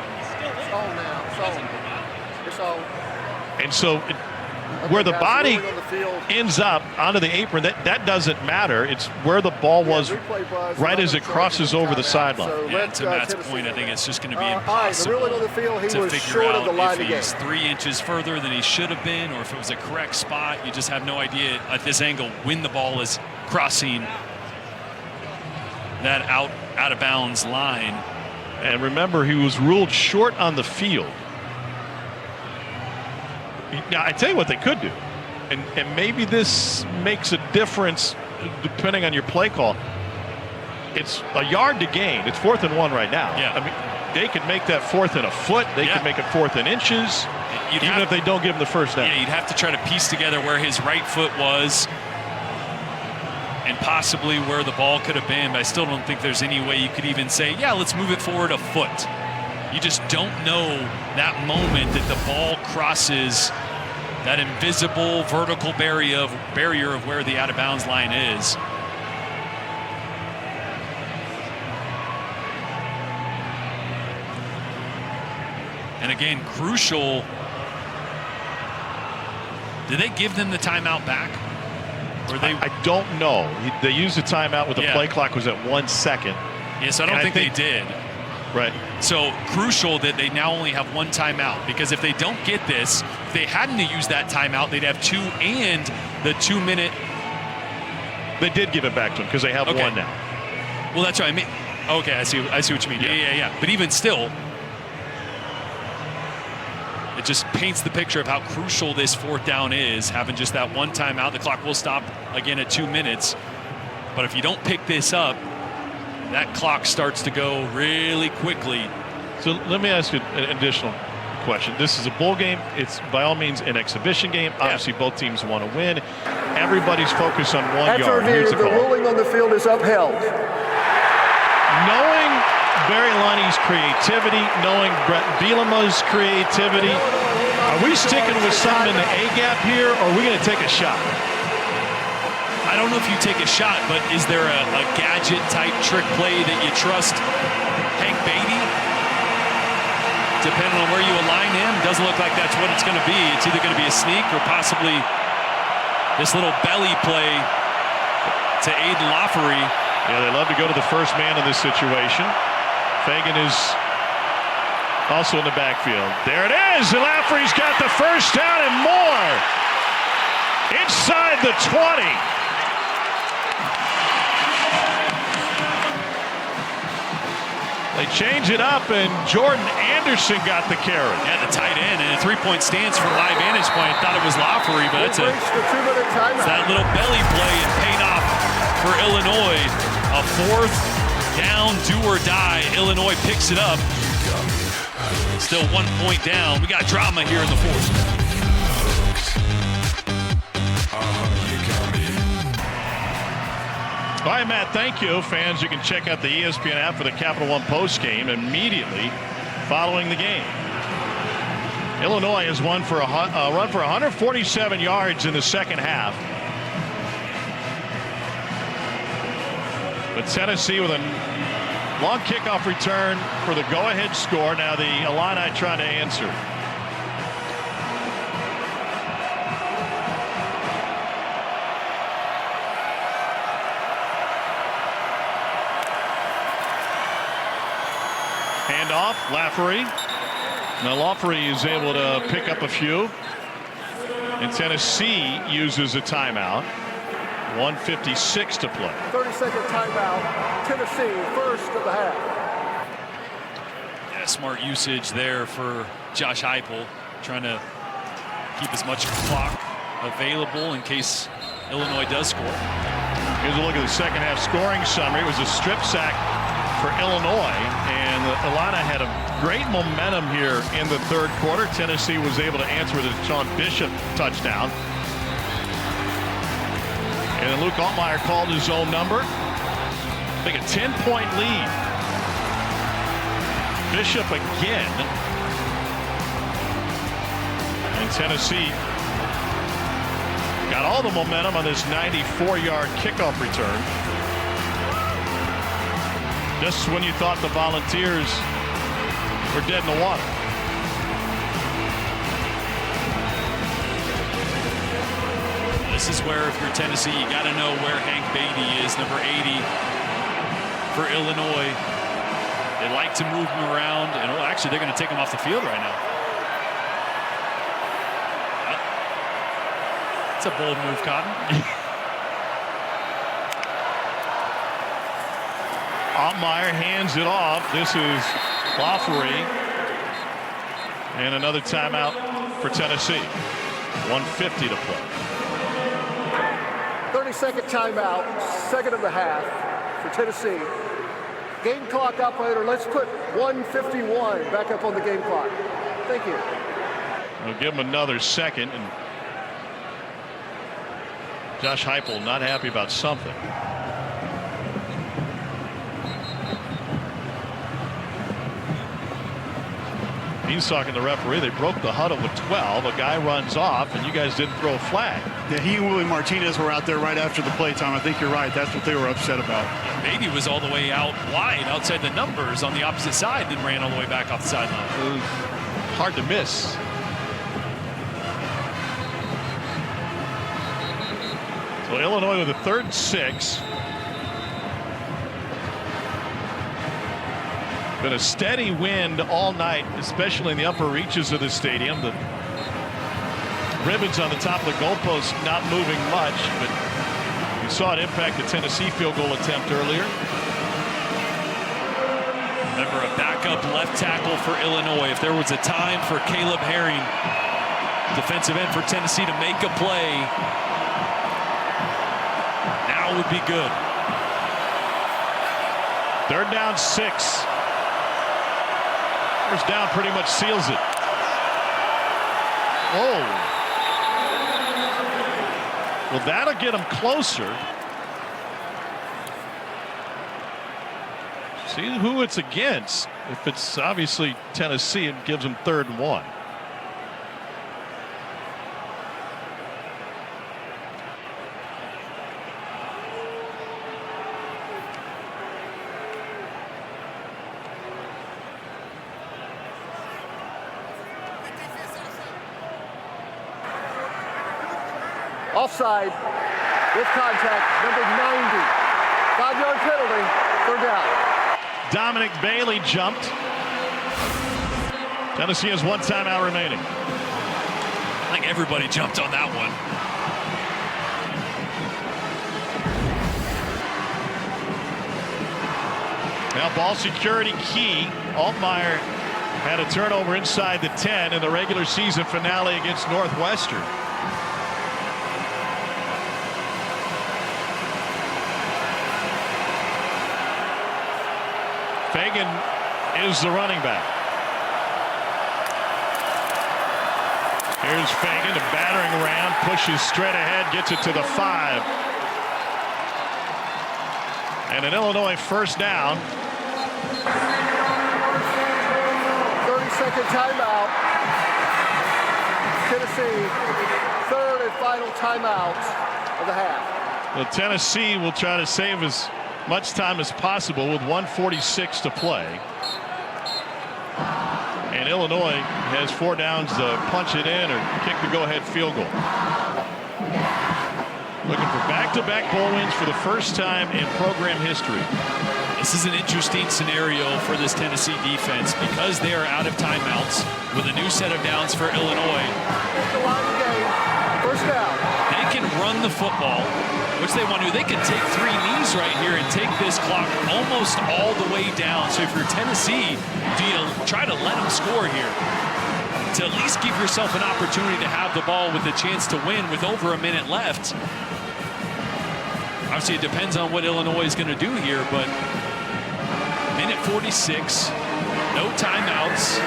And so where the body ends up onto the apron, that doesn't matter. It's where the ball was right as it crosses over the sideline. Yeah, to Matt's point, I think it's just going to be impossible to figure out if he's 3 inches further than he should have been, or if it was a correct spot. You just have no idea at this angle when the ball is crossing that out of bounds line. And remember, he was ruled short on the field. Now, I tell you what they could do, and maybe this makes a difference depending on your play call. It's a yard to gain. It's 4th and 1 right now. Yeah. I mean, they could make that 4th and a foot. They could make it 4th in inches, even if they don't give him the first down. Yeah, you'd have to try to piece together where his right foot was and possibly where the ball could have been. But I still don't think there's any way you could even say, yeah, let's move it forward a foot. You just don't know that moment that the ball crosses that invisible vertical barrier of where the out-of-bounds line is. And again, crucial. Did they give them the timeout back? Or I don't know. They used the timeout with the play clock was at 1 second. Yes, I don't think they did. Right. So crucial that they now only have 1 timeout, because if they don't get this, if they hadn't used that timeout, they'd have 2 and the 2-minute. They did give it back to them because they have 1 now. Well, that's right. I mean, okay, I see what you mean. Yeah. But even still, it just paints the picture of how crucial this 4th down is, having just that 1 timeout. The clock will stop again at 2 minutes. But if you don't pick this up, that clock starts to go really quickly. So let me ask you an additional question. This is a bowl game. It's by all means an exhibition game. Obviously, both teams want to win. Everybody's focused on 1 yard. Here's the ruling on the field is upheld. Knowing Barry Lunny's creativity, knowing Brett Bielema's creativity, are we sticking with something in the A-gap here, or are we going to take a shot? I don't know if you take a shot, but is there a gadget-type trick play that you trust Hank Beatty? Depending on where you align him, doesn't look like that's what it's going to be. It's either going to be a sneak or possibly this little belly play to Aiden Laffery. Yeah, they love to go to the first man in this situation. Fagan is also in the backfield. There it is, and Laffery's got the first down and more. Inside the 20. They change it up, and Jordan Anderson got the carry. Yeah, the tight end, and a 3-point stance from live vantage point. Thought it was Laffery, but it's that little belly play and paid off for Illinois. A 4th down, do or die. Illinois picks it up. Still 1 point down. We got drama here in the 4th. All right, Matt, thank you. Fans, you can check out the ESPN app for the Capital One post game immediately following the game. Illinois has run for 147 yards in the second half. But Tennessee with a long kickoff return for the go-ahead score. Now the Illini trying to answer. Handoff, Laffery. Now Laffery is able to pick up a few. And Tennessee uses a timeout. 1:56 to play. 30-second timeout. Tennessee, first of the half. Yeah, smart usage there for Josh Heupel, trying to keep as much clock available in case Illinois does score. Here's a look at the second half scoring summary. It was a strip sack for Illinois, and the Illini had a great momentum here in the third quarter. Tennessee was able to answer with a Sean Bishop touchdown. And then Luke Altmaier called his own number. I think a 10-point lead. Bishop again. And Tennessee got all the momentum on this 94-yard kickoff return. Just when you thought the Volunteers were dead in the water. This is where, if you're Tennessee, you got to know where Hank Beatty is, number 80 for Illinois. They like to move him around, and actually, they're going to take him off the field right now. That's a bold move, Cotton. Altmaier hands it off. This is Laffery. And another timeout for Tennessee. 1:50 to play. 30-second timeout, second of the half for Tennessee. Game clock operator, let's put 1:51 back up on the game clock. Thank you. We'll give him another second. And Josh Heupel not happy about something. He's talking to the referee. They broke the huddle with 12. A guy runs off, and you guys didn't throw a flag. Yeah, he and Willie Martinez were out there right after the play, Tom. I think you're right. That's what they were upset about. Beatty was all the way out wide outside the numbers on the opposite side, then ran all the way back off the sideline. It was hard to miss. So Illinois with a 3rd and 6. Been a steady wind all night, especially in the upper reaches of the stadium. The ribbons on the top of the goalpost not moving much, but you saw it impact the Tennessee field goal attempt earlier. Remember, a backup left tackle for Illinois. If there was a time for Caleb Herring, defensive end for Tennessee, to make a play, now would be good. 3rd down 6. First down pretty much seals it. Oh. Well, that'll get them closer. See who it's against. If it's obviously Tennessee, it gives them 3rd and 1. Offside with contact, number 90. 5-yard penalty, 3rd down. Dominic Bailey jumped. Tennessee has 1 timeout remaining. I think everybody jumped on that one. Now ball security key. Altmaier had a turnover inside the 10 in the regular season finale against Northwestern. Fagan is the running back. Here's Fagan, a battering ram, pushes straight ahead, gets it to the 5. And an Illinois first down. 30-second timeout. Tennessee, 3rd and final timeout of the half. Well, Tennessee will try to save as much time as possible with 1:46 to play. And Illinois has 4 downs to punch it in or kick the go-ahead field goal. Looking for back-to-back bowl wins for the first time in program history. This is an interesting scenario for this Tennessee defense because they are out of timeouts with a new set of downs for Illinois. The line of game, first down. They can run the football, which they want to do. They can take 3 knees right here and take this clock almost all the way down. So if you're Tennessee, do you try to let them score here to at least give yourself an opportunity to have the ball with a chance to win with over a minute left? Obviously, it depends on what Illinois is going to do here, but minute 46, no timeouts.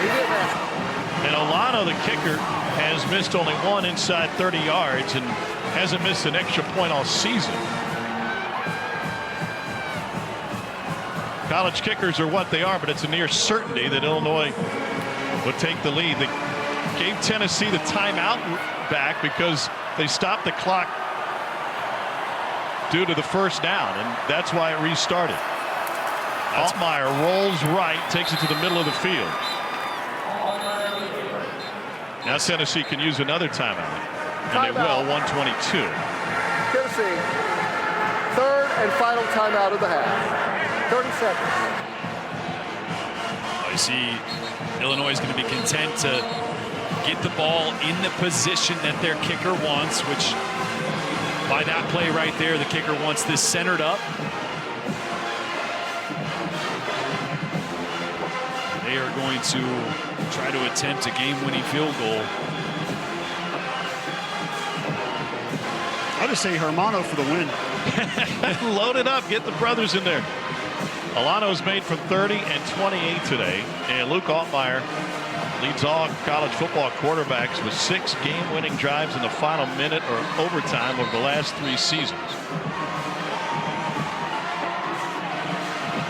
And Olano, the kicker, has missed only one inside 30 yards and hasn't missed an extra point all season. College kickers are what they are, but it's a near certainty that Illinois would take the lead. They gave Tennessee the timeout back because they stopped the clock due to the first down, and that's why it restarted. Altmaier rolls right, takes it to the middle of the field. Now Tennessee can use another timeout, and they will. 1:22. Tennessee, third and final timeout of the half. 30 seconds. I see Illinois is going to be content to get the ball in the position that their kicker wants, which by that play right there, the kicker wants this centered up. They are going to try to attempt a game-winning field goal. I just say Hermano for the win. Load it up, get the brothers in there. Alano's made from 30 and 28 today, and Luke Altmaier leads all college football quarterbacks with 6 game-winning drives in the final minute or overtime of the last 3 seasons.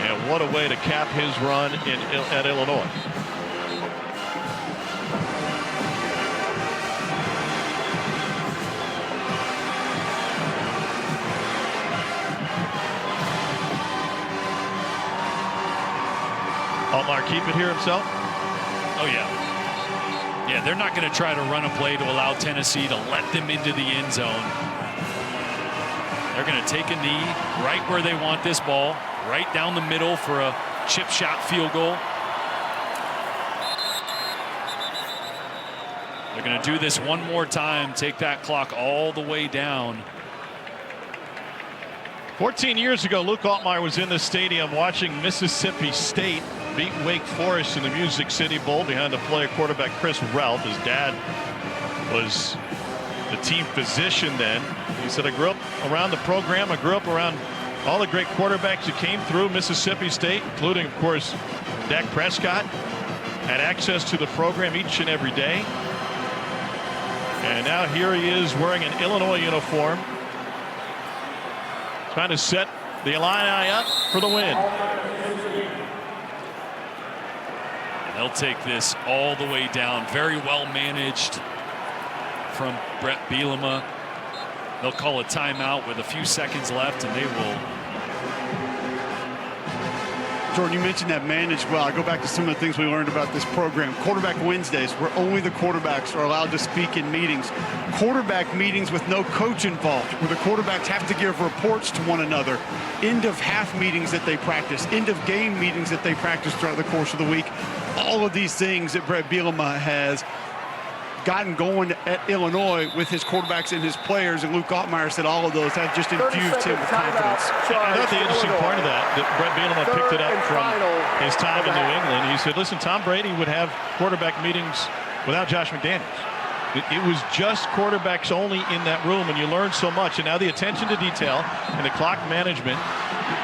And what a way to cap his run at Illinois. Altmaier keep it here himself? Oh, yeah. Yeah, they're not going to try to run a play to allow Tennessee to let them into the end zone. They're going to take a knee right where they want this ball, right down the middle for a chip shot field goal. They're going to do this one more time, take that clock all the way down. 14 years ago, Luke Altmaier was in the stadium watching Mississippi State beat Wake Forest in the Music City Bowl behind the player quarterback Chris Ralph. His dad was the team physician then. He said, I grew up around the program. I grew up around all the great quarterbacks that came through Mississippi State, including, of course, Dak Prescott. Had access to the program each and every day. And now here he is wearing an Illinois uniform, trying to set the Illini up for the win. They'll take this all the way down. Very well managed from Brett Bielema. They'll call a timeout with a few seconds left, and they will. Jordan, you mentioned that managed well. I go back to some of the things we learned about this program. Quarterback Wednesdays, where only the quarterbacks are allowed to speak in meetings. Quarterback meetings with no coach involved, where the quarterbacks have to give reports to one another. End of half meetings that they practice. End of game meetings that they practice throughout the course of the week. All of these things that Brett Bielema has gotten going at Illinois with his quarterbacks and his players, and Luke Altmaier said all of those have just infused him with confidence. I thought the interesting part of that Brett Bielema picked it up from his time in New England. He said, listen, Tom Brady would have quarterback meetings without Josh McDaniels. It was just quarterbacks only in that room, and you learn so much. And now the attention to detail and the clock management.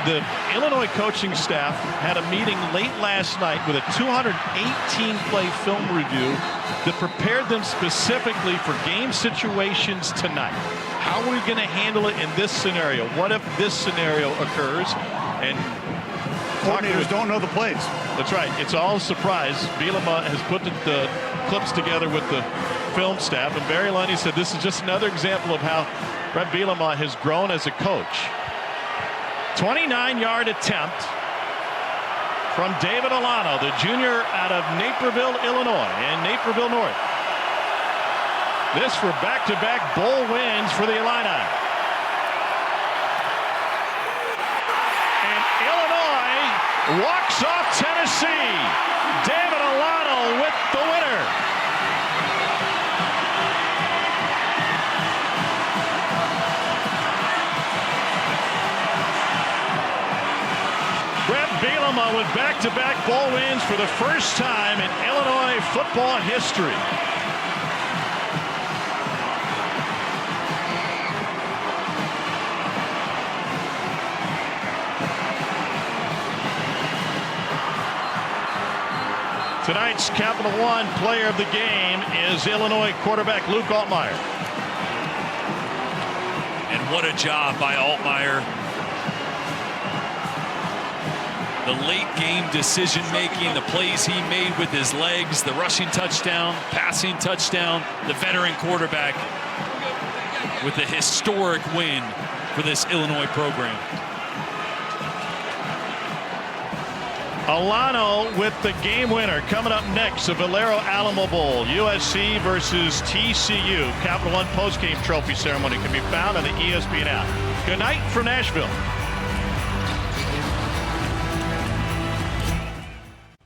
The Illinois coaching staff had a meeting late last night with a 218-play film review that prepared them specifically for game situations tonight. How are we going to handle it in this scenario? What if this scenario occurs? And coordinators don't know the plays. That's right. It's all a surprise. Bielema has put the clips together with the film staff, and Barry Lundy said this is just another example of how Brett Bielema has grown as a coach. 29-yard attempt from David Alano, the junior out of Naperville, Illinois, and Naperville North. This for back-to-back bowl wins for the Illini. And Illinois walks off Tennessee. David Alano with the winner. Bielema with back-to-back bowl wins for the first time in Illinois football history. Tonight's Capital One player of the game is Illinois quarterback Luke Altmaier. And what a job by Altmaier. The late game decision making, the plays he made with his legs, the rushing touchdown, passing touchdown, the veteran quarterback with a historic win for this Illinois program. Alano with the game winner coming up next, the Valero Alamo Bowl, USC versus TCU. Capital One postgame trophy ceremony can be found on the ESPN app. Good night from Nashville.